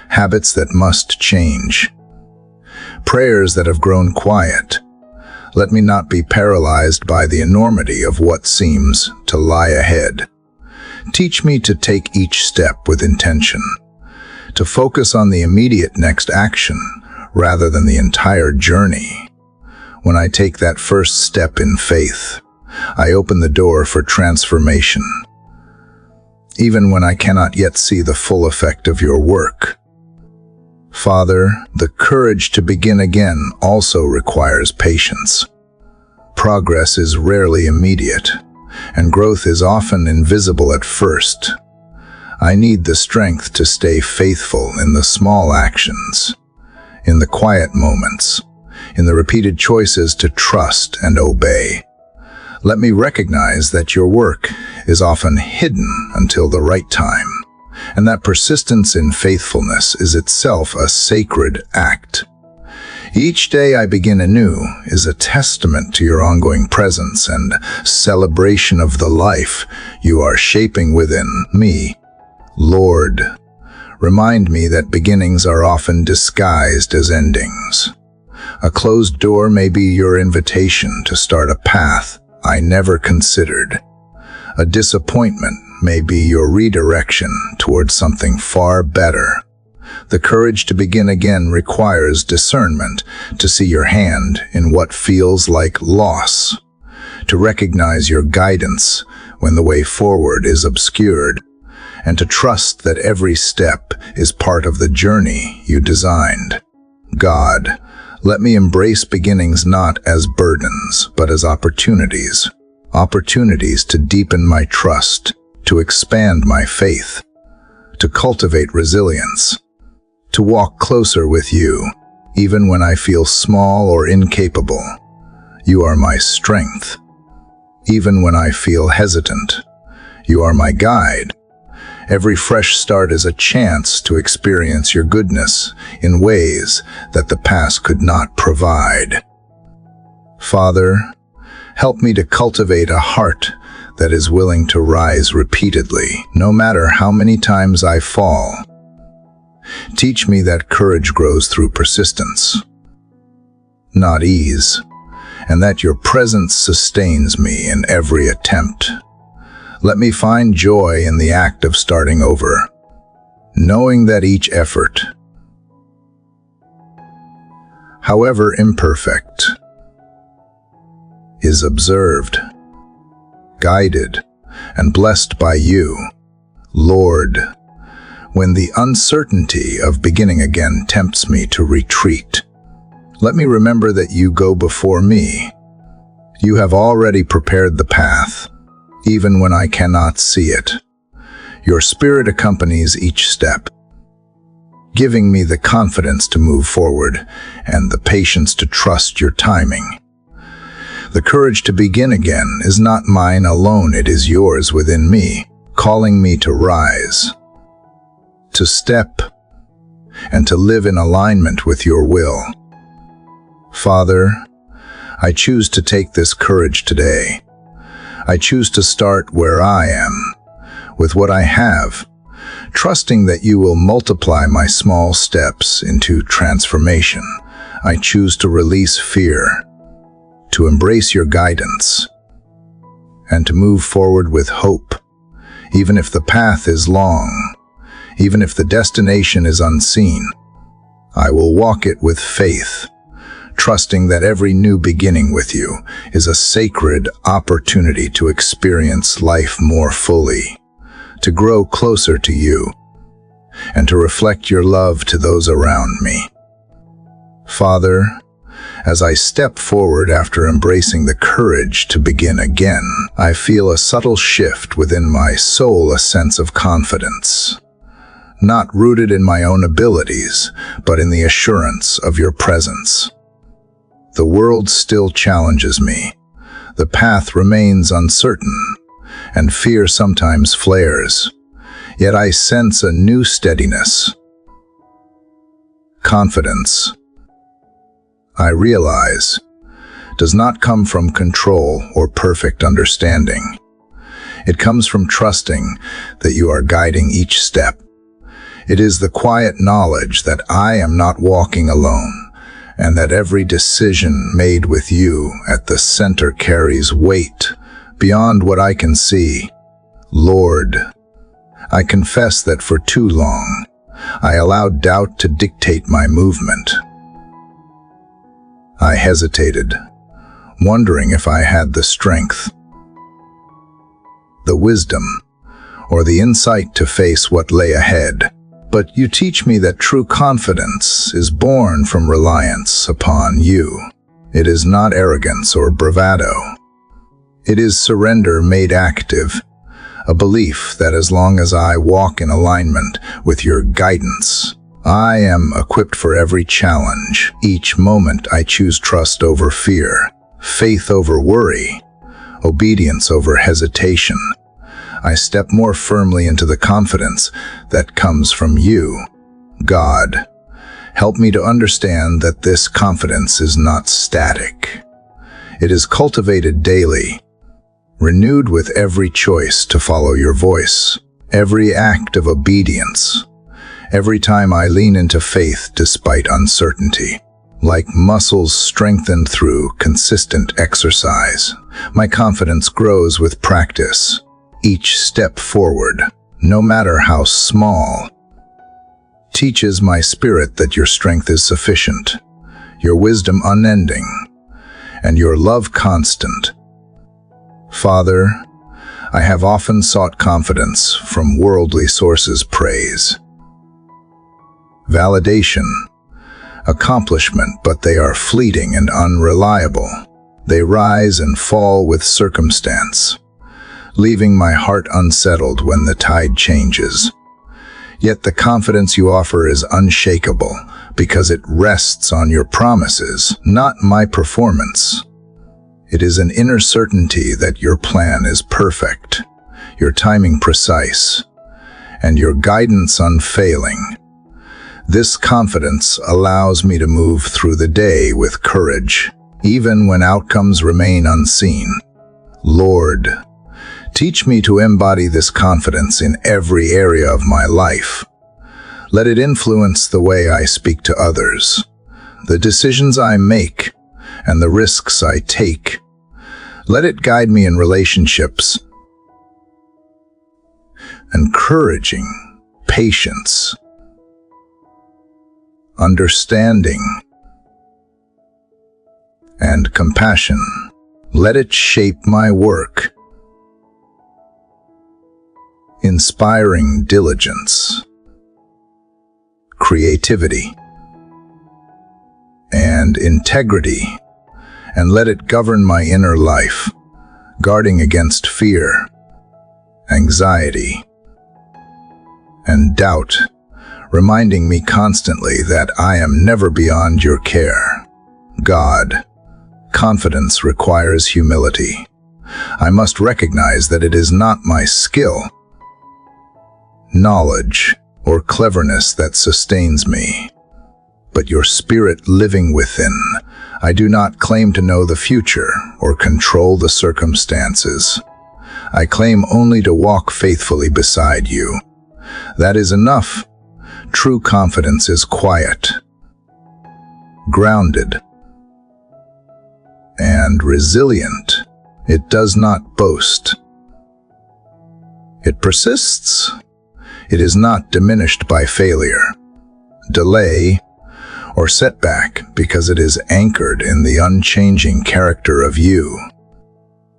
habits that must change, prayers that have grown quiet. Let me not be paralyzed by the enormity of what seems to lie ahead. Teach me to take each step with intention, to focus on the immediate next action rather than the entire journey. When I take that first step in faith, I open the door for transformation, even when I cannot yet see the full effect of your work. Father, the courage to begin again also requires patience. Progress is rarely immediate, and growth is often invisible at first. I need the strength to stay faithful in the small actions, in the quiet moments, in the repeated choices to trust and obey. Let me recognize that your work is often hidden until the right time, and that persistence in faithfulness is itself a sacred act. Each day I begin anew is a testament to your ongoing presence and celebration of the life you are shaping within me. Lord, remind me that beginnings are often disguised as endings. A closed door may be your invitation to start a path I never considered. A disappointment may be your redirection towards something far better. The courage to begin again requires discernment to see your hand in what feels like loss, to recognize your guidance when the way forward is obscured, and to trust that every step is part of the journey you designed. God, let me embrace beginnings not as burdens, but as opportunities. Opportunities to deepen my trust, to expand my faith, to cultivate resilience, to walk closer with you, even when I feel small or incapable. You are my strength. Even when I feel hesitant, you are my guide. Every fresh start is a chance to experience your goodness in ways that the past could not provide. Father, help me to cultivate a heart that is willing to rise repeatedly, no matter how many times I fall. Teach me that courage grows through persistence, not ease, and that your presence sustains me in every attempt. Let me find joy in the act of starting over, knowing that each effort, however imperfect, is observed, guided, and blessed by you. Lord, when the uncertainty of beginning again tempts me to retreat, let me remember that you go before me. You have already prepared the path. even when I cannot see it. Your Spirit accompanies each step, giving me the confidence to move forward and the patience to trust your timing. The courage to begin again is not mine alone, it is yours within me, calling me to rise, to step, and to live in alignment with your will. Father, I choose to take this courage today. I choose to start where I am, with what I have, trusting that you will multiply my small steps into transformation. I choose to release fear, to embrace your guidance, and to move forward with hope, even if the path is long, even if the destination is unseen. I will walk it with faith, trusting that every new beginning with you is a sacred opportunity to experience life more fully, to grow closer to you, and to reflect your love to those around me. Father, as I step forward after embracing the courage to begin again, I feel a subtle shift within my soul, a sense of confidence, not rooted in my own abilities, but in the assurance of your presence. The world still challenges me. The path remains uncertain, and fear sometimes flares. Yet I sense a new steadiness, confidence. I realize does not come from control or perfect understanding. It comes from trusting that you are guiding each step. It is the quiet knowledge that I am not walking alone, and that every decision made with you at the center carries weight beyond what I can see. Lord, I confess that for too long, I allowed doubt to dictate my movement. I hesitated, wondering if I had the strength, the wisdom, or the insight to face what lay ahead. But you teach me that true confidence is born from reliance upon you. It is not arrogance or bravado. It is surrender made active, a belief that as long as I walk in alignment with your guidance, I am equipped for every challenge. Each moment I choose trust over fear, faith over worry, obedience over hesitation. I step more firmly into the confidence that comes from you. God, help me to understand that this confidence is not static. It is cultivated daily, renewed with every choice to follow your voice, every act of obedience, every time I lean into faith despite uncertainty. Like muscles strengthened through consistent exercise, my confidence grows with practice. Each step forward, no matter how small, teaches my spirit that your strength is sufficient, your wisdom unending, and your love constant. Father, I have often sought confidence from worldly sources: praise, validation, accomplishment, but they are fleeting and unreliable. They rise and fall with circumstance, leaving my heart unsettled when the tide changes. Yet the confidence you offer is unshakable because it rests on your promises, not my performance. It is an inner certainty that your plan is perfect, your timing precise, and your guidance unfailing. This confidence allows me to move through the day with courage, even when outcomes remain unseen. Lord, teach me to embody this confidence in every area of my life. Let it influence the way I speak to others, the decisions I make, and the risks I take. Let it guide me in relationships, encouraging patience, understanding, and compassion. Let it shape my work, inspiring diligence, creativity, and integrity, and let it govern my inner life, guarding against fear, anxiety, and doubt, reminding me constantly that I am never beyond your care. God, confidence requires humility. I must recognize that it is not my skill, knowledge, or cleverness that sustains me, but your spirit living within. I do not claim to know the future or control the circumstances. I claim only to walk faithfully beside you. That is enough. True confidence is quiet, grounded, and resilient. It does not boast. It persists. It is not diminished by failure, delay, or setback because it is anchored in the unchanging character of you.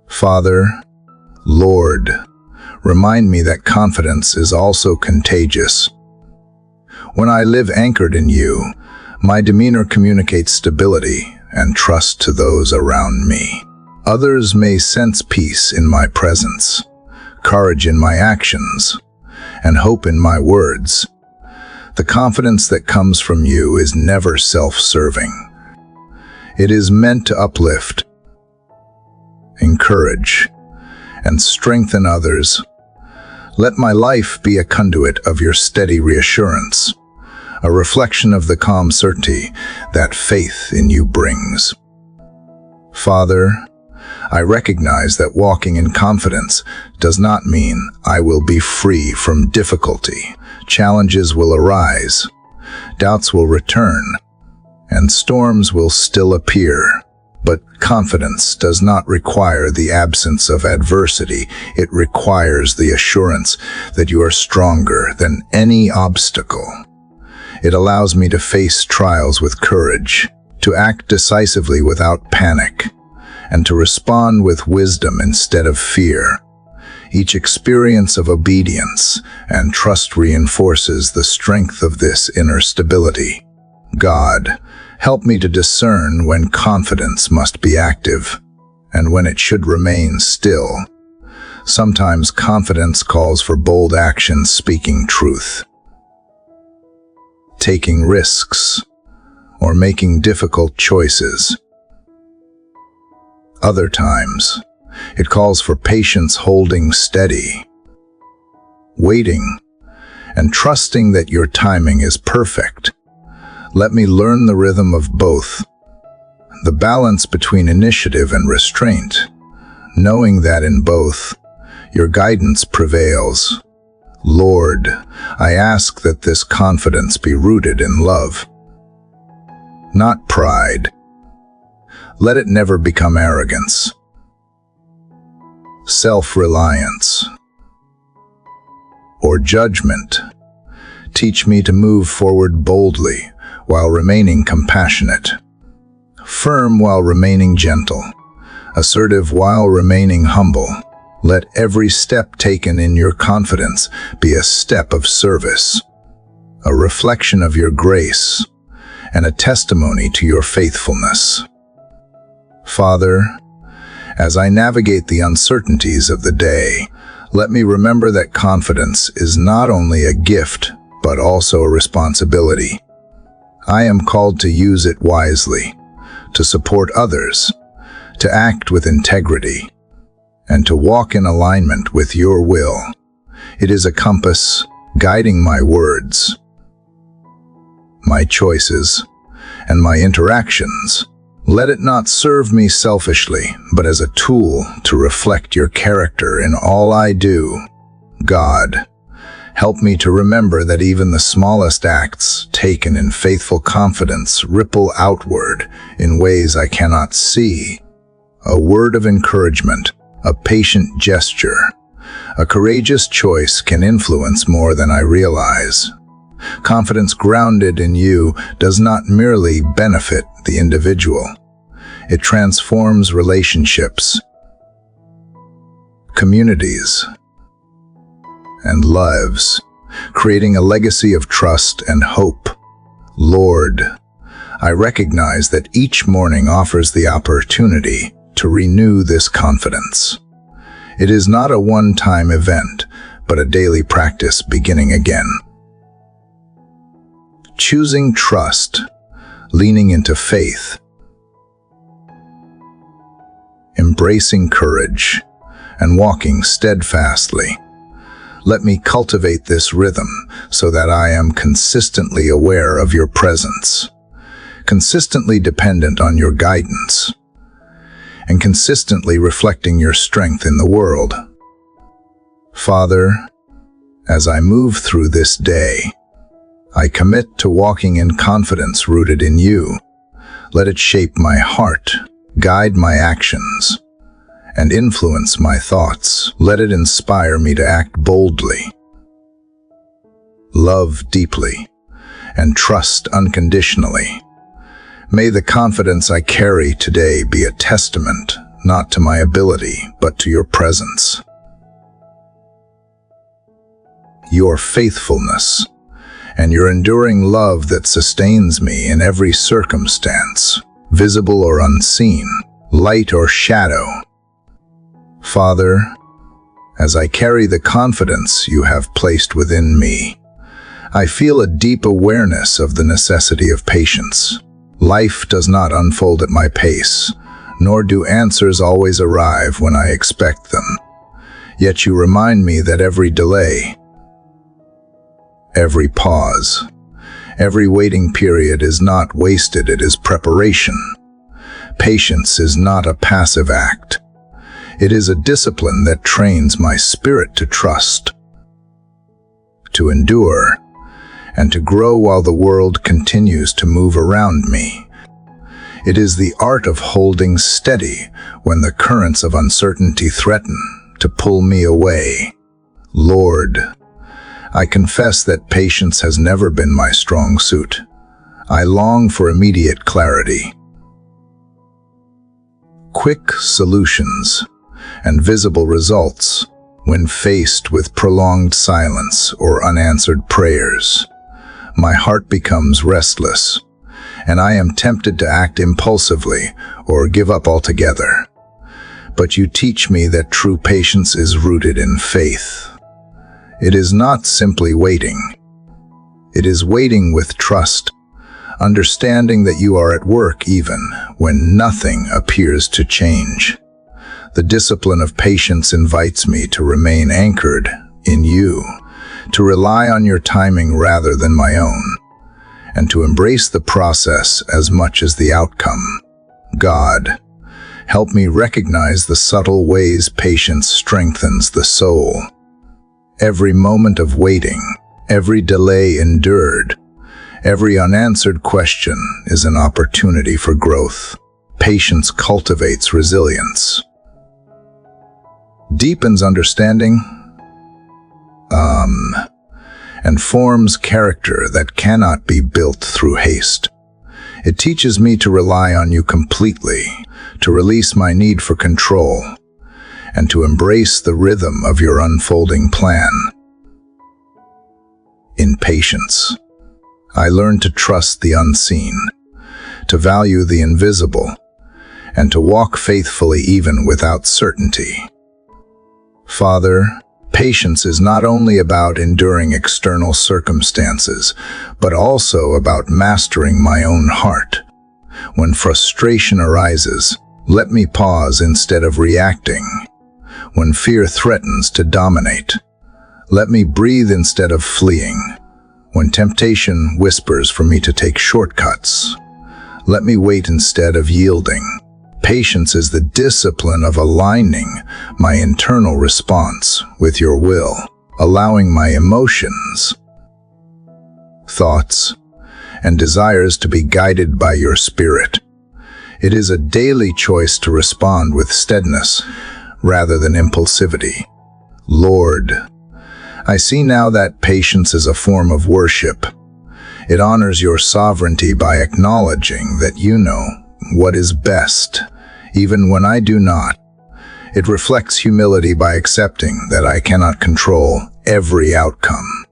Father, Lord, remind me that confidence is also contagious. When I live anchored in you, my demeanor communicates stability and trust to those around me. Others may sense peace in my presence, courage in my actions, and hope in my words. The confidence that comes from you is never self-serving. It is meant to uplift, encourage, and strengthen others. Let my life be a conduit of your steady reassurance, a reflection of the calm certainty that faith in you brings. Father, I recognize that walking in confidence does not mean I will be free from difficulty. Challenges will arise, doubts will return, and storms will still appear. But confidence does not require the absence of adversity. It requires the assurance that you are stronger than any obstacle. It allows me to face trials with courage, to act decisively without panic, and to respond with wisdom instead of fear. Each experience of obedience and trust reinforces the strength of this inner stability. God, help me to discern when confidence must be active and when it should remain still. Sometimes confidence calls for bold action, speaking truth, taking risks, or making difficult choices. Other times, it calls for patience, holding steady, waiting, and trusting that your timing is perfect. Let me learn the rhythm of both, the balance between initiative and restraint, knowing that in both, your guidance prevails. Lord, I ask that this confidence be rooted in love, not pride. Let it never become arrogance, self-reliance, or judgment. Teach me to move forward boldly while remaining compassionate, firm while remaining gentle, assertive while remaining humble. Let every step taken in your confidence be a step of service, a reflection of your grace, and a testimony to your faithfulness. Father, as I navigate the uncertainties of the day, let me remember that confidence is not only a gift, but also a responsibility. I am called to use it wisely, to support others, to act with integrity, and to walk in alignment with your will. It is a compass guiding my words, my choices, and my interactions. Let it not serve me selfishly, but as a tool to reflect your character in all I do. God, help me to remember that even the smallest acts taken in faithful confidence ripple outward in ways I cannot see. A word of encouragement, a patient gesture, a courageous choice can influence more than I realize. Confidence grounded in you does not merely benefit the individual. It transforms relationships, communities, and lives, creating a legacy of trust and hope. Lord, I recognize that each morning offers the opportunity to renew this confidence. It is not a one-time event, but a daily practice beginning again. Choosing trust, leaning into faith, embracing courage, and walking steadfastly. Let me cultivate this rhythm so that I am consistently aware of your presence, consistently dependent on your guidance, and consistently reflecting your strength in the world. Father, as I move through this day, I commit to walking in confidence rooted in you. Let it shape my heart, guide my actions, and influence my thoughts. Let it inspire me to act boldly, love deeply, and trust unconditionally. May the confidence I carry today be a testament, not to my ability, but to your presence. Your faithfulness, and your enduring love that sustains me in every circumstance, visible or unseen, light or shadow. Father, as I carry the confidence you have placed within me, I feel a deep awareness of the necessity of patience. Life does not unfold at my pace, nor do answers always arrive when I expect them. Yet you remind me that every delay, every pause, every waiting period is not wasted, it is preparation. Patience is not a passive act. It is a discipline that trains my spirit to trust, to endure, and to grow while the world continues to move around me. It is the art of holding steady when the currents of uncertainty threaten to pull me away. Lord, I confess that patience has never been my strong suit. I long for immediate clarity, quick solutions, and visible results when faced with prolonged silence or unanswered prayers. My heart becomes restless, and I am tempted to act impulsively or give up altogether. But you teach me that true patience is rooted in faith. It is not simply waiting. It is waiting with trust, understanding that you are at work even when nothing appears to change. The discipline of patience invites me to remain anchored in you, to rely on your timing rather than my own, and to embrace the process as much as the outcome. God, help me recognize the subtle ways patience strengthens the soul. Every moment of waiting, every delay endured, every unanswered question is an opportunity for growth. Patience cultivates resilience, deepens understanding, and forms character that cannot be built through haste. It teaches me to rely on you completely, to release my need for control, and to embrace the rhythm of your unfolding plan. In patience, I learn to trust the unseen, to value the invisible, and to walk faithfully even without certainty. Father, patience is not only about enduring external circumstances, but also about mastering my own heart. When frustration arises, let me pause instead of reacting. When fear threatens to dominate, let me breathe instead of fleeing. When temptation whispers for me to take shortcuts, let me wait instead of yielding. Patience is the discipline of aligning my internal response with your will, allowing my emotions, thoughts, and desires to be guided by your spirit. It is a daily choice to respond with steadiness rather than impulsivity. Lord, I see now that patience is a form of worship. It honors your sovereignty by acknowledging that you know what is best, even when I do not. It reflects humility by accepting that I cannot control every outcome.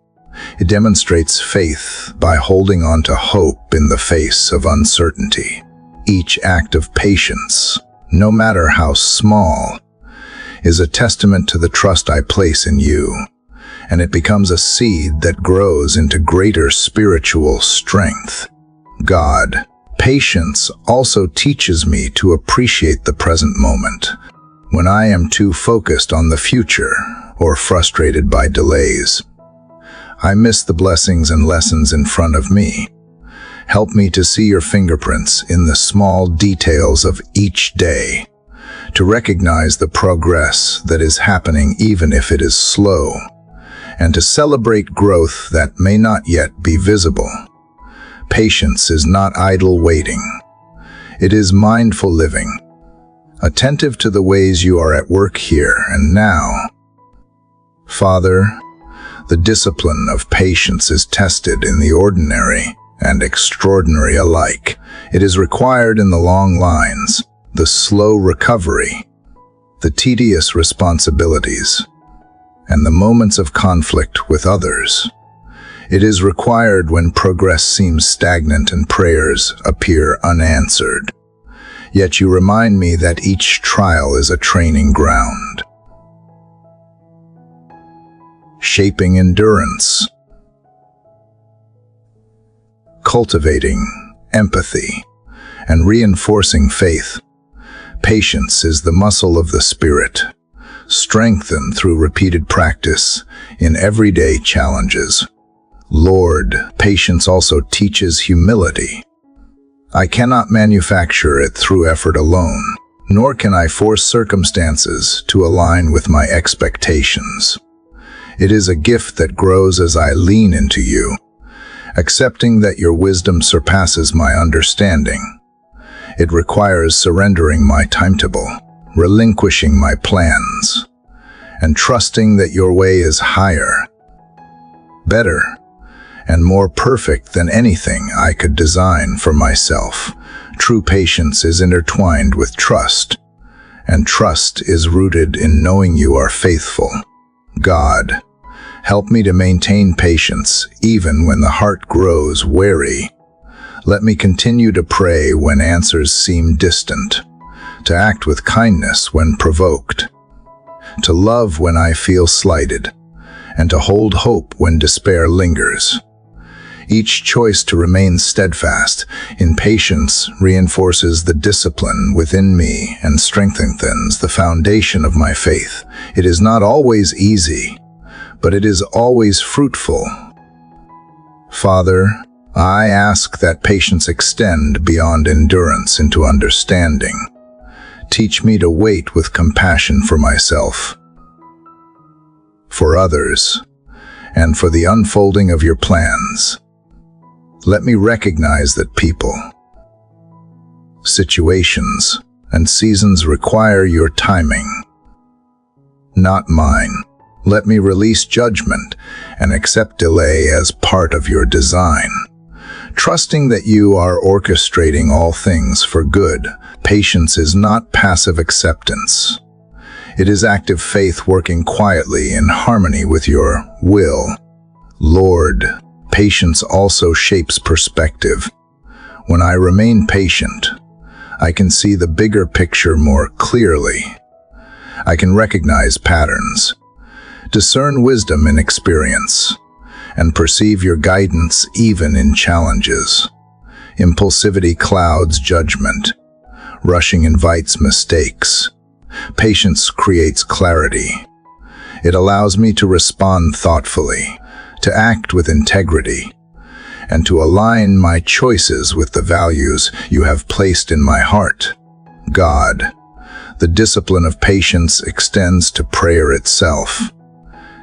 It demonstrates faith by holding on to hope in the face of uncertainty. Each act of patience, no matter how small, is a testament to the trust I place in you, and it becomes a seed that grows into greater spiritual strength. God, patience also teaches me to appreciate the present moment. When I am too focused on the future or frustrated by delays, I miss the blessings and lessons in front of me. Help me to see your fingerprints in the small details of each day, to recognize the progress that is happening even if it is slow, and to celebrate growth that may not yet be visible. Patience is not idle waiting. It is mindful living, attentive to the ways you are at work here and now. Father, the discipline of patience is tested in the ordinary and extraordinary alike. It is required in the long lines, the slow recovery, the tedious responsibilities, and the moments of conflict with others. It is required when progress seems stagnant and prayers appear unanswered. Yet you remind me that each trial is a training ground. Shaping endurance. Cultivating empathy and reinforcing faith. Patience is the muscle of the spirit, strengthened through repeated practice in everyday challenges. Lord, patience also teaches humility. I cannot manufacture it through effort alone, nor can I force circumstances to align with my expectations. It is a gift that grows as I lean into you, accepting that your wisdom surpasses my understanding. It requires surrendering my timetable, relinquishing my plans, and trusting that your way is higher, better, and more perfect than anything I could design for myself. True patience is intertwined with trust, and trust is rooted in knowing you are faithful. God, help me to maintain patience even when the heart grows weary. Let me continue to pray when answers seem distant, to act with kindness when provoked, to love when I feel slighted, and to hold hope when despair lingers. Each choice to remain steadfast in patience reinforces the discipline within me and strengthens the foundation of my faith. It is not always easy, but it is always fruitful. Father, I ask that patience extend beyond endurance into understanding. Teach me to wait with compassion for myself, for others, and for the unfolding of your plans. Let me recognize that people, situations, and seasons require your timing, not mine. Let me release judgment and accept delay as part of your design, trusting that you are orchestrating all things for good. Patience is not passive acceptance. It is active faith working quietly in harmony with your will. Lord, patience also shapes perspective. When I remain patient, I can see the bigger picture more clearly. I can recognize patterns, discern wisdom in experience, and perceive your guidance even in challenges. Impulsivity clouds judgment. Rushing invites mistakes. Patience creates clarity. It allows me to respond thoughtfully, to act with integrity, and to align my choices with the values you have placed in my heart. God, the discipline of patience extends to prayer itself.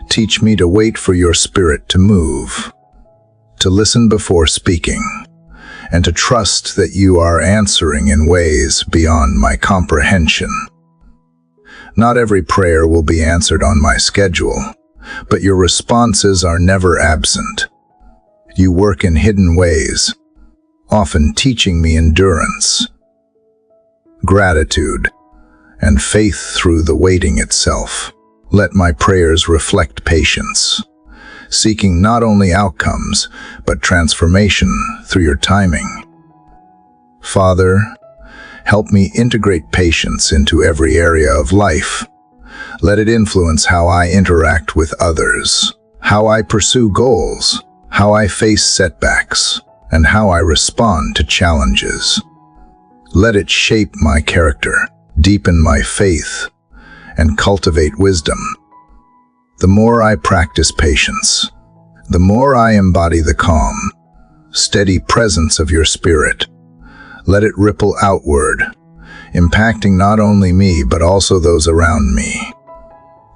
Teach me to wait for your spirit to move, to listen before speaking, and to trust that you are answering in ways beyond my comprehension. Not every prayer will be answered on my schedule, but your responses are never absent. You work in hidden ways, often teaching me endurance, gratitude, and faith through the waiting itself. Let my prayers reflect patience, seeking not only outcomes, but transformation through your timing. Father, help me integrate patience into every area of life, Let it influence how I interact with others, how I pursue goals, how I face setbacks, and how I respond to challenges. Let it shape my character, deepen my faith, and cultivate wisdom. The more I practice patience, the more I embody the calm, steady presence of your spirit. Let it ripple outward, impacting not only me but also those around me,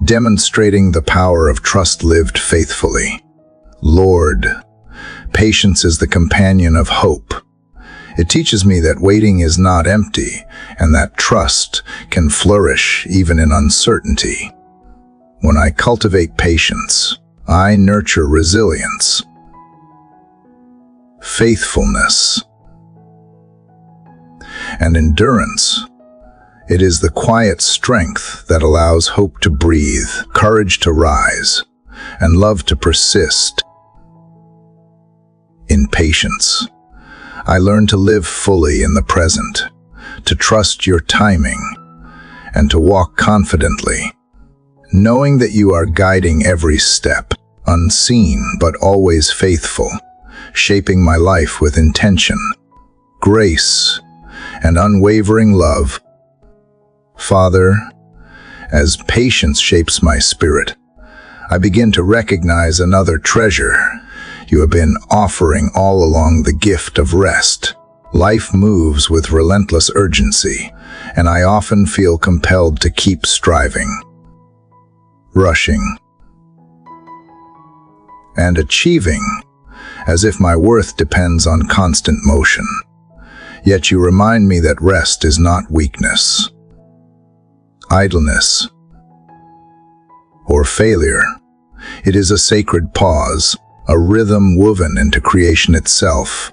demonstrating the power of trust lived faithfully. Lord, patience is the companion of hope. It teaches me that waiting is not empty and that trust can flourish even in uncertainty. When I cultivate patience, I nurture resilience, faithfulness, and endurance. It is the quiet strength that allows hope to breathe, courage to rise, and love to persist. In patience, I learn to live fully in the present, to trust your timing, and to walk confidently, knowing that you are guiding every step, unseen but always faithful, shaping my life with intention, grace, and unwavering love. Father, as patience shapes my spirit, I begin to recognize another treasure you have been offering all along: the gift of rest. Life moves with relentless urgency, and I often feel compelled to keep striving, rushing, and achieving, as if my worth depends on constant motion. Yet you remind me that rest is not weakness, idleness, or failure. It is a sacred pause, a rhythm woven into creation itself,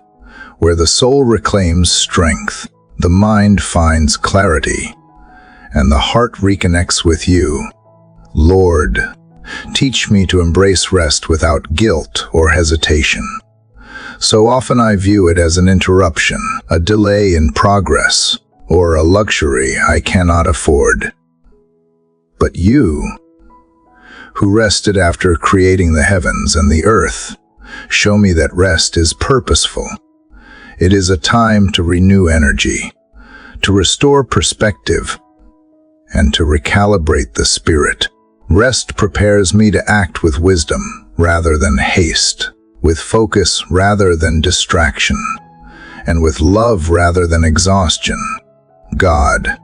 where the soul reclaims strength, the mind finds clarity, and the heart reconnects with you. Lord, teach me to embrace rest without guilt or hesitation. So often I view it as an interruption, a delay in progress, or a luxury I cannot afford. But you, who rested after creating the heavens and the earth, show me that rest is purposeful. It is a time to renew energy, to restore perspective, and to recalibrate the spirit. Rest prepares me to act with wisdom rather than haste, with focus rather than distraction, and with love rather than exhaustion. God,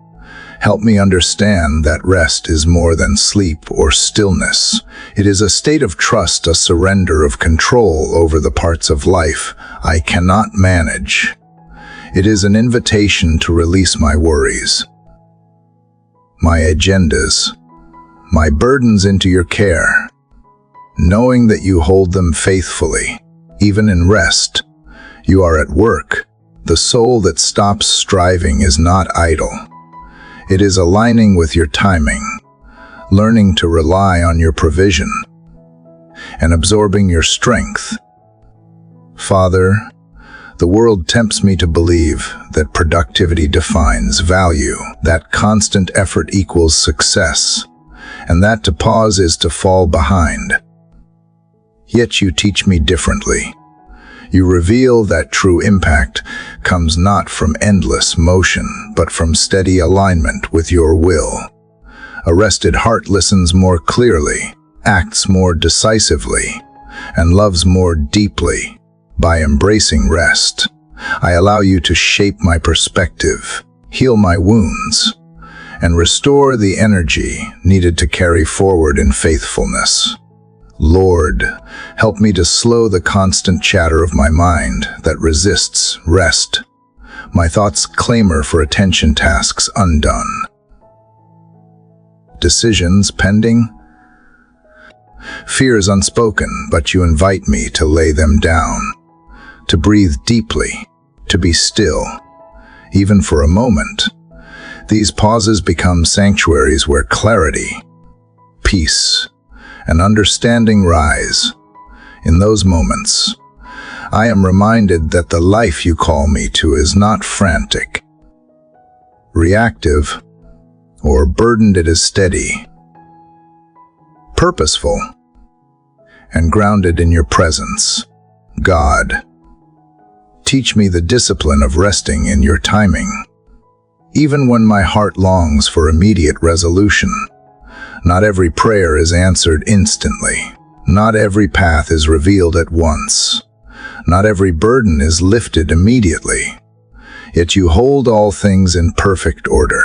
help me understand that rest is more than sleep or stillness. It is a state of trust, a surrender of control over the parts of life I cannot manage. It is an invitation to release my worries, my agendas, my burdens into your care, knowing that you hold them faithfully. Even in rest, you are at work. The soul that stops striving is not idle. It is aligning with your timing, learning to rely on your provision, and absorbing your strength. Father, the world tempts me to believe that productivity defines value, that constant effort equals success, and that to pause is to fall behind. Yet you teach me differently. You reveal that true impact comes not from endless motion, but from steady alignment with your will. A rested heart listens more clearly, acts more decisively, and loves more deeply. By embracing rest, I allow you to shape my perspective, heal my wounds, and restore the energy needed to carry forward in faithfulness. Lord, help me to slow the constant chatter of my mind that resists rest. My thoughts clamor for attention, tasks undone, decisions pending, fears unspoken, but you invite me to lay them down, to breathe deeply, to be still, even for a moment. These pauses become sanctuaries where clarity, peace, and understanding rise. In those moments, I am reminded that the life you call me to is not frantic, reactive, or burdened. It is steady, purposeful, and grounded in your presence. God, teach me the discipline of resting in your timing. Even when my heart longs for immediate resolution, not every prayer is answered instantly. Not every path is revealed at once. Not every burden is lifted immediately. Yet you hold all things in perfect order.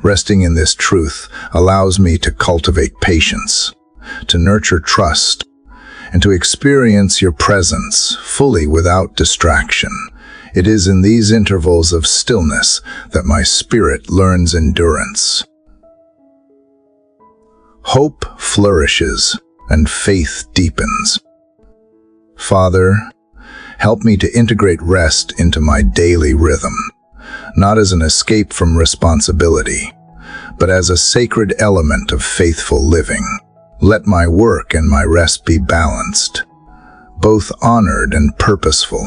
Resting in this truth allows me to cultivate patience, to nurture trust, and to experience your presence fully without distraction. It is in these intervals of stillness that my spirit learns endurance. Hope flourishes and faith deepens. Father, help me to integrate rest into my daily rhythm, not as an escape from responsibility, but as a sacred element of faithful living. Let my work and my rest be balanced, both honored and purposeful.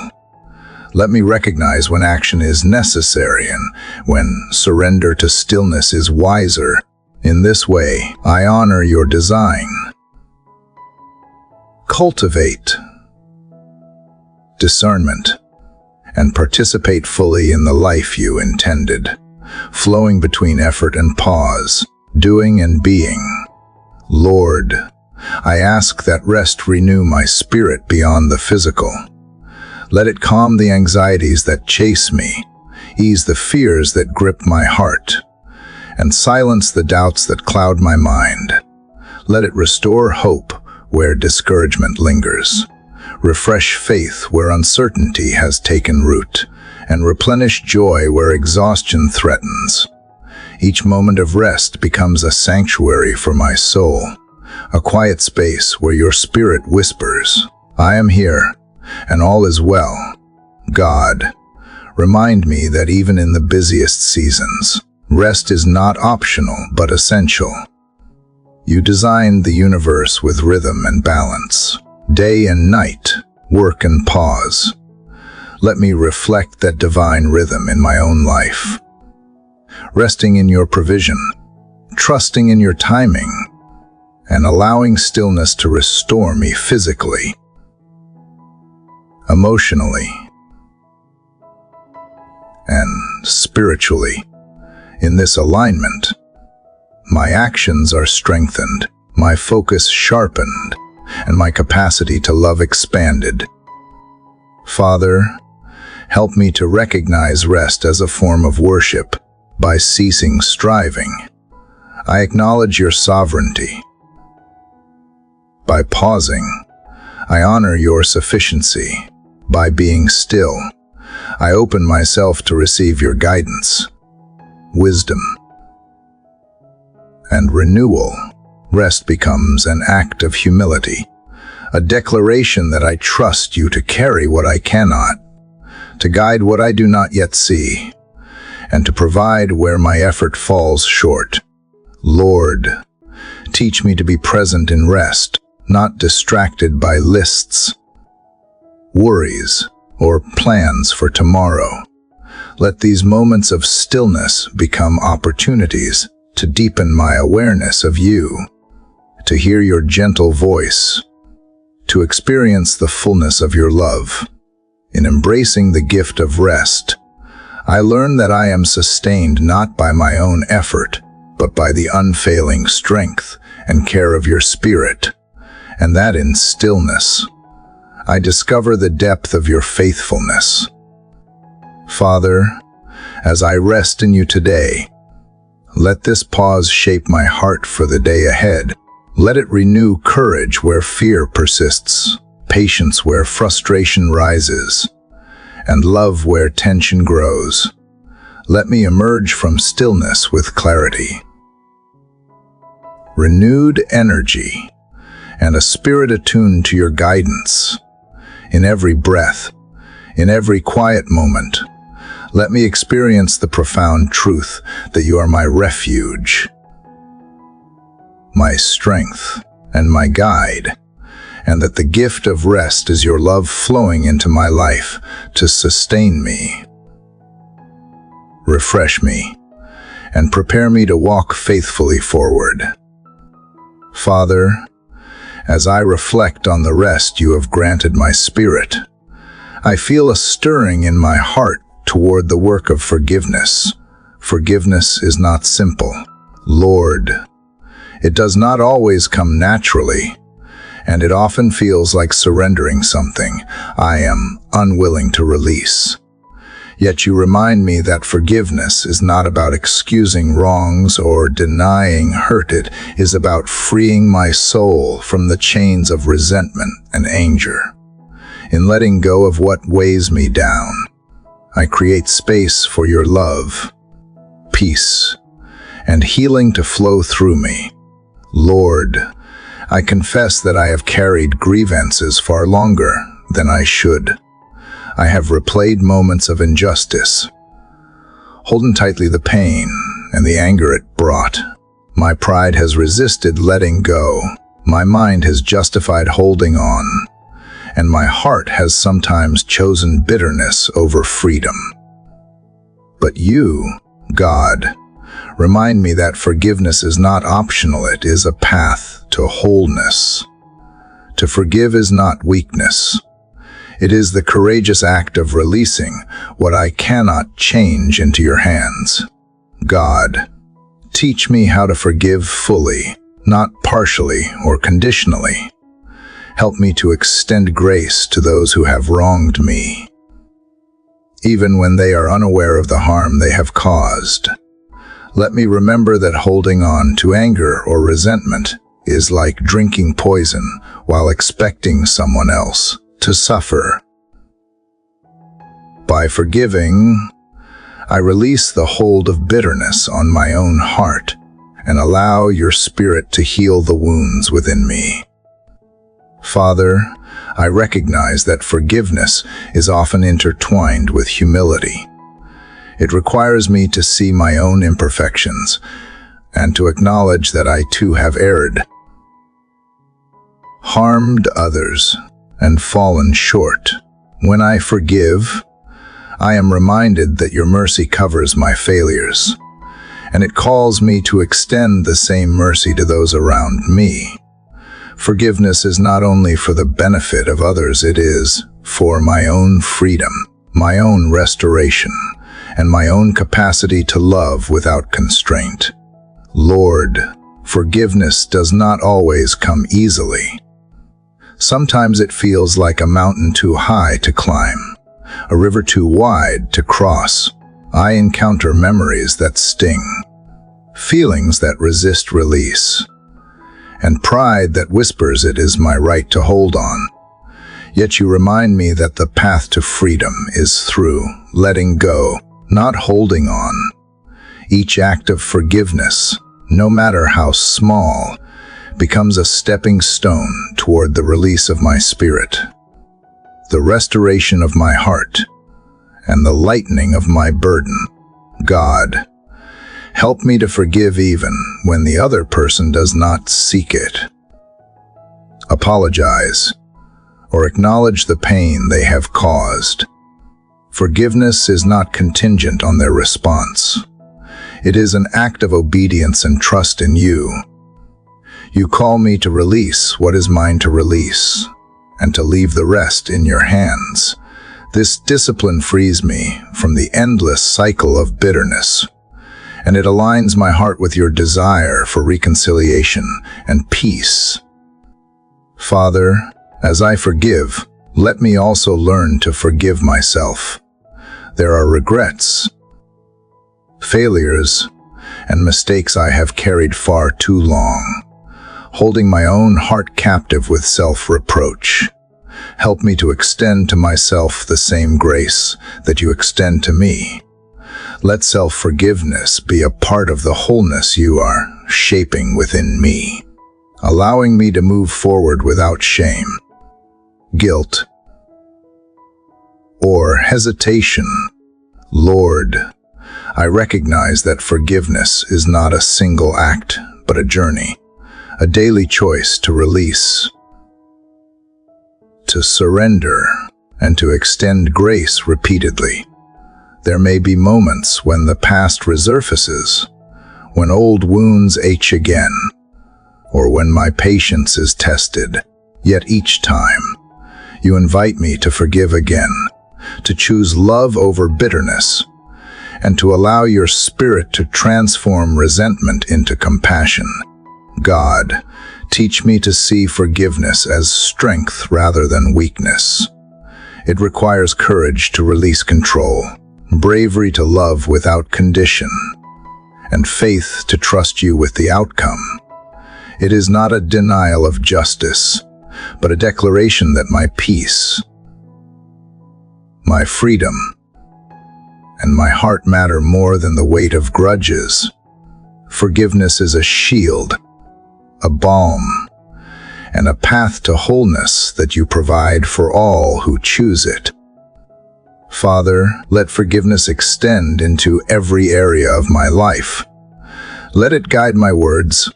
Let me recognize when action is necessary and when surrender to stillness is wiser. In this way, I honor your design. Cultivate discernment and participate fully in the life you intended, flowing between effort and pause, doing and being. Lord, I ask that rest renew my spirit beyond the physical. Let it calm the anxieties that chase me, ease the fears that grip my heart, and silence the doubts that cloud my mind. Let it restore hope where discouragement lingers, refresh faith where uncertainty has taken root, and replenish joy where exhaustion threatens. Each moment of rest becomes a sanctuary for my soul, a quiet space where your spirit whispers, I am here, and all is well. God, remind me that even in the busiest seasons, rest is not optional but essential. You designed the universe with rhythm and balance, day and night, work and pause. Let me reflect that divine rhythm in my own life. Resting in your provision, trusting in your timing, and allowing stillness to restore me physically, emotionally, and spiritually. In this alignment, my actions are strengthened, my focus sharpened, and my capacity to love expanded. Father, help me to recognize rest as a form of worship. By ceasing striving, I acknowledge your sovereignty. By pausing, I honor your sufficiency. By being still, I open myself to receive your guidance, wisdom, and renewal. Rest becomes an act of humility, a declaration that I trust you to carry what I cannot, to guide what I do not yet see, and to provide where my effort falls short. Lord, teach me to be present in rest, not distracted by lists, worries, or plans for tomorrow. Let these moments of stillness become opportunities to deepen my awareness of you, to hear your gentle voice, to experience the fullness of your love. In embracing the gift of rest, I learn that I am sustained not by my own effort, but by the unfailing strength and care of your Spirit, and that in stillness, I discover the depth of your faithfulness. Father, as I rest in you today, let this pause shape my heart for the day ahead. Let it renew courage where fear persists, patience where frustration rises, and love where tension grows. Let me emerge from stillness with clarity, renewed energy, and a spirit attuned to your guidance. In every breath, in every quiet moment, let me experience the profound truth that you are my refuge, my strength, and my guide, and that the gift of rest is your love flowing into my life to sustain me, refresh me, and prepare me to walk faithfully forward. Father, as I reflect on the rest you have granted my spirit, I feel a stirring in my heart toward the work of forgiveness. Forgiveness is not simple, Lord. It does not always come naturally, and it often feels like surrendering something I am unwilling to release. Yet you remind me that forgiveness is not about excusing wrongs or denying hurt. It is about freeing my soul from the chains of resentment and anger. In letting go of what weighs me down, I create space for your love, peace, and healing to flow through me. Lord, I confess that I have carried grievances far longer than I should. I have replayed moments of injustice, holding tightly the pain and the anger it brought. My pride has resisted letting go. My mind has justified holding on, and my heart has sometimes chosen bitterness over freedom. But you, God, remind me that forgiveness is not optional. It is a path to wholeness. To forgive is not weakness. It is the courageous act of releasing what I cannot change into your hands. God, teach me how to forgive fully, not partially or conditionally. Help me to extend grace to those who have wronged me, even when they are unaware of the harm they have caused. Let me remember that holding on to anger or resentment is like drinking poison while expecting someone else to suffer. By forgiving, I release the hold of bitterness on my own heart and allow your Spirit to heal the wounds within me. Father, I recognize that forgiveness is often intertwined with humility. It requires me to see my own imperfections and to acknowledge that I too have erred, harmed others, and fallen short. When I forgive, I am reminded that your mercy covers my failures, and it calls me to extend the same mercy to those around me. Forgiveness is not only for the benefit of others, it is for my own freedom, my own restoration, and my own capacity to love without constraint. Lord, forgiveness does not always come easily. Sometimes it feels like a mountain too high to climb, a river too wide to cross. I encounter memories that sting, feelings that resist release, and pride that whispers it is my right to hold on. Yet you remind me that the path to freedom is through letting go, not holding on. Each act of forgiveness, no matter how small, becomes a stepping stone toward the release of my spirit, the restoration of my heart, and the lightening of my burden. God, help me to forgive even when the other person does not seek it. Apologize or acknowledge the pain they have caused. Forgiveness is not contingent on their response. It is an act of obedience and trust in you. You call me to release what is mine to release, and to leave the rest in your hands. This discipline frees me from the endless cycle of bitterness, and it aligns my heart with your desire for reconciliation and peace. Father, as I forgive, let me also learn to forgive myself. There are regrets, failures, and mistakes I have carried far too long, holding my own heart captive with self-reproach. Help me to extend to myself the same grace that you extend to me. Let self-forgiveness be a part of the wholeness you are shaping within me, allowing me to move forward without shame, guilt, or hesitation. Lord, I recognize that forgiveness is not a single act, but a journey, a daily choice to release, to surrender, and to extend grace repeatedly. There may be moments when the past resurfaces, when old wounds ache again, or when my patience is tested. Yet each time, you invite me to forgive again, to choose love over bitterness, and to allow your Spirit to transform resentment into compassion. God, teach me to see forgiveness as strength rather than weakness. It requires courage to release control, bravery to love without condition, and faith to trust you with the outcome. It is not a denial of justice, but a declaration that my peace, my freedom, and my heart matter more than the weight of grudges. Forgiveness is a shield, a balm, and a path to wholeness that you provide for all who choose it. Father, let forgiveness extend into every area of my life. Let it guide my words,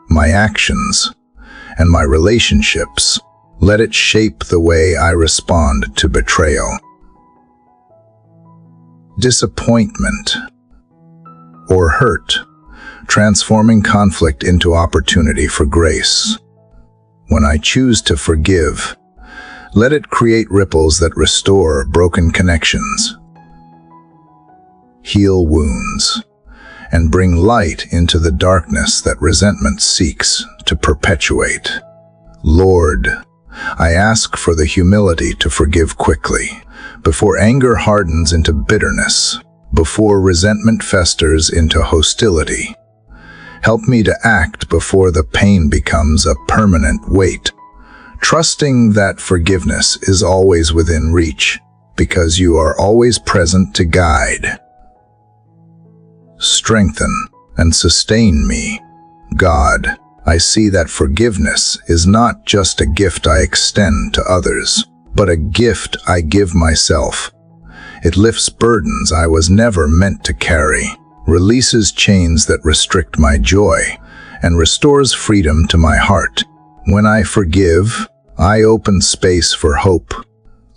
my actions, and my relationships. Let it shape the way I respond to betrayal, disappointment, or hurt, transforming conflict into opportunity for grace. When I choose to forgive, let it create ripples that restore broken connections, heal wounds, and bring light into the darkness that resentment seeks to perpetuate. Lord, I ask for the humility to forgive quickly, before anger hardens into bitterness, before resentment festers into hostility. Help me to act before the pain becomes a permanent weight, trusting that forgiveness is always within reach, because you are always present to guide, strengthen, and sustain me. God, I see that forgiveness is not just a gift I extend to others, but a gift I give myself. It lifts burdens I was never meant to carry, releases chains that restrict my joy, and restores freedom to my heart. When I forgive, I open space for hope,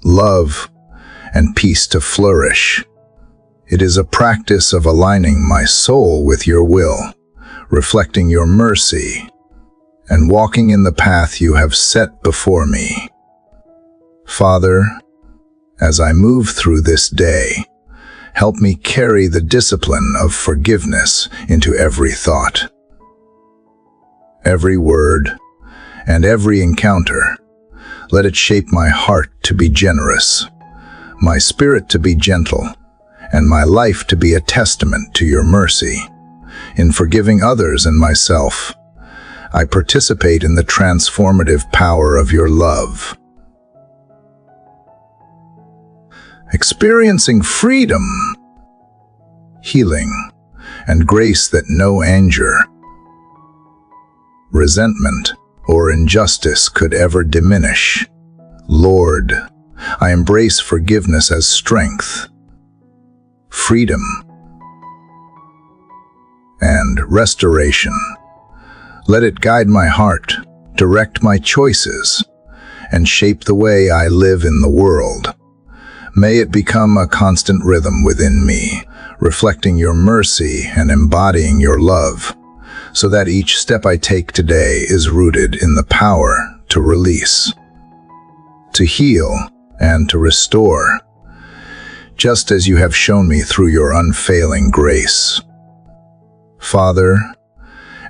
love, and peace to flourish. It is a practice of aligning my soul with your will, reflecting your mercy, and walking in the path you have set before me. Father, as I move through this day, help me carry the discipline of forgiveness into every thought, every word, and every encounter. Let it shape my heart to be generous, my spirit to be gentle, and my life to be a testament to your mercy. In forgiving others and myself, I participate in the transformative power of your love. Experiencing freedom, healing, and grace that no anger, resentment, or injustice could ever diminish. Lord, I embrace forgiveness as strength, freedom, and restoration. Let it guide my heart, direct my choices, and shape the way I live in the world. May it become a constant rhythm within me, reflecting your mercy and embodying your love, so that each step I take today is rooted in the power to release, to heal, and to restore, just as you have shown me through your unfailing grace. Father,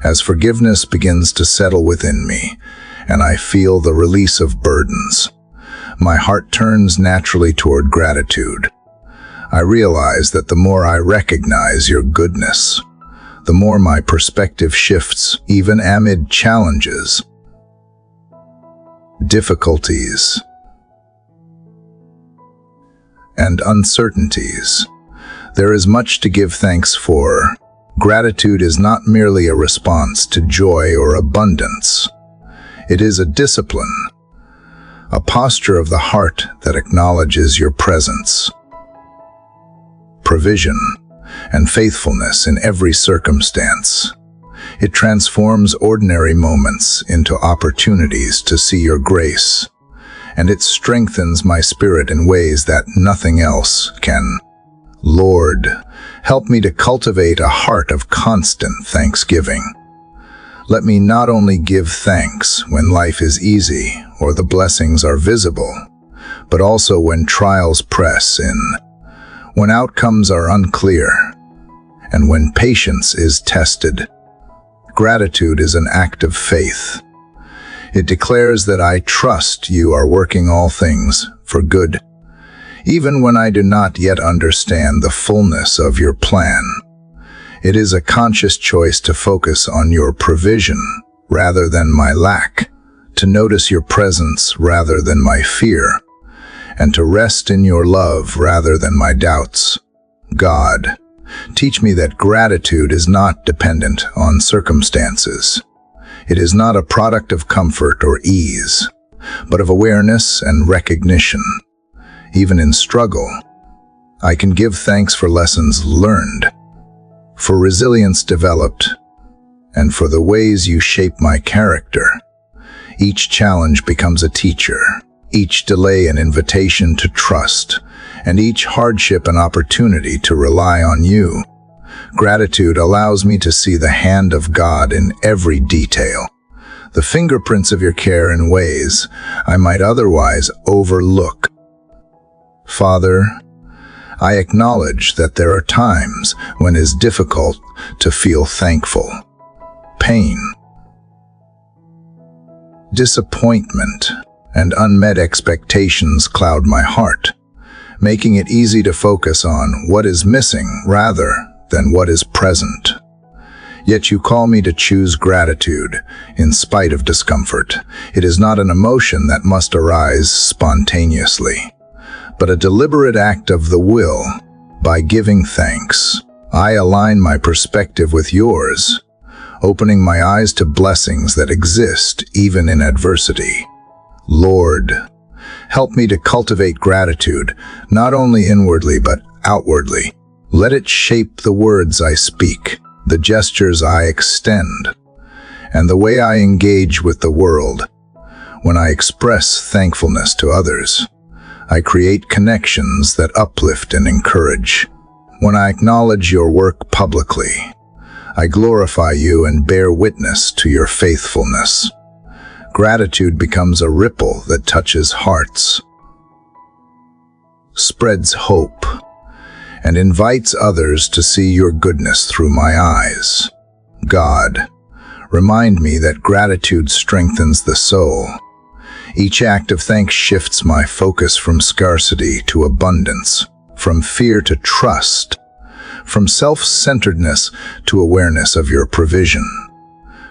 as forgiveness begins to settle within me, and I feel the release of burdens, my heart turns naturally toward gratitude. I realize that the more I recognize your goodness, the more my perspective shifts, even amid challenges, difficulties, and uncertainties. There is much to give thanks for. Gratitude is not merely a response to joy or abundance. It is a discipline, a posture of the heart that acknowledges your presence, provision, and faithfulness in every circumstance. It transforms ordinary moments into opportunities to see your grace, and it strengthens my spirit in ways that nothing else can. Lord, help me to cultivate a heart of constant thanksgiving. Let me not only give thanks when life is easy or the blessings are visible, but also when trials press in, when outcomes are unclear, and when patience is tested. Gratitude is an act of faith. It declares that I trust you are working all things for good, even when I do not yet understand the fullness of your plan. It is a conscious choice to focus on your provision rather than my lack, to notice your presence rather than my fear, and to rest in your love rather than my doubts. God, teach me that gratitude is not dependent on circumstances. It is not a product of comfort or ease, but of awareness and recognition. Even in struggle, I can give thanks for lessons learned, for resilience developed, and for the ways you shape my character. Each challenge becomes a teacher, each delay an invitation to trust, and each hardship an opportunity to rely on you. Gratitude allows me to see the hand of God in every detail, the fingerprints of your care in ways I might otherwise overlook. Father, I acknowledge that there are times when it is difficult to feel thankful. Pain, disappointment, and unmet expectations cloud my heart, making it easy to focus on what is missing rather than what is present. Yet you call me to choose gratitude in spite of discomfort. It is not an emotion that must arise spontaneously, but a deliberate act of the will. By giving thanks, I align my perspective with yours, opening my eyes to blessings that exist even in adversity. Lord, help me to cultivate gratitude, not only inwardly but outwardly. Let it shape the words I speak, the gestures I extend, and the way I engage with the world. When I express thankfulness to others, I create connections that uplift and encourage. When I acknowledge your work publicly, I glorify you and bear witness to your faithfulness. Gratitude becomes a ripple that touches hearts, spreads hope, and invites others to see your goodness through my eyes. God, remind me that gratitude strengthens the soul. Each act of thanks shifts my focus from scarcity to abundance, from fear to trust, from self-centeredness to awareness of your provision.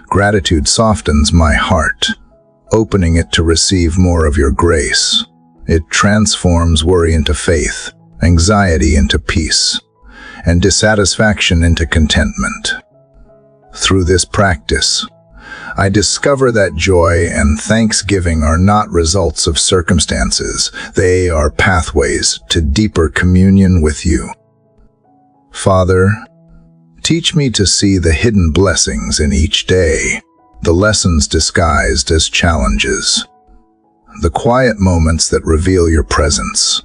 Gratitude softens my heart, opening it to receive more of your grace. It transforms worry into faith, anxiety into peace, and dissatisfaction into contentment. Through this practice, I discover that joy and thanksgiving are not results of circumstances. They are pathways to deeper communion with you. Father, teach me to see the hidden blessings in each day, the lessons disguised as challenges, the quiet moments that reveal your presence,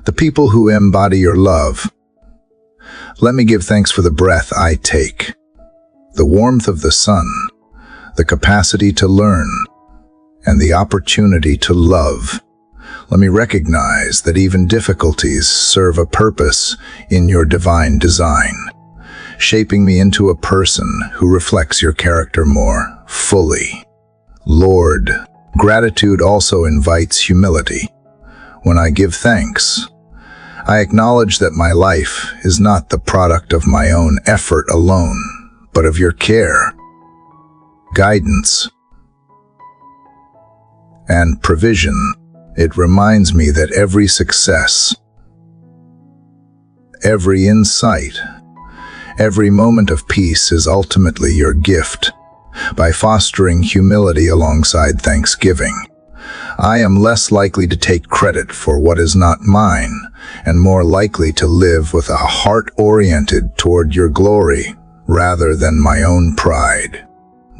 the people who embody your love. Let me give thanks for the breath I take, the warmth of the sun, the capacity to learn, and the opportunity to love. Let me recognize that even difficulties serve a purpose in your divine design, shaping me into a person who reflects your character more fully. Lord, gratitude also invites humility. When I give thanks, I acknowledge that my life is not the product of my own effort alone, but of your care, guidance, and provision. It reminds me that every success, every insight, every moment of peace is ultimately your gift. By fostering humility alongside thanksgiving, I am less likely to take credit for what is not mine, and more likely to live with a heart oriented toward your glory rather than my own pride.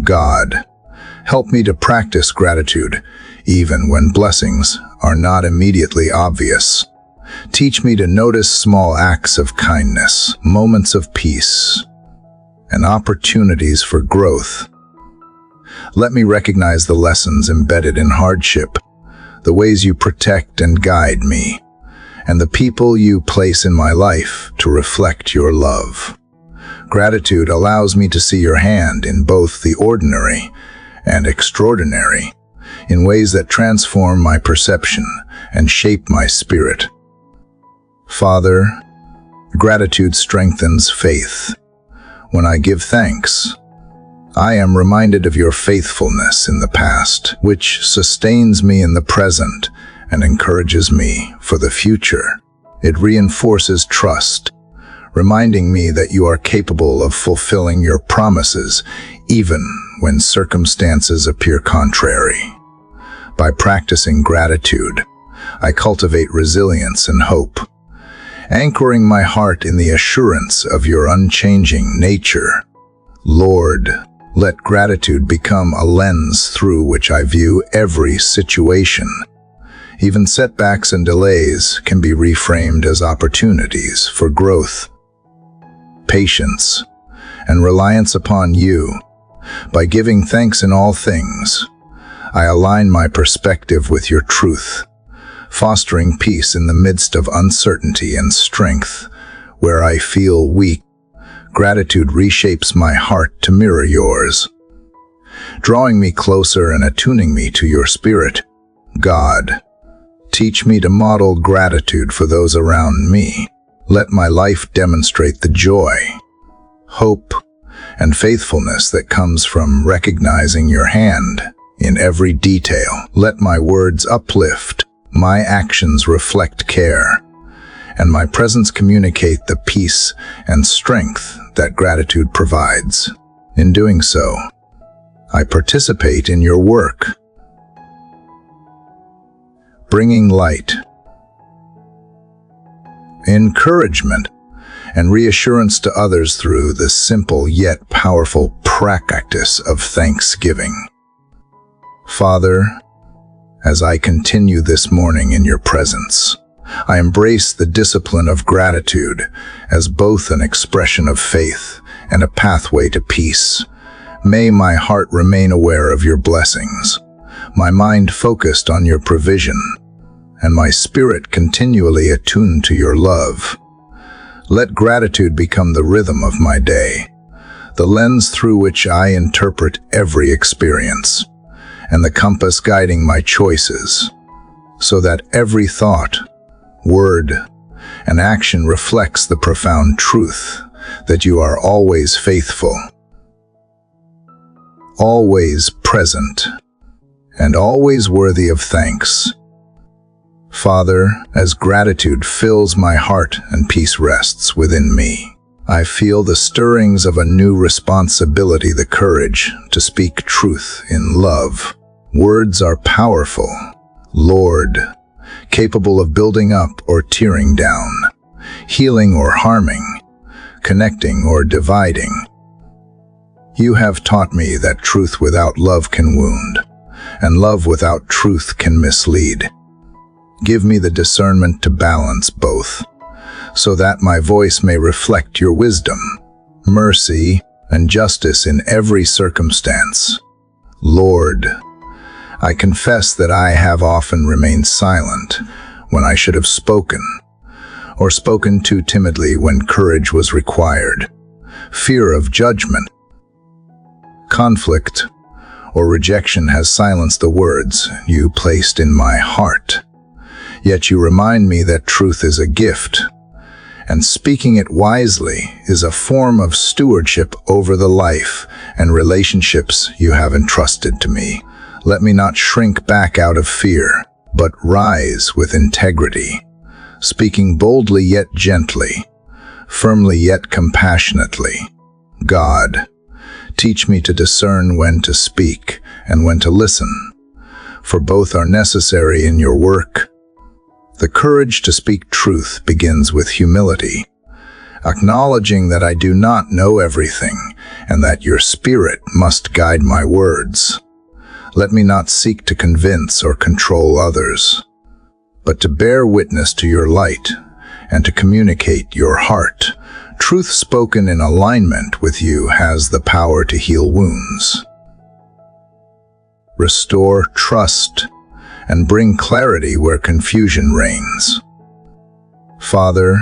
God, help me to practice gratitude even when blessings are not immediately obvious. Teach me to notice small acts of kindness, moments of peace, and opportunities for growth. Let me recognize the lessons embedded in hardship, the ways you protect and guide me, and the people you place in my life to reflect your love. Gratitude allows me to see your hand in both the ordinary and extraordinary, in ways that transform my perception and shape my spirit. Father, gratitude strengthens faith. When I give thanks, I am reminded of your faithfulness in the past, which sustains me in the present and encourages me for the future. It reinforces trust, reminding me that you are capable of fulfilling your promises even when circumstances appear contrary. By practicing gratitude, I cultivate resilience and hope, anchoring my heart in the assurance of your unchanging nature. Lord, let gratitude become a lens through which I view every situation. Even setbacks and delays can be reframed as opportunities for growth, patience, and reliance upon you. By giving thanks in all things, I align my perspective with your truth, fostering peace in the midst of uncertainty and strength. Where I feel weak, gratitude reshapes my heart to mirror yours, drawing me closer and attuning me to your spirit. God, teach me to model gratitude for those around me. Let my life demonstrate the joy, hope, and faithfulness that comes from recognizing your hand in every detail. Let my words uplift, my actions reflect care, and my presence communicate the peace and strength that gratitude provides. In doing so, I participate in your work, bringing light, encouragement, and reassurance to others through the simple yet powerful practice of thanksgiving. Father, as I continue this morning in your presence, I embrace the discipline of gratitude as both an expression of faith and a pathway to peace. May my heart remain aware of your blessings, my mind focused on your provision, and my spirit continually attuned to your love. Let gratitude become the rhythm of my day, the lens through which I interpret every experience, and the compass guiding my choices, so that every thought, word, and action reflects the profound truth that you are always faithful, always present, and always worthy of thanks. Father, as gratitude fills my heart and peace rests within me, I feel the stirrings of a new responsibility, the courage to speak truth in love. Words are powerful, Lord, capable of building up or tearing down, healing or harming, connecting or dividing. You have taught me that truth without love can wound, and love without truth can mislead. Give me the discernment to balance both, so that my voice may reflect your wisdom, mercy, and justice in every circumstance. Lord, I confess that I have often remained silent when I should have spoken, or spoken too timidly when courage was required. Fear of judgment, conflict, or rejection has silenced the words you placed in my heart. Yet you remind me that truth is a gift, and speaking it wisely is a form of stewardship over the life and relationships you have entrusted to me. Let me not shrink back out of fear, but rise with integrity, speaking boldly yet gently, firmly yet compassionately. God, teach me to discern when to speak and when to listen, for both are necessary in your work. The courage to speak truth begins with humility, acknowledging that I do not know everything and that your Spirit must guide my words. Let me not seek to convince or control others, but to bear witness to your light and to communicate your heart. Truth spoken in alignment with you has the power to heal wounds, restore trust, and bring clarity where confusion reigns. Father,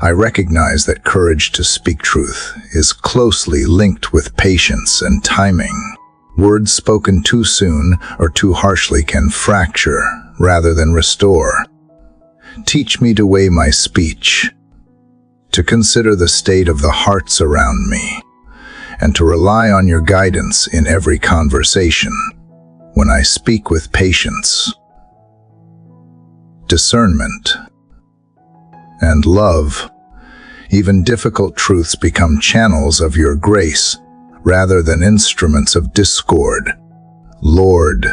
I recognize that courage to speak truth is closely linked with patience and timing. Words spoken too soon or too harshly can fracture rather than restore. Teach me to weigh my speech, to consider the state of the hearts around me, and to rely on your guidance in every conversation. When I speak with patience, discernment, and love, even difficult truths become channels of your grace rather than instruments of discord. Lord,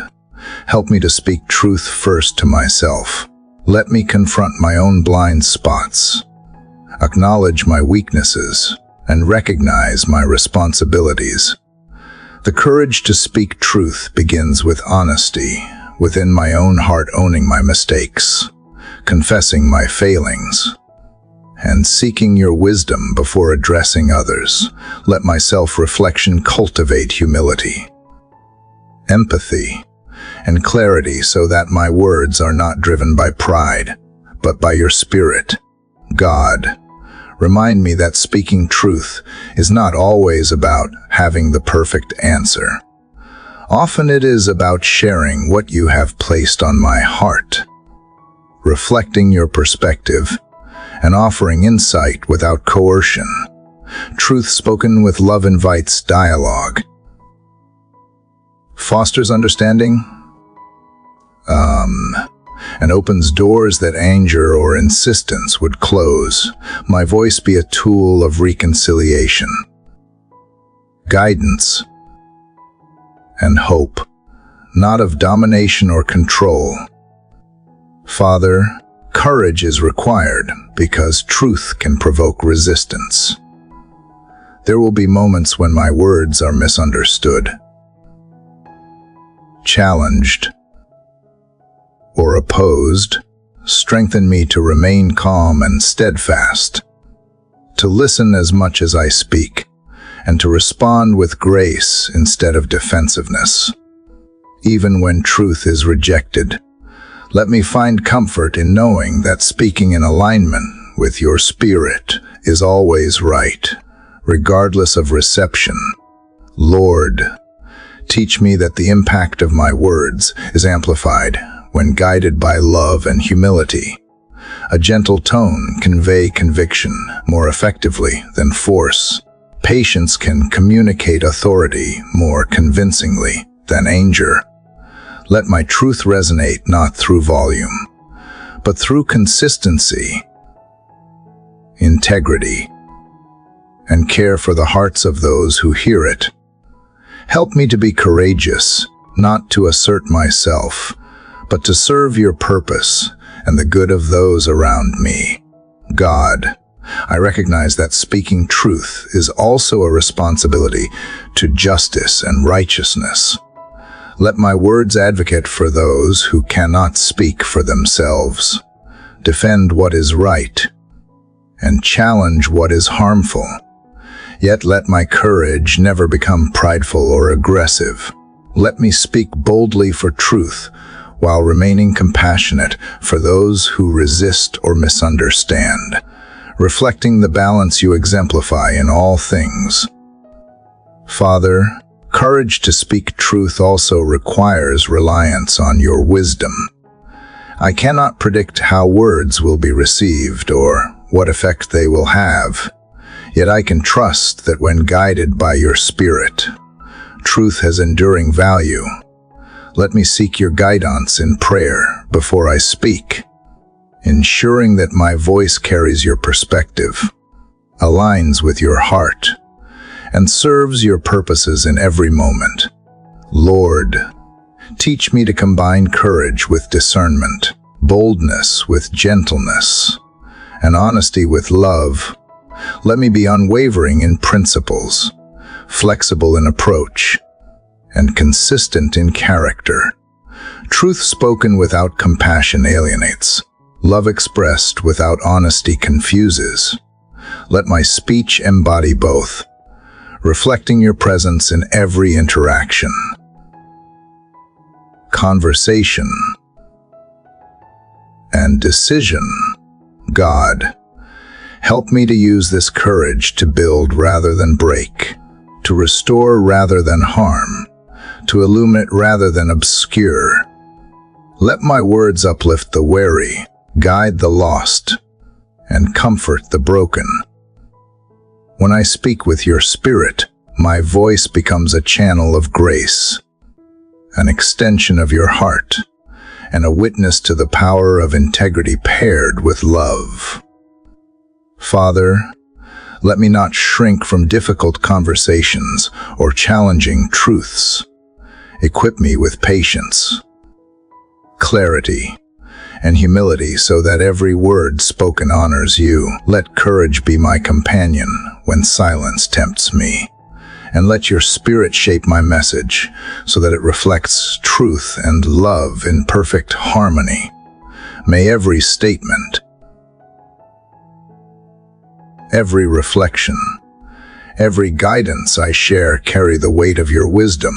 help me to speak truth first to myself. Let me confront my own blind spots, acknowledge my weaknesses, and recognize my responsibilities. The courage to speak truth begins with honesty, within my own heart, owning my mistakes, confessing my failings, and seeking your wisdom before addressing others. Let my self-reflection cultivate humility, empathy, and clarity so that my words are not driven by pride, but by your Spirit. God, remind me that speaking truth is not always about having the perfect answer. Often it is about sharing what you have placed on my heart, reflecting your perspective, and offering insight without coercion. Truth spoken with love invites dialogue, fosters understanding, and opens doors that anger or insistence would close. My voice be a tool of reconciliation, guidance, and hope, not of domination or control. Father, courage is required because truth can provoke resistance. There will be moments when my words are misunderstood, challenged, or opposed. Strengthen me to remain calm and steadfast, to listen as much as I speak, and to respond with grace instead of defensiveness. Even when truth is rejected, let me find comfort in knowing that speaking in alignment with your Spirit is always right, regardless of reception. Lord, teach me that the impact of my words is amplified when guided by love and humility. A gentle tone conveys conviction more effectively than force. Patience can communicate authority more convincingly than anger. Let my truth resonate not through volume, but through consistency, integrity, and care for the hearts of those who hear it. Help me to be courageous, not to assert myself, but to serve your purpose and the good of those around me. God, I recognize that speaking truth is also a responsibility to justice and righteousness. Let my words advocate for those who cannot speak for themselves, defend what is right, and challenge what is harmful. Yet let my courage never become prideful or aggressive. Let me speak boldly for truth while remaining compassionate for those who resist or misunderstand, reflecting the balance you exemplify in all things. Father, courage to speak truth also requires reliance on your wisdom. I cannot predict how words will be received or what effect they will have, yet I can trust that when guided by your Spirit, truth has enduring value. Let me seek your guidance in prayer before I speak, ensuring that my voice carries your perspective, aligns with your heart, and serves your purposes in every moment. Lord, teach me to combine courage with discernment, boldness with gentleness, and honesty with love. Let me be unwavering in principles, flexible in approach, and consistent in character. Truth spoken without compassion alienates. Love expressed without honesty confuses. Let my speech embody both, reflecting your presence in every interaction. conversation, and decision. God, help me to use this courage to build rather than break, to restore rather than harm, to illuminate rather than obscure. Let my words uplift the weary, guide the lost, and comfort the broken. When I speak with your spirit, my voice becomes a channel of grace, an extension of your heart, and a witness to the power of integrity paired with love. Father, let me not shrink from difficult conversations or challenging truths. Equip me with patience, clarity, and humility so that every word spoken honors you. Let courage be my companion when silence tempts me, and let your spirit shape my message so that it reflects truth and love in perfect harmony. May every statement, every reflection, every guidance I share carry the weight of your wisdom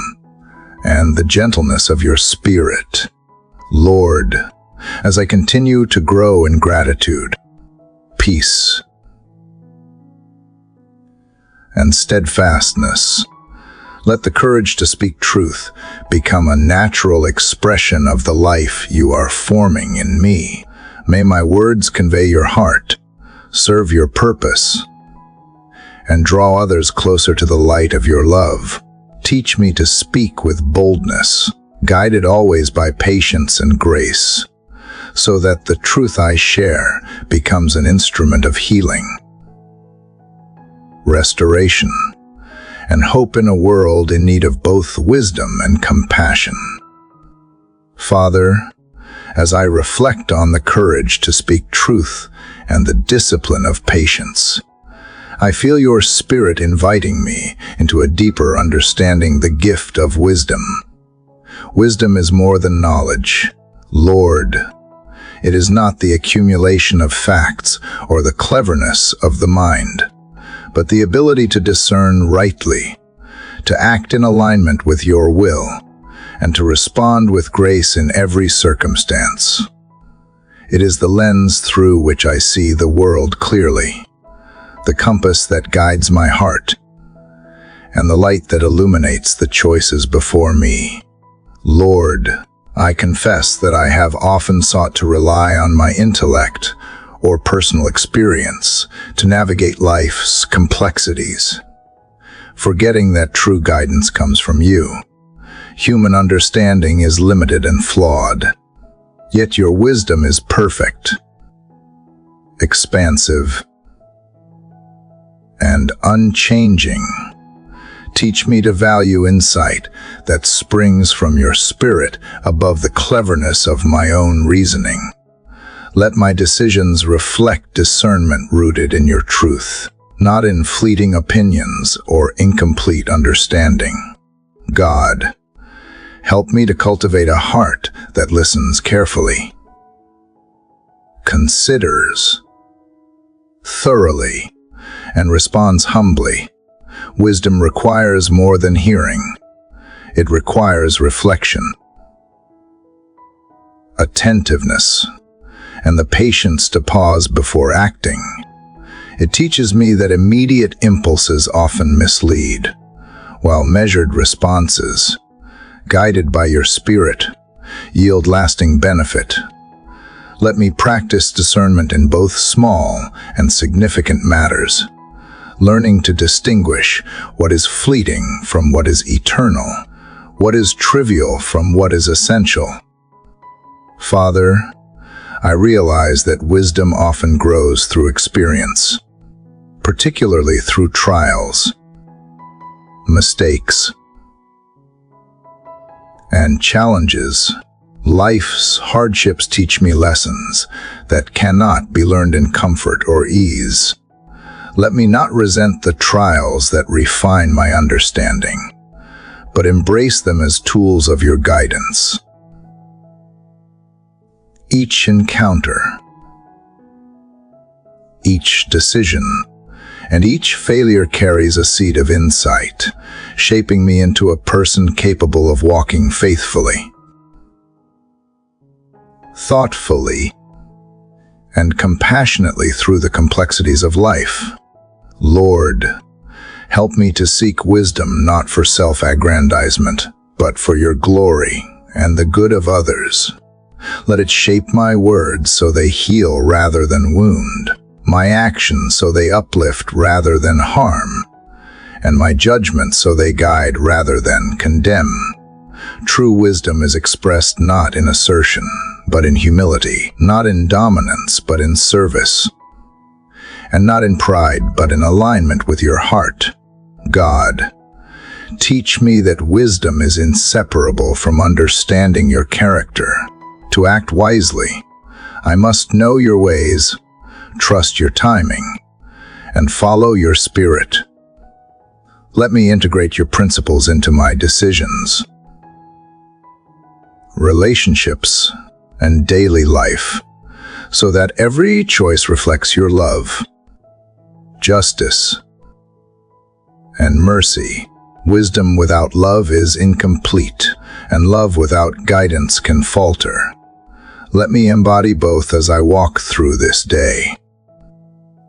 and the gentleness of your spirit. Lord, as I continue to grow in gratitude, peace, and steadfastness, let the courage to speak truth become a natural expression of the life you are forming in me. May my words convey your heart, serve your purpose, and draw others closer to the light of your love. Teach me to speak with boldness, guided always by patience and grace, so that the truth I share becomes an instrument of healing, restoration, and hope in a world in need of both wisdom and compassion. Father, as I reflect on the courage to speak truth and the discipline of patience, I feel your spirit inviting me into a deeper understanding the gift of wisdom. Wisdom is more than knowledge, Lord. It is not the accumulation of facts or the cleverness of the mind, but the ability to discern rightly, to act in alignment with your will, and to respond with grace in every circumstance. It is the lens through which I see the world clearly, the compass that guides my heart, and the light that illuminates the choices before me. Lord, I confess that I have often sought to rely on my intellect or personal experience to navigate life's complexities, forgetting that true guidance comes from you. Human understanding is limited and flawed, yet your wisdom is perfect, expansive, and unchanging. Teach me to value insight that springs from your spirit above the cleverness of my own reasoning. Let my decisions reflect discernment rooted in your truth, not in fleeting opinions or incomplete understanding. God, help me to cultivate a heart that listens carefully, considers thoroughly, and responds humbly. Wisdom requires more than hearing. It requires reflection, attentiveness, and the patience to pause before acting. It teaches me that immediate impulses often mislead, while measured responses, guided by your spirit, yield lasting benefit. Let me practice discernment in both small and significant matters, learning to distinguish what is fleeting from what is eternal, what is trivial from what is essential. Father, I realize that wisdom often grows through experience, particularly through trials, mistakes, and challenges. Life's hardships teach me lessons that cannot be learned in comfort or ease. Let me not resent the trials that refine my understanding, but embrace them as tools of your guidance. Each encounter, each decision, and each failure carries a seed of insight, shaping me into a person capable of walking faithfully, thoughtfully, and compassionately through the complexities of life. Lord, help me to seek wisdom not for self-aggrandizement, but for your glory and the good of others. Let it shape my words so they heal rather than wound, my actions so they uplift rather than harm, and my judgments so they guide rather than condemn. True wisdom is expressed not in assertion, but in humility, not in dominance, but in service, and not in pride, but in alignment with your heart. God, teach me that wisdom is inseparable from understanding your character. To act wisely, I must know your ways, trust your timing, and follow your spirit. Let me integrate your principles into my decisions, relationships, and daily life, so that every choice reflects your love, justice, and mercy. Wisdom without love is incomplete, and love without guidance can falter. Let me embody both as I walk through this day.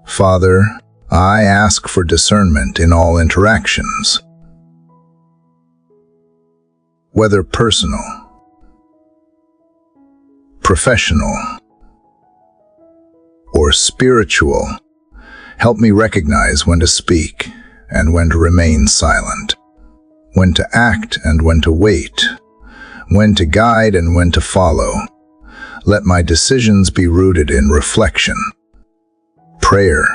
Father, I ask for discernment in all interactions, whether personal, professional, or spiritual. Help me recognize when to speak and when to remain silent, when to act and when to wait, when to guide and when to follow. Let my decisions be rooted in reflection, prayer,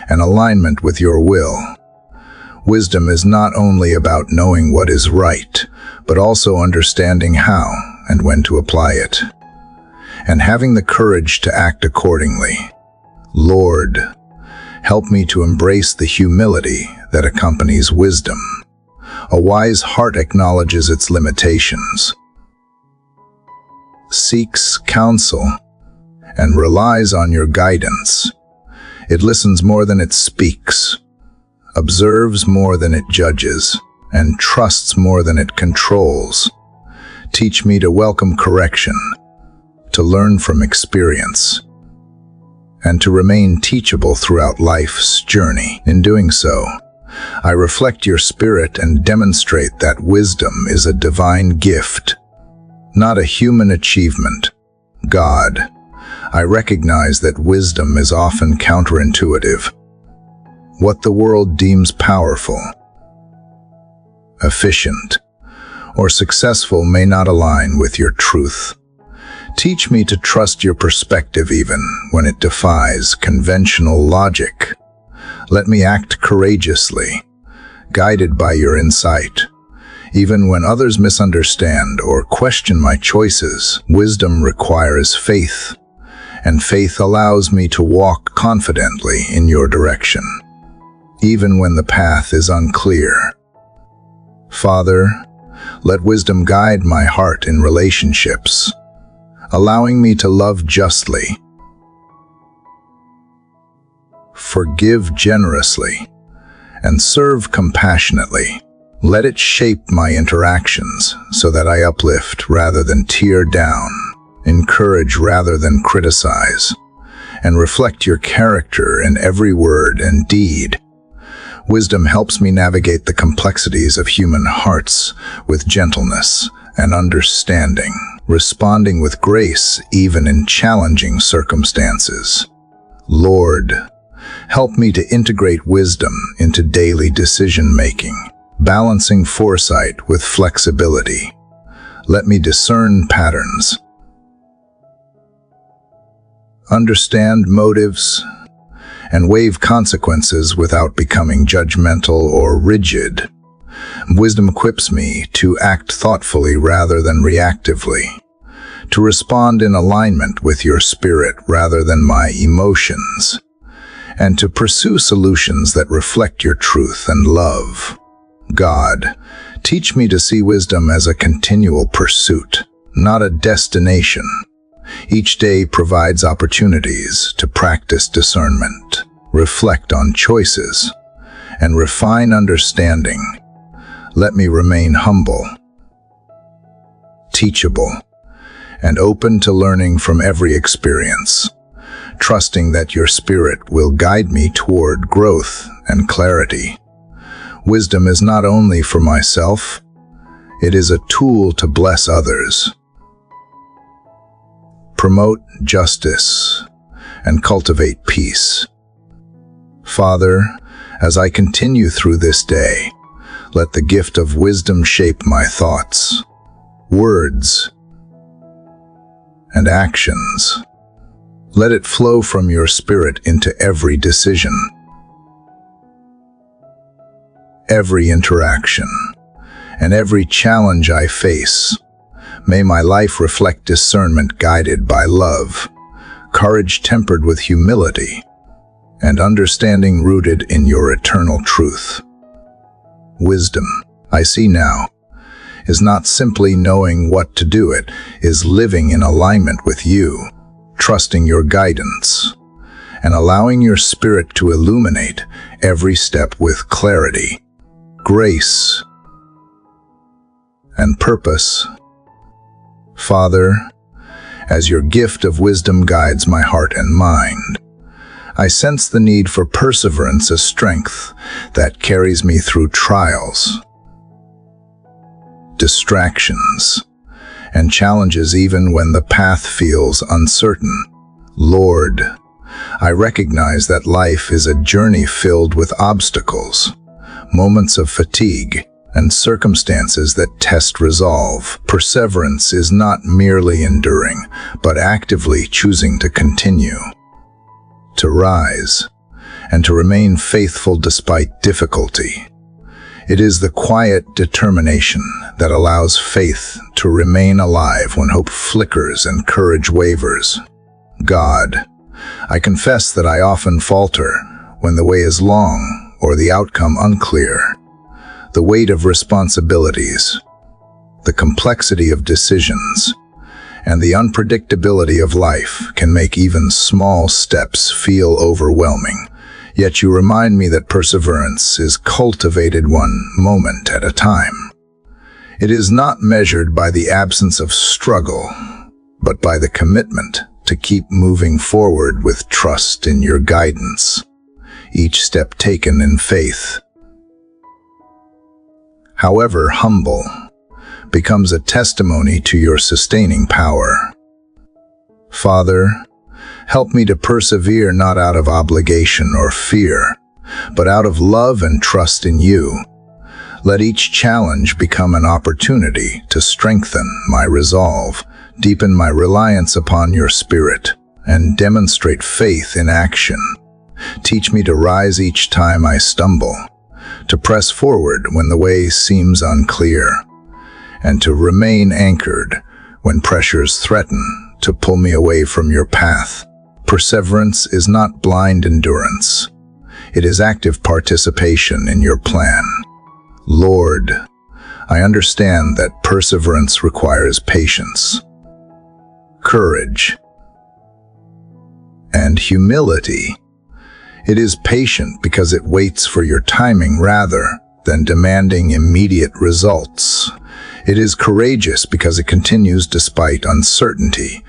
and alignment with your will. Wisdom is not only about knowing what is right, but also understanding how and when to apply it, and having the courage to act accordingly. Lord, help me to embrace the humility that accompanies wisdom. A wise heart acknowledges its limitations, seeks counsel, and relies on your guidance. It listens more than it speaks, observes more than it judges, and trusts more than it controls. Teach me to welcome correction, to learn from experience, and to remain teachable throughout life's journey. In doing so, I reflect your spirit and demonstrate that wisdom is a divine gift, not a human achievement. God, I recognize that wisdom is often counterintuitive. What the world deems powerful, efficient, or successful may not align with your truth. Teach me to trust your perspective even when it defies conventional logic. Let me act courageously, guided by your insight. Even when others misunderstand or question my choices, wisdom requires faith, and faith allows me to walk confidently in your direction, even when the path is unclear. Father, let wisdom guide my heart in relationships, allowing me to love justly, forgive generously, and serve compassionately. Let it shape my interactions so that I uplift rather than tear down, encourage rather than criticize, and reflect your character in every word and deed. Wisdom helps me navigate the complexities of human hearts with gentleness and understanding, responding with grace even in challenging circumstances. Lord, help me to integrate wisdom into daily decision-making, balancing foresight with flexibility. Let me discern patterns, understand motives, and weigh consequences without becoming judgmental or rigid. Wisdom equips me to act thoughtfully rather than reactively, to respond in alignment with your spirit rather than my emotions, and to pursue solutions that reflect your truth and love. God, teach me to see wisdom as a continual pursuit, not a destination. Each day provides opportunities to practice discernment, reflect on choices, and refine understanding. Let me remain humble, teachable, and open to learning from every experience, trusting that your spirit will guide me toward growth and clarity. Wisdom is not only for myself, it is a tool to bless others. Promote justice and cultivate peace. Father, as I continue through this day, let the gift of wisdom shape my thoughts, words, and actions. Let it flow from your spirit into every decision, every interaction, and every challenge I face. May my life reflect discernment guided by love, courage tempered with humility, and understanding rooted in your eternal truth. Wisdom, I see now, is not simply knowing what to do, it is living in alignment with you, trusting your guidance, and allowing your spirit to illuminate every step with clarity, grace, and purpose. Father, as your gift of wisdom guides my heart and mind, I sense the need for perseverance as strength that carries me through trials, distractions, and challenges even when the path feels uncertain. Lord, I recognize that life is a journey filled with obstacles, moments of fatigue, and circumstances that test resolve. Perseverance is not merely enduring, but actively choosing to continue, to rise, and to remain faithful despite difficulty. It is the quiet determination that allows faith to remain alive when hope flickers and courage wavers. God, I confess that I often falter when the way is long or the outcome unclear. The weight of responsibilities, the complexity of decisions, and the unpredictability of life can make even small steps feel overwhelming. Yet you remind me that perseverance is cultivated one moment at a time. It is not measured by the absence of struggle, but by the commitment to keep moving forward with trust in your guidance, each step taken in faith, however humble, becomes a testimony to your sustaining power. Father, help me to persevere not out of obligation or fear, but out of love and trust in you. Let each challenge become an opportunity to strengthen my resolve, deepen my reliance upon your spirit, and demonstrate faith in action. Teach me to rise each time I stumble, to press forward when the way seems unclear, and to remain anchored when pressures threaten to pull me away from your path. Perseverance is not blind endurance. It is active participation in your plan. Lord, I understand that perseverance requires patience, courage, and humility. It is patient because it waits for your timing rather than demanding immediate results. It is courageous because it continues despite uncertainty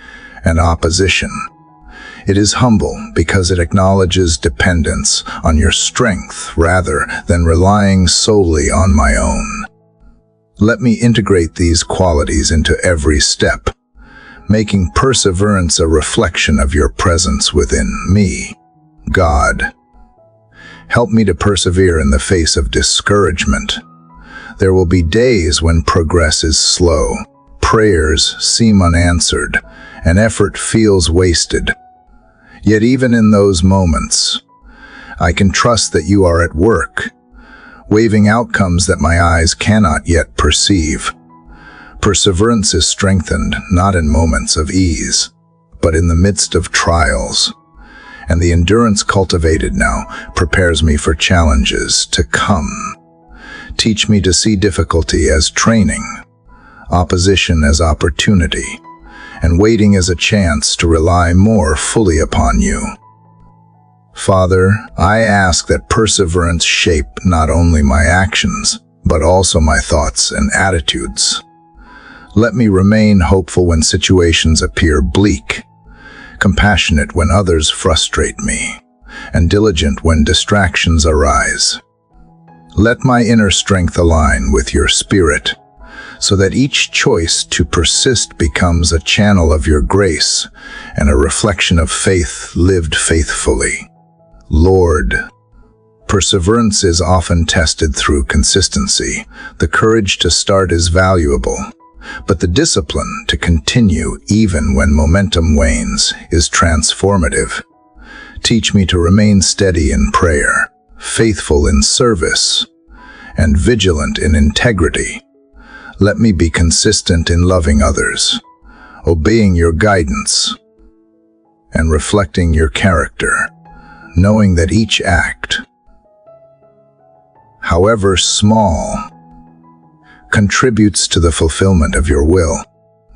and opposition. It is humble because it acknowledges dependence on your strength rather than relying solely on my own. Let me integrate these qualities into every step, making perseverance a reflection of your presence within me. God, help me to persevere in the face of discouragement. There will be days when progress is slow, prayers seem unanswered, and effort feels wasted. Yet even in those moments, I can trust that you are at work, waving outcomes that my eyes cannot yet perceive. Perseverance is strengthened not in moments of ease, but in the midst of trials, and the endurance cultivated now prepares me for challenges to come. Teach me to see difficulty as training, opposition as opportunity, and waiting as a chance to rely more fully upon you. Father, I ask that perseverance shape not only my actions, but also my thoughts and attitudes. Let me remain hopeful when situations appear bleak, compassionate when others frustrate me, and diligent when distractions arise. Let my inner strength align with your spirit, so that each choice to persist becomes a channel of your grace and a reflection of faith lived faithfully. Lord, perseverance is often tested through consistency. The courage to start is valuable, but the discipline to continue even when momentum wanes is transformative. Teach me to remain steady in prayer, faithful in service, and vigilant in integrity. Let me be consistent in loving others, obeying your guidance, and reflecting your character, knowing that each act, however small, contributes to the fulfillment of your will.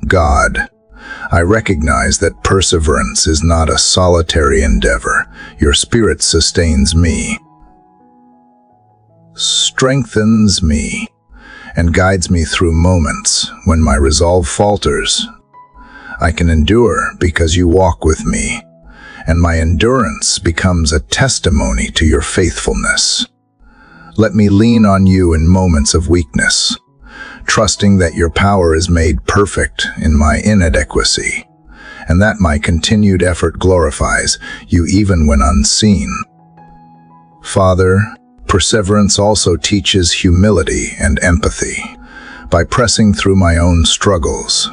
God, I recognize that perseverance is not a solitary endeavor. Your Spirit sustains me, strengthens me, and guides me through moments when my resolve falters. I can endure because you walk with me, and my endurance becomes a testimony to your faithfulness. Let me lean on you in moments of weakness, trusting that your power is made perfect in my inadequacy, and that my continued effort glorifies you even when unseen. Father, perseverance also teaches humility and empathy. By pressing through my own struggles,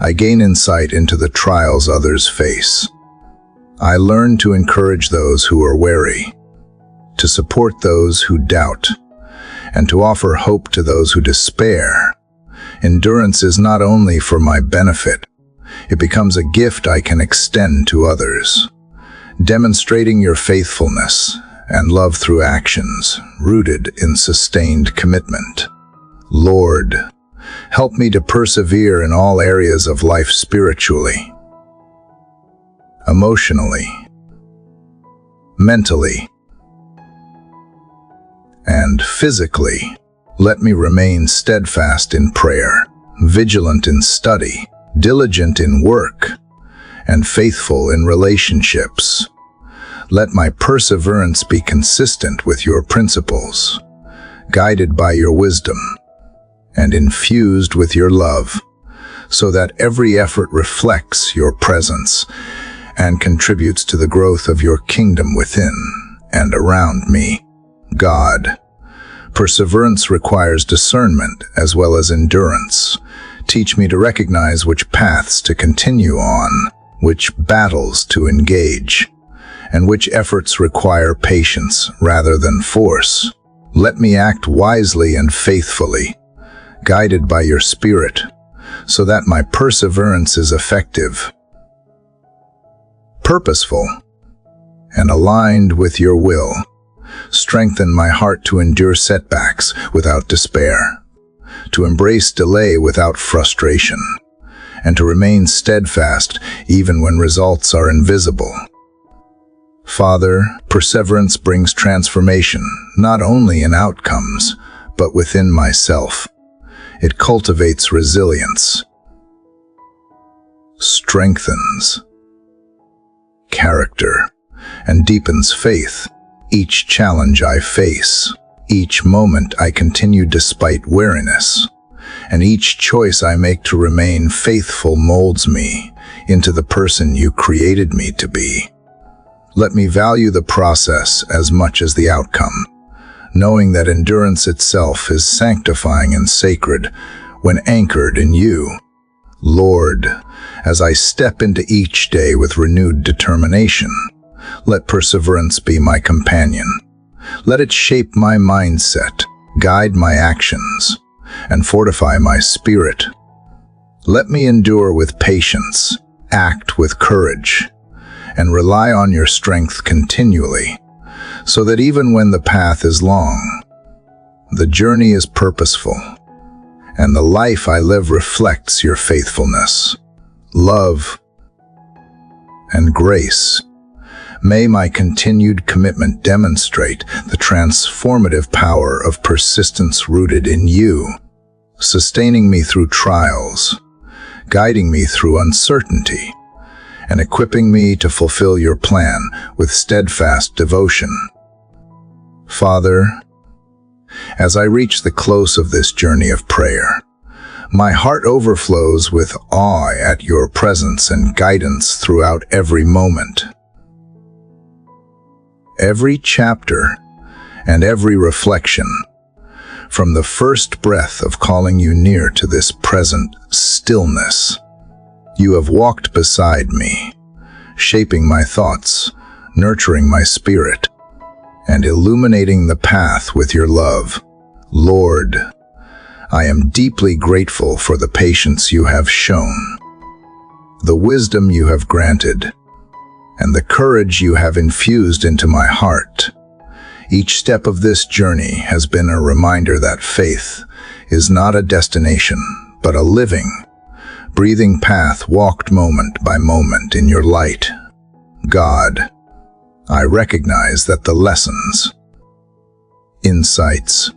I gain insight into the trials others face. I learn to encourage those who are weary, to support those who doubt, and to offer hope to those who despair. Endurance is not only for my benefit, it becomes a gift I can extend to others, demonstrating your faithfulness and love through actions rooted in sustained commitment. Lord, help me to persevere in all areas of life spiritually, emotionally, mentally, and physically. Let me remain steadfast in prayer, vigilant in study, diligent in work, and faithful in relationships. Let my perseverance be consistent with your principles, guided by your wisdom, and infused with your love, so that every effort reflects your presence and contributes to the growth of your kingdom within and around me. God, perseverance requires discernment as well as endurance. Teach me to recognize which paths to continue on, which battles to engage, and which efforts require patience rather than force. Let me act wisely and faithfully, guided by your Spirit, so that my perseverance is effective, purposeful, and aligned with your will. Strengthen my heart to endure setbacks without despair, to embrace delay without frustration, and to remain steadfast even when results are invisible. Father, perseverance brings transformation, not only in outcomes, but within myself. It cultivates resilience, strengthens character, and deepens faith. Each challenge I face, each moment I continue despite weariness, and each choice I make to remain faithful molds me into the person you created me to be. Let me value the process as much as the outcome, knowing that endurance itself is sanctifying and sacred when anchored in you. Lord, as I step into each day with renewed determination, let perseverance be my companion. Let it shape my mindset, guide my actions, and fortify my spirit. Let me endure with patience, act with courage, and rely on your strength continually, so that even when the path is long, the journey is purposeful, and the life I live reflects your faithfulness, love, and grace. May my continued commitment demonstrate the transformative power of persistence rooted in you. sustaining me through trials, guiding me through uncertainty, and equipping me to fulfill your plan with steadfast devotion. Father, as I reach the close of this journey of prayer, my heart overflows with awe at your presence and guidance throughout every moment. Every chapter and every reflection, from the first breath of calling you near to this present stillness, you have walked beside me, shaping my thoughts, nurturing my spirit, and illuminating the path with your love. Lord, I am deeply grateful for the patience you have shown, the wisdom you have granted, and the courage you have infused into my heart. Each step of this journey has been a reminder that faith is not a destination, but a living, breathing path walked moment by moment in your light. God, I recognize that the lessons, insights,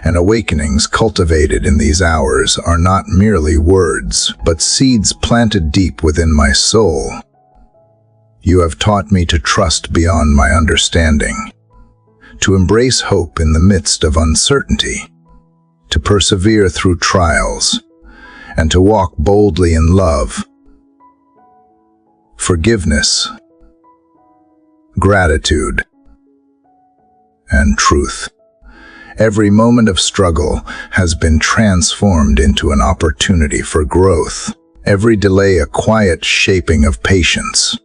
and awakenings cultivated in these hours are not merely words, but seeds planted deep within my soul. You have taught me to trust beyond my understanding, to embrace hope in the midst of uncertainty, to persevere through trials, and to walk boldly in love. Forgiveness, gratitude, and truth. Every moment of struggle has been transformed into an opportunity for growth. Every delay a quiet shaping of patience,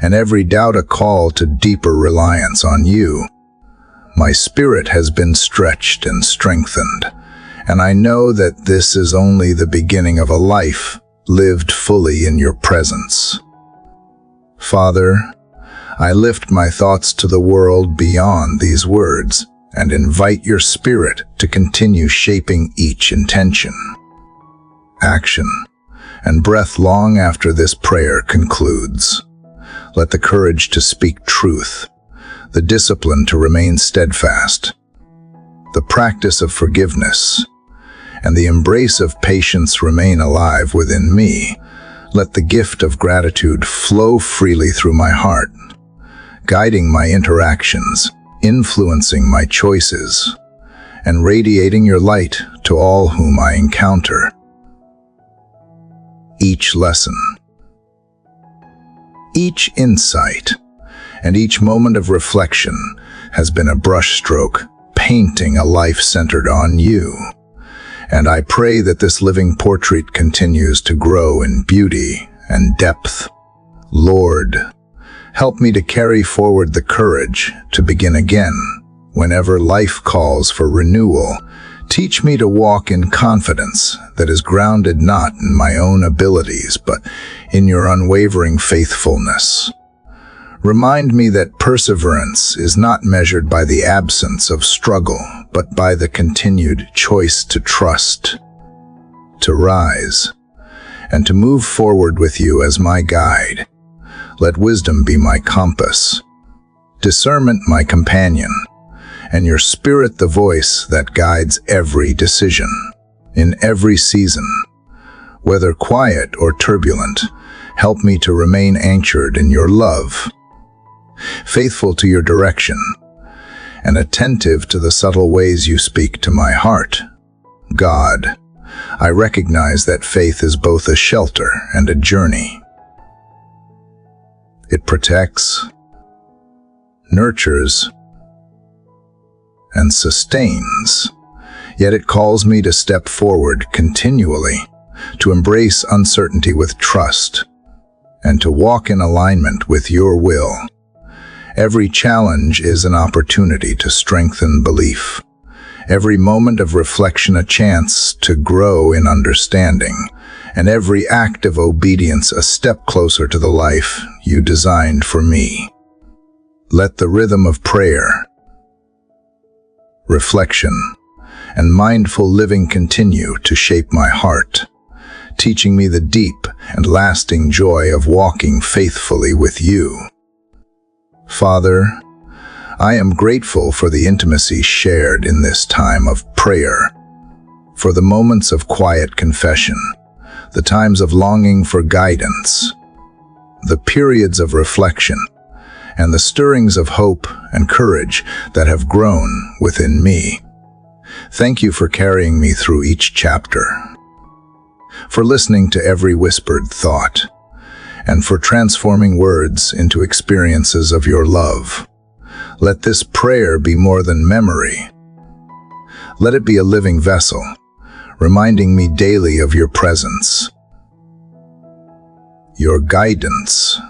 and every doubt a call to deeper reliance on you. My spirit has been stretched and strengthened, and I know that this is only the beginning of a life lived fully in your presence. Father, I lift my thoughts to the world beyond these words, and invite your Spirit to continue shaping each intention, action, and breath long after this prayer concludes. Let the courage to speak truth, the discipline to remain steadfast, the practice of forgiveness, and the embrace of patience remain alive within me. Let the gift of gratitude flow freely through my heart, guiding my interactions, influencing my choices, and radiating your light to all whom I encounter. Each lesson, each insight, and each moment of reflection has been a brushstroke painting a life centered on you. And I pray that this living portrait continues to grow in beauty and depth. Lord, help me to carry forward the courage to begin again whenever life calls for renewal. Teach me to walk in confidence that is grounded not in my own abilities, but in your unwavering faithfulness. Remind me that perseverance is not measured by the absence of struggle, but by the continued choice to trust, to rise, and to move forward with you as my guide. Let wisdom be my compass, discernment my companion, and your Spirit the voice that guides every decision. In every season, whether quiet or turbulent, help me to remain anchored in your love, faithful to your direction, and attentive to the subtle ways you speak to my heart. God, I recognize that faith is both a shelter and a journey. It protects, nurtures, and sustains, yet it calls me to step forward continually, to embrace uncertainty with trust, and to walk in alignment with your will. Every challenge is an opportunity to strengthen belief, every moment of reflection a chance to grow in understanding, and every act of obedience a step closer to the life you designed for me. Let the rhythm of prayer, reflection, and mindful living continue to shape my heart, teaching me the deep and lasting joy of walking faithfully with you. Father, I am grateful for the intimacy shared in this time of prayer, for the moments of quiet confession, the times of longing for guidance, the periods of reflection, and the stirrings of hope and courage that have grown within me. Thank you for carrying me through each chapter, for listening to every whispered thought, and for transforming words into experiences of your love. Let this prayer be more than memory. Let it be a living vessel, reminding me daily of your presence, your guidance,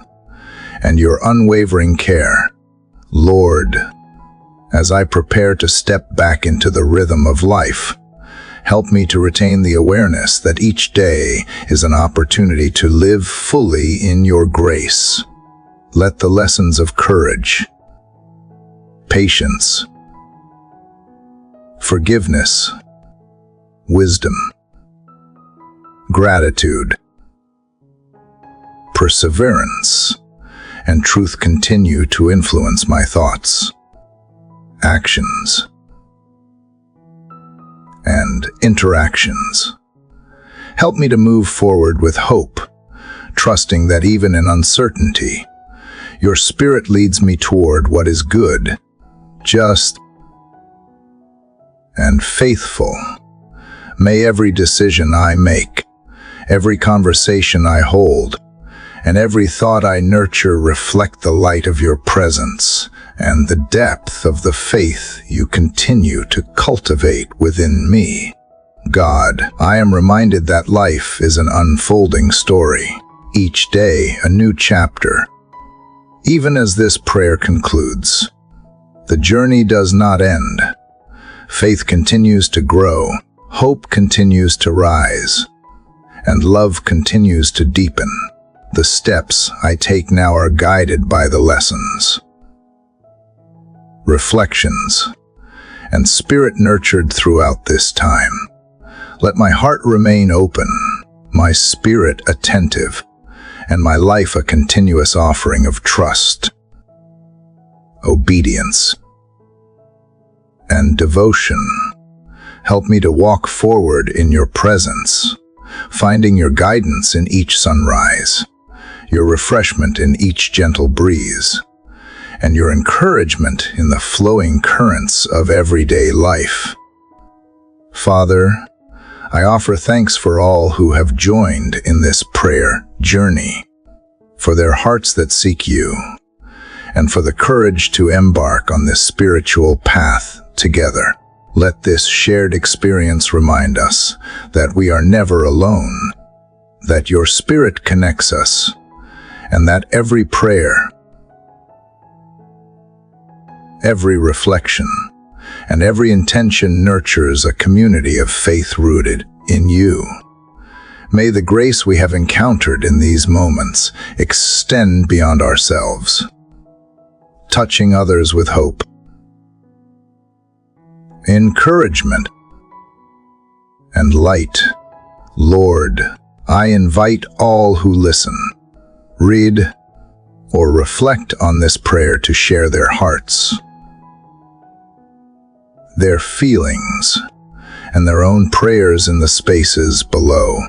and your unwavering care. Lord, as I prepare to step back into the rhythm of life, help me to retain the awareness that each day is an opportunity to live fully in your grace. Let the lessons of courage, patience, forgiveness, wisdom, gratitude, perseverance, and truth continue to influence my thoughts, actions, and interactions. Help me to move forward with hope, trusting that even in uncertainty, your Spirit leads me toward what is good, just, and faithful. May every decision I make, every conversation I hold, and every thought I nurture reflect the light of your presence and the depth of the faith you continue to cultivate within me. God, I am reminded that life is an unfolding story, each day a new chapter. Even as this prayer concludes, the journey does not end. Faith continues to grow, hope continues to rise, and love continues to deepen. The steps I take now are guided by the lessons, reflections, and spirit nurtured throughout this time. Let my heart remain open, my spirit attentive, and my life a continuous offering of trust, obedience, and devotion. Help me to walk forward in your presence, finding your guidance in each sunrise, your refreshment in each gentle breeze, and your encouragement in the flowing currents of everyday life. Father, I offer thanks for all who have joined in this prayer journey, for their hearts that seek you, and for the courage to embark on this spiritual path together. Let this shared experience remind us that we are never alone, that your Spirit connects us, and that every prayer, every reflection, and every intention nurtures a community of faith rooted in you. May the grace we have encountered in these moments extend beyond ourselves, touching others with hope, encouragement, and light. Lord, I invite all who listen, read, or reflect on this prayer to share their hearts, their feelings, and their own prayers in the spaces below.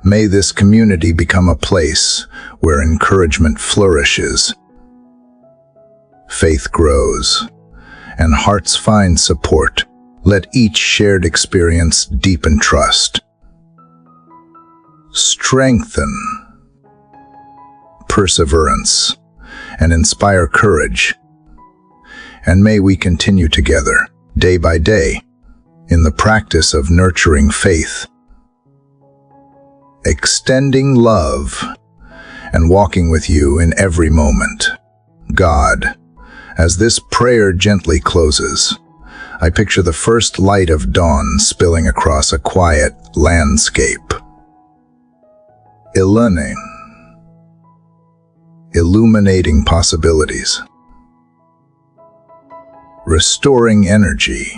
May this community become a place where encouragement flourishes, faith grows, and hearts find support. Let each shared experience deepen trust, strengthen perseverance, and inspire courage. And may we continue together, day by day, in the practice of nurturing faith, extending love, and walking with you in every moment. God, as this prayer gently closes, I picture the first light of dawn spilling across a quiet landscape, illuminating possibilities, restoring energy,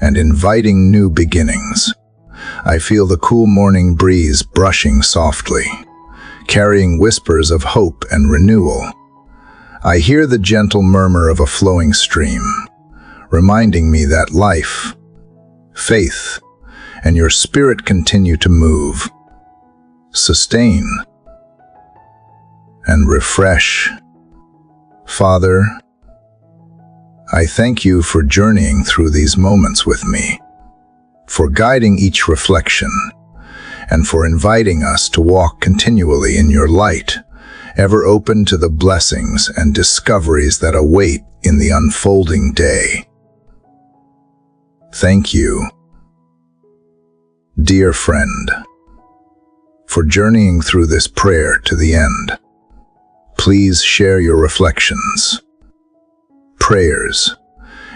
and inviting new beginnings. I feel the cool morning breeze brushing softly, carrying whispers of hope and renewal. I hear the gentle murmur of a flowing stream, reminding me that life, faith, and your spirit continue to move, sustain, and refresh. Father, I thank you for journeying through these moments with me, for guiding each reflection, and for inviting us to walk continually in your light, ever open to the blessings and discoveries that await in the unfolding day. Thank you, dear friend, for journeying through this prayer to the end. Please share your reflections, prayers,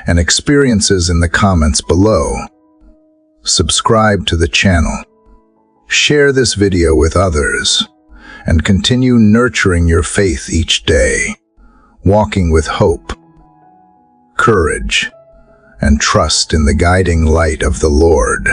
and experiences in the comments below. Subscribe to the channel, share this video with others, and continue nurturing your faith each day, walking with hope, courage, and trust in the guiding light of the Lord.